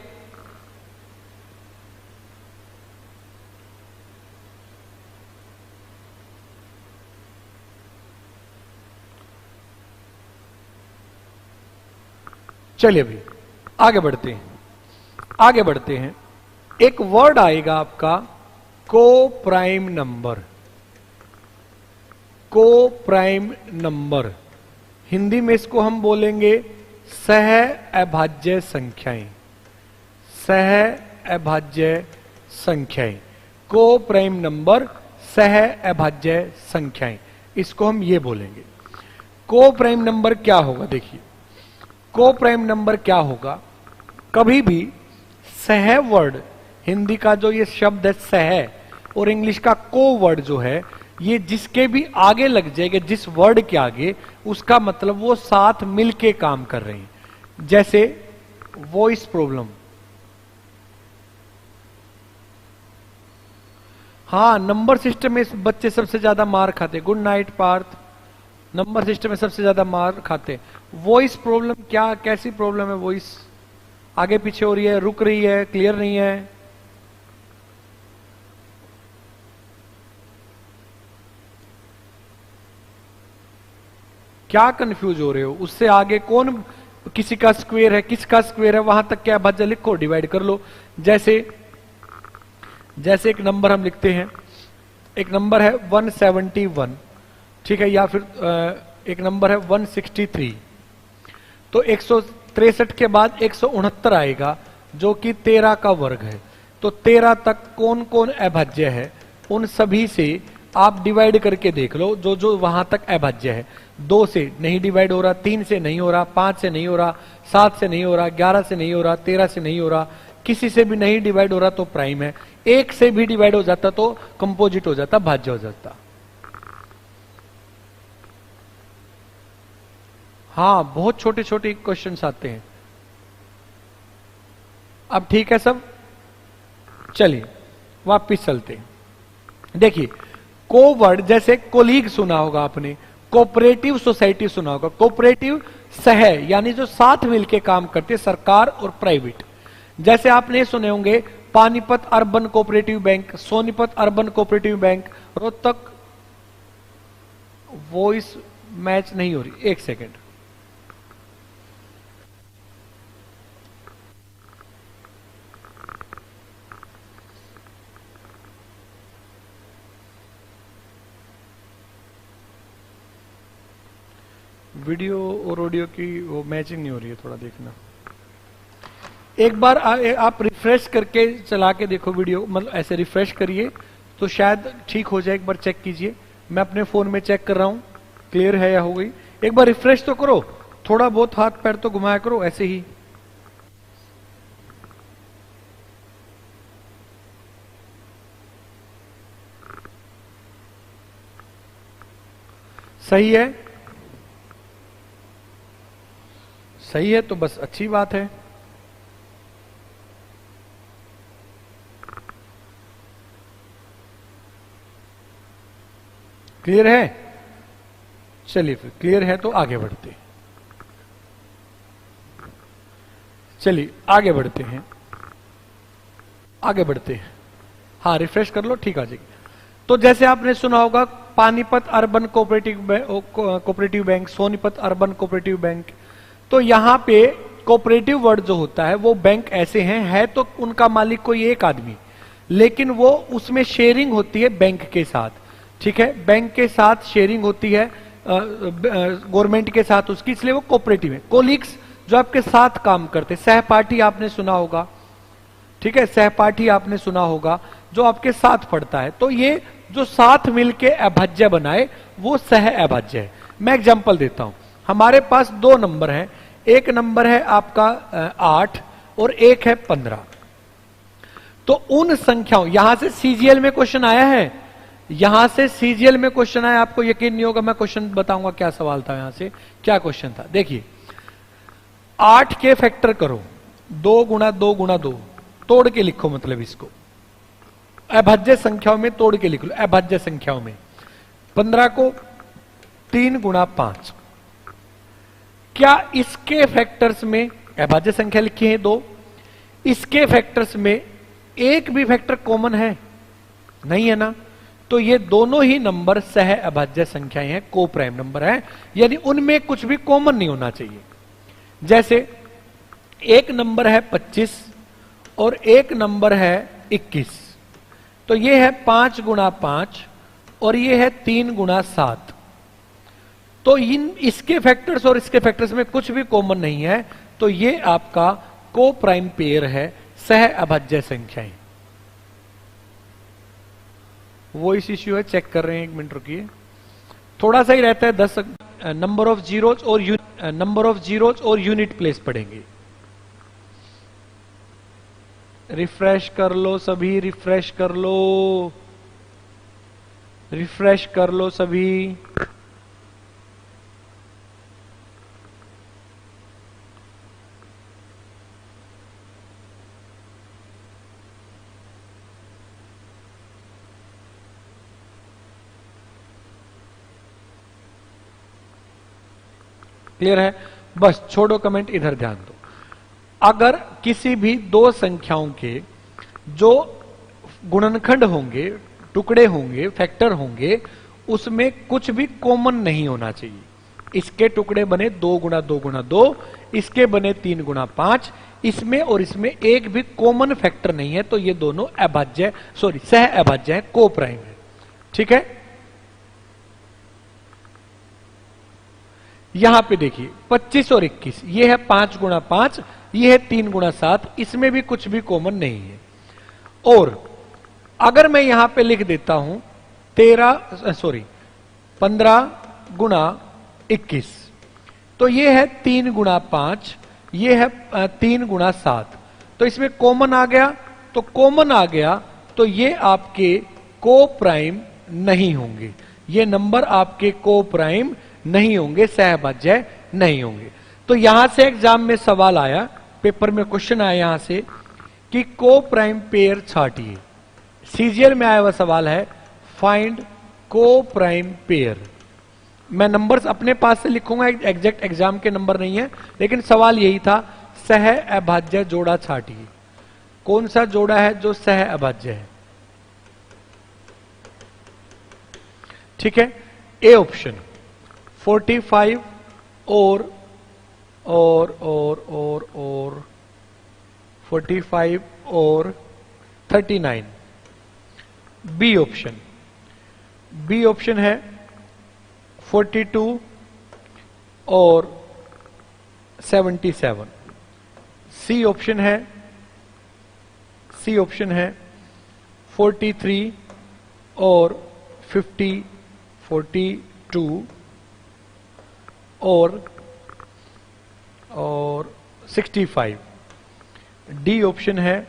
चलिए अभी आगे बढ़ते हैं, आगे बढ़ते हैं। एक वर्ड आएगा आपका को प्राइम नंबर। को प्राइम नंबर, हिंदी में इसको हम बोलेंगे सह अभाज्य संख्याएं। सह अभाज्य संख्याएं, को प्राइम नंबर सह अभाज्य संख्याएं, इसको हम ये बोलेंगे। को प्राइम नंबर क्या होगा? देखिए को प्राइम नंबर क्या होगा, कभी भी सह वर्ड, हिंदी का जो ये शब्द है सह, और इंग्लिश का को वर्ड जो है, ये जिसके भी आगे लग जाएगा, जिस वर्ड के आगे, उसका मतलब वो साथ मिलके काम कर रहे हैं। जैसे वॉइस प्रॉब्लम, हाँ नंबर सिस्टम में बच्चे सबसे ज्यादा मार खाते। Good night Parth, number system में सबसे ज्यादा मार खाते। वॉइस प्रॉब्लम क्या, कैसी प्रॉब्लम है? वॉइस आगे पीछे हो रही है, रुक रही है, क्लियर नहीं है। क्या कंफ्यूज हो रहे हो? उससे आगे कौन, किसी का स्क्वायर है, किसका स्क्वायर है, वहां तक क्या भाज्य लिखो, डिवाइड कर लो। जैसे एक नंबर हम लिखते हैं, एक नंबर है 171, ठीक है, या फिर एक नंबर है 163, तो 163 के बाद 169 आएगा जो कि 13 का वर्ग है। तो 13 तक कौन कौन अभाज्य है, उन सभी से आप डिवाइड करके देख लो, जो जो वहां तक अभाज्य है। 2 से नहीं डिवाइड हो रहा, 3 से नहीं हो रहा, 5 से नहीं हो रहा, 7 से नहीं हो रहा, 11 से नहीं हो रहा, 13 से नहीं हो रहा, किसी से भी नहीं डिवाइड हो रहा तो प्राइम है। 1 से भी डिवाइड हो जाता तो कंपोजिट हो जाता, भाज्य हो जाता। हाँ बहुत छोटे छोटे क्वेश्चंस आते हैं। अब ठीक है सब, चलिए वापिस चलते हैं। देखिए को वर्ड, जैसे कोलीग सुना होगा आपने, कोऑपरेटिव सोसाइटी सुना होगा। कोऑपरेटिव सह, यानी जो साथ मिलके काम करते, सरकार और प्राइवेट। जैसे आपने सुने होंगे Panipat urban cooperative bank, Sonipat urban cooperative bank, Rohtak. Voice match नहीं हो रही, एक सेकेंड। वीडियो और ऑडियो की वो मैचिंग नहीं हो रही है, थोड़ा देखना। एक बार आप रिफ्रेश करके चला के देखो वीडियो, मतलब ऐसे रिफ्रेश करिए तो शायद ठीक हो जाए। एक बार चेक कीजिए, मैं अपने फोन में चेक कर रहा हूं क्लियर है या हो गई। एक बार रिफ्रेश तो करो, थोड़ा बहुत हाथ पैर तो घुमाया करो ऐसे ही। सही है, सही है तो बस अच्छी बात है। क्लियर है? चलिए फिर क्लियर है तो आगे बढ़ते हैं। चलिए आगे बढ़ते हैं, आगे बढ़ते हैं। हाँ रिफ्रेश कर लो, ठीक आ जाएगी। तो जैसे आपने सुना होगा Panipat urban cooperative bank, Sonipat urban cooperative bank. तो यहां पे कोऑपरेटिव वर्ड जो होता है वो बैंक ऐसे हैं, है तो उनका मालिक कोई एक आदमी, लेकिन वो उसमें शेयरिंग होती है बैंक के साथ। ठीक है, बैंक के साथ शेयरिंग होती है गवर्नमेंट के साथ उसकी, इसलिए वो कोऑपरेटिव है। कोलिग्स जो आपके साथ काम करते, सहपाठी आपने सुना होगा, ठीक है, सहपाठी आपने सुना होगा जो आपके साथ पढ़ता है। तो ये जो साथ मिलके अभाज्य बनाए वो सह अभाज्य है। मैं एग्जांपल देता हूं, हमारे पास 2 नंबर हैं, एक नंबर है आपका 8 और एक है 15। तो उन संख्याओं, यहां से सीजीएल में क्वेश्चन आया है, यहां से सीजीएल में क्वेश्चन आया, आपको यकीन नहीं होगा, मैं क्वेश्चन बताऊंगा क्या सवाल था, यहां से क्या क्वेश्चन था। देखिए 8 के फैक्टर करो, 2 गुणा 2 गुणा 2, तोड़ के लिखो, मतलब इसको अभाज्य संख्याओं में तोड़ के लिख लो, अभाज्य संख्याओं में। 15 को 3 गुणा 5, क्या इसके फैक्टर्स में, अभाज्य संख्या लिखी है 2, इसके फैक्टर्स में एक भी फैक्टर कॉमन है? नहीं है ना। तो ये दोनों ही नंबर सह अभाज्य संख्याएं हैं, को प्राइम नंबर है, यानी उनमें कुछ भी कॉमन नहीं होना चाहिए। जैसे एक नंबर है 25 और एक नंबर है 21। तो ये है 5 गुणा 5 और ये है 3 गुणा 7। तो इसके फैक्टर्स और इसके फैक्टर्स में कुछ भी कॉमन नहीं है, तो ये आपका को प्राइम पेयर है, सह अभाज्य संख्याएं। वो इस इश्यू है, चेक कर रहे हैं, 1 मिनट रुकिए। थोड़ा सा ही रहता है 10 नंबर ऑफ जीरोज और यूनिट प्लेस पढ़ेंगे। रिफ्रेश कर लो सभी, रिफ्रेश कर लो सभी। क्लियर है? बस छोड़ो कमेंट, इधर ध्यान दो। अगर किसी भी दो संख्याओं के जो गुणनखंड होंगे, टुकड़े होंगे, फैक्टर होंगे, उसमें कुछ भी कॉमन नहीं होना चाहिए। इसके टुकड़े बने 2 गुणा 2 गुणा 2, इसके बने 3 गुणा 5, इसमें और इसमें एक भी कॉमन फैक्टर नहीं है, तो ये दोनों अभाज्य, सह अभाज्य है, को प्राइम है। ठीक है? यहां पे देखिए 25 और 21, ये है 5 गुणा 5, ये है 3 गुणा 7, इसमें भी कुछ भी कॉमन नहीं है। और अगर मैं यहां पे लिख देता हूं 15 गुणा 21, तो ये है 3 गुणा 5, ये है 3 गुणा 7, तो इसमें कॉमन आ गया, तो ये आपके को प्राइम नहीं होंगे, ये नंबर आपके को प्राइम नहीं होंगे, सहभाज्य नहीं होंगे। तो यहां से एग्जाम में सवाल आया, पेपर में क्वेश्चन आया यहां से कि को प्राइम पेयर छाटिए। सीजीएल में आया हुआ सवाल है, फाइंड को प्राइम पेयर। मैं नंबर्स अपने पास से लिखूंगा, एग्जैक्ट एग्जाम के नंबर नहीं है, लेकिन सवाल यही था, सह अभाज्य जोड़ा छाटिए। कौन सा जोड़ा है जो सह अभाज्य है? ठीक है, ए ऑप्शन 45 और 45 और 39। बी ऑप्शन है 42 और 77। सी ऑप्शन है 43 और 42 और 65। डी ऑप्शन है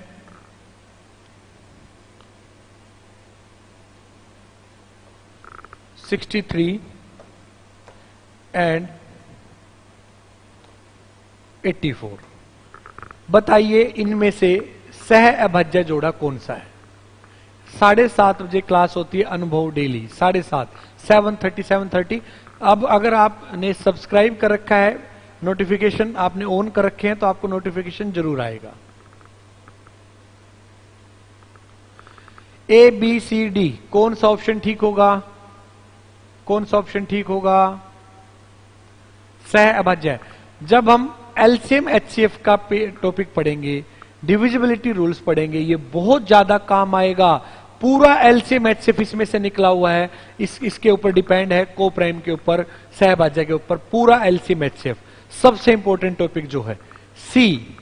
63 एंड 84। बताइए इनमें से सह अभाज्य जोड़ा कौन सा है? 7:30 बजे क्लास होती है, अनुभव डेली 7:30, 7:30। अब अगर आपने सब्सक्राइब कर रखा है, नोटिफिकेशन आपने ऑन कर रखे हैं, तो आपको नोटिफिकेशन जरूर आएगा। ए बी सी डी, कौन सा ऑप्शन ठीक होगा? सह अभाज्य। जब हम एलसीएम एचसीएफ का टॉपिक पढ़ेंगे, डिविजिबिलिटी रूल्स पढ़ेंगे, ये बहुत ज्यादा काम आएगा। पूरा एलसीएम एचसीएफ इसमें से निकला हुआ है, इसके ऊपर डिपेंड है, को प्राइम के ऊपर, सहभाज्य के ऊपर, पूरा एलसीएम एचसीएफ। सबसे इंपॉर्टेंट टॉपिक जो है सी,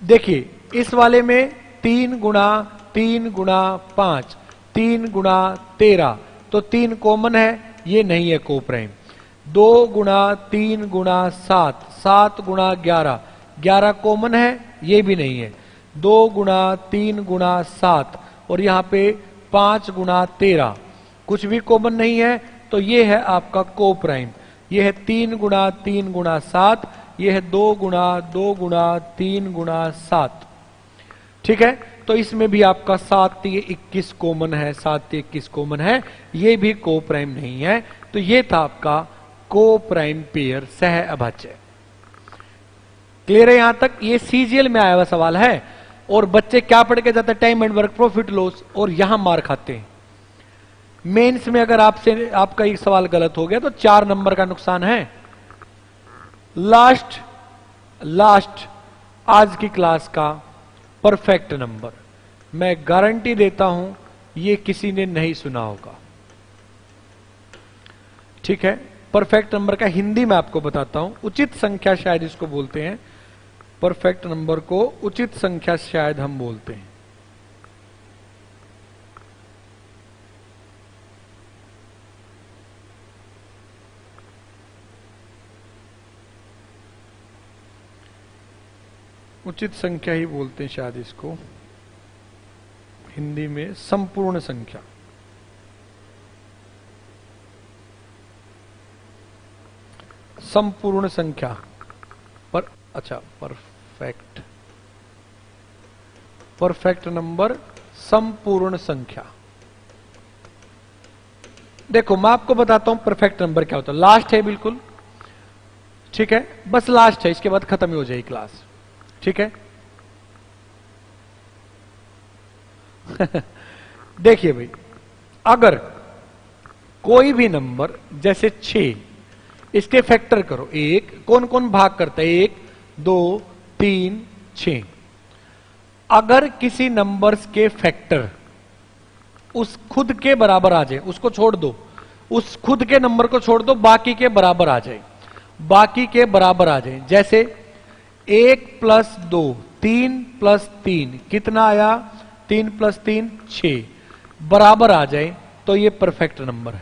देखिए इस वाले में 3 गुणा 5, 3 गुणा 13, तो 3 कॉमन है, ये नहीं है को प्राइम। 2 गुणा 3 गुणा 7, 7 गुणा 11, 11 कॉमन है, ये भी नहीं है। 2 गुणा 3 गुणा 7 और यहां पे 5 गुणा 13, कुछ भी कॉमन नहीं है, तो ये है आपका को प्राइम। ये है 3 गुणा 3 गुणा 7, ये है 2 गुणा 3 गुणा 7। ठीक है, तो इसमें भी आपका 7 3 21 कॉमन है, 7 3 21 कॉमन है, ये भी को प्राइम नहीं है। तो ये था आपका को प्राइम पेयर, सह अभाज्य। क्लियर है यहां तक? ये सीजीएल में आया हुआ सवाल है, और बच्चे क्या पढ़ के जाते हैं? Time and work, profit loss, और यहां मार खाते हैं। मेंस में अगर आपका एक सवाल गलत हो गया तो 4 नंबर का नुकसान है। लास्ट आज की क्लास का परफेक्ट नंबर। मैं गारंटी देता हूं ये किसी ने नहीं सुना होगा। ठीक है, परफेक्ट नंबर का हिंदी में आपको बताता हूं, उचित संख्या शायद इसको बोलते हैं। परफेक्ट नंबर को उचित संख्या शायद हम बोलते हैं। उचित संख्या ही बोलते हैं शायद इसको हिंदी में, संपूर्ण संख्या। संपूर्ण संख्या पर, अच्छा परफेक्ट नंबर संपूर्ण संख्या। देखो मैं आपको बताता हूं परफेक्ट नंबर क्या होता है। लास्ट है बिल्कुल, ठीक है, बस लास्ट है, इसके बाद खत्म ही हो जाएगी क्लास। ठीक है देखिए भाई, अगर कोई भी नंबर जैसे 6, इसके फैक्टर करो। एक कौन कौन भाग करता है? 1 2 3 6। अगर किसी नंबर्स के फैक्टर उस खुद के बराबर आ जाए, उसको छोड़ दो, उस खुद के नंबर को छोड़ दो, बाकी के बराबर आ जाए, बाकी के बराबर आ जाए। जैसे 1 + 2, 3 + 3 कितना आया? 3 + 3 6, बराबर आ जाए तो ये परफेक्ट नंबर है।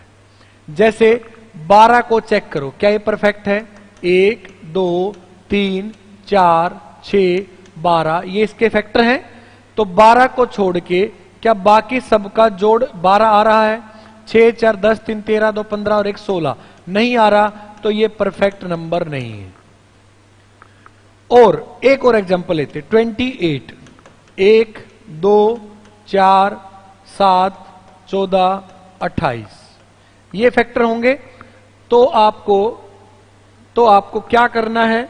जैसे 12 को चेक करो, क्या ये परफेक्ट है? 1 2 3 4 6 12, ये इसके फैक्टर हैं। तो 12 को छोड़ के क्या बाकी सबका जोड़ 12 आ रहा है? 6 4 10 3 13 2 15 और 1 16 नहीं आ रहा, तो ये परफेक्ट नंबर नहीं है। और एक और एग्जांपल लेते, 28, 1 2 4 7 14 28, ये फैक्टर होंगे। तो आपको क्या करना है?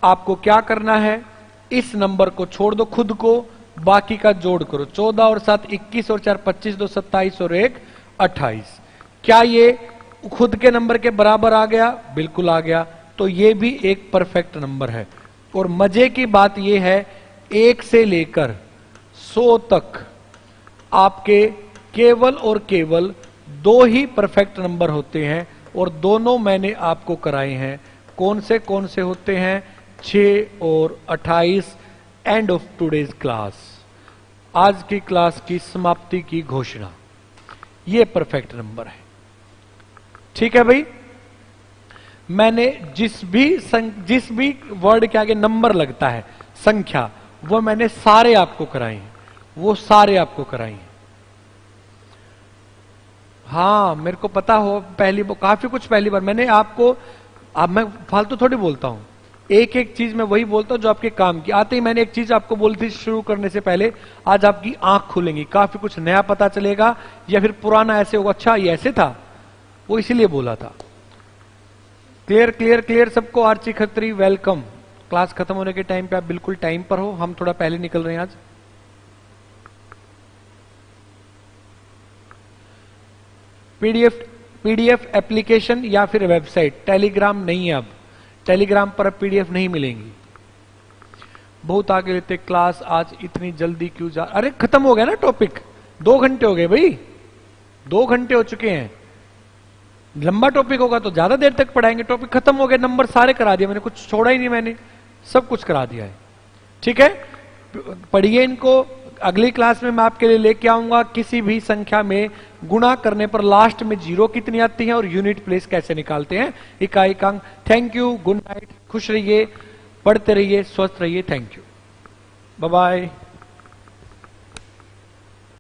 आपको क्या करना है? इस नंबर को छोड़ दो, खुद को, बाकी का जोड़ करो। 14 और 7 21 और 4 25 2 27 और 1 28। क्या ये खुद के नंबर के बराबर आ गया? बिल्कुल आ गया। तो ये भी एक परफेक्ट नंबर है। और मजे की बात यह है, 1 से लेकर 100 तक आपके केवल और केवल 2 ही परफेक्ट नंबर होते हैं, और दोनों मैंने आपको कराए हैं। कौन से होते हैं? 6 और 28। एंड ऑफ टुडेज क्लास, आज की क्लास की समाप्ति की घोषणा, ये परफेक्ट नंबर है। ठीक है भाई, मैंने जिस भी वर्ड के आगे नंबर लगता है, संख्या, वो मैंने सारे आपको कराए हैं, वो सारे आपको कराए हैं। हाँ मेरे को पता हो, काफी कुछ पहली बार मैंने आपको, अब मैं फालतू थोड़ी बोलता हूं, एक एक चीज मैं वही बोलता हूं जो आपके काम की। आते ही मैंने एक चीज आपको बोली थी शुरू करने से पहले, आज आपकी आंख खुलेंगी, काफी कुछ नया पता चलेगा, या फिर पुराना ऐसे होगा, अच्छा ये ऐसे था, वो इसीलिए बोला था। क्लियर क्लियर क्लियर सबको? आर्ची खत्री वेलकम। क्लास खत्म होने के टाइम पे आप बिल्कुल टाइम पर हो, हम थोड़ा पहले निकल रहे हैं आज। पीडीएफ एप्लीकेशन या फिर वेबसाइट, टेलीग्राम नहीं है अब, टेलीग्राम पर अब पीडीएफ नहीं मिलेंगी। बहुत आगे लेते क्लास, आज इतनी जल्दी क्यों जा? अरे खत्म हो गया ना टॉपिक, 2 घंटे हो गए भाई, 2 घंटे हो चुके हैं। लंबा टॉपिक होगा तो ज्यादा देर तक पढ़ाएंगे। टॉपिक खत्म हो गया, नंबर सारे करा दिया मैंने, कुछ छोड़ा ही नहीं, मैंने सब कुछ करा दिया है। ठीक है, पढ़िए इनको। अगली क्लास में मैं आपके लिए लेके आऊंगा किसी भी संख्या में गुणा करने पर लास्ट में 0 कितनी आती है और यूनिट प्लेस कैसे निकालते हैं, इकाई का अंक। थैंक यू, गुड नाइट, खुश रहिए, पढ़ते रहिए, स्वस्थ रहिए, थैंक यू, बाय बाय।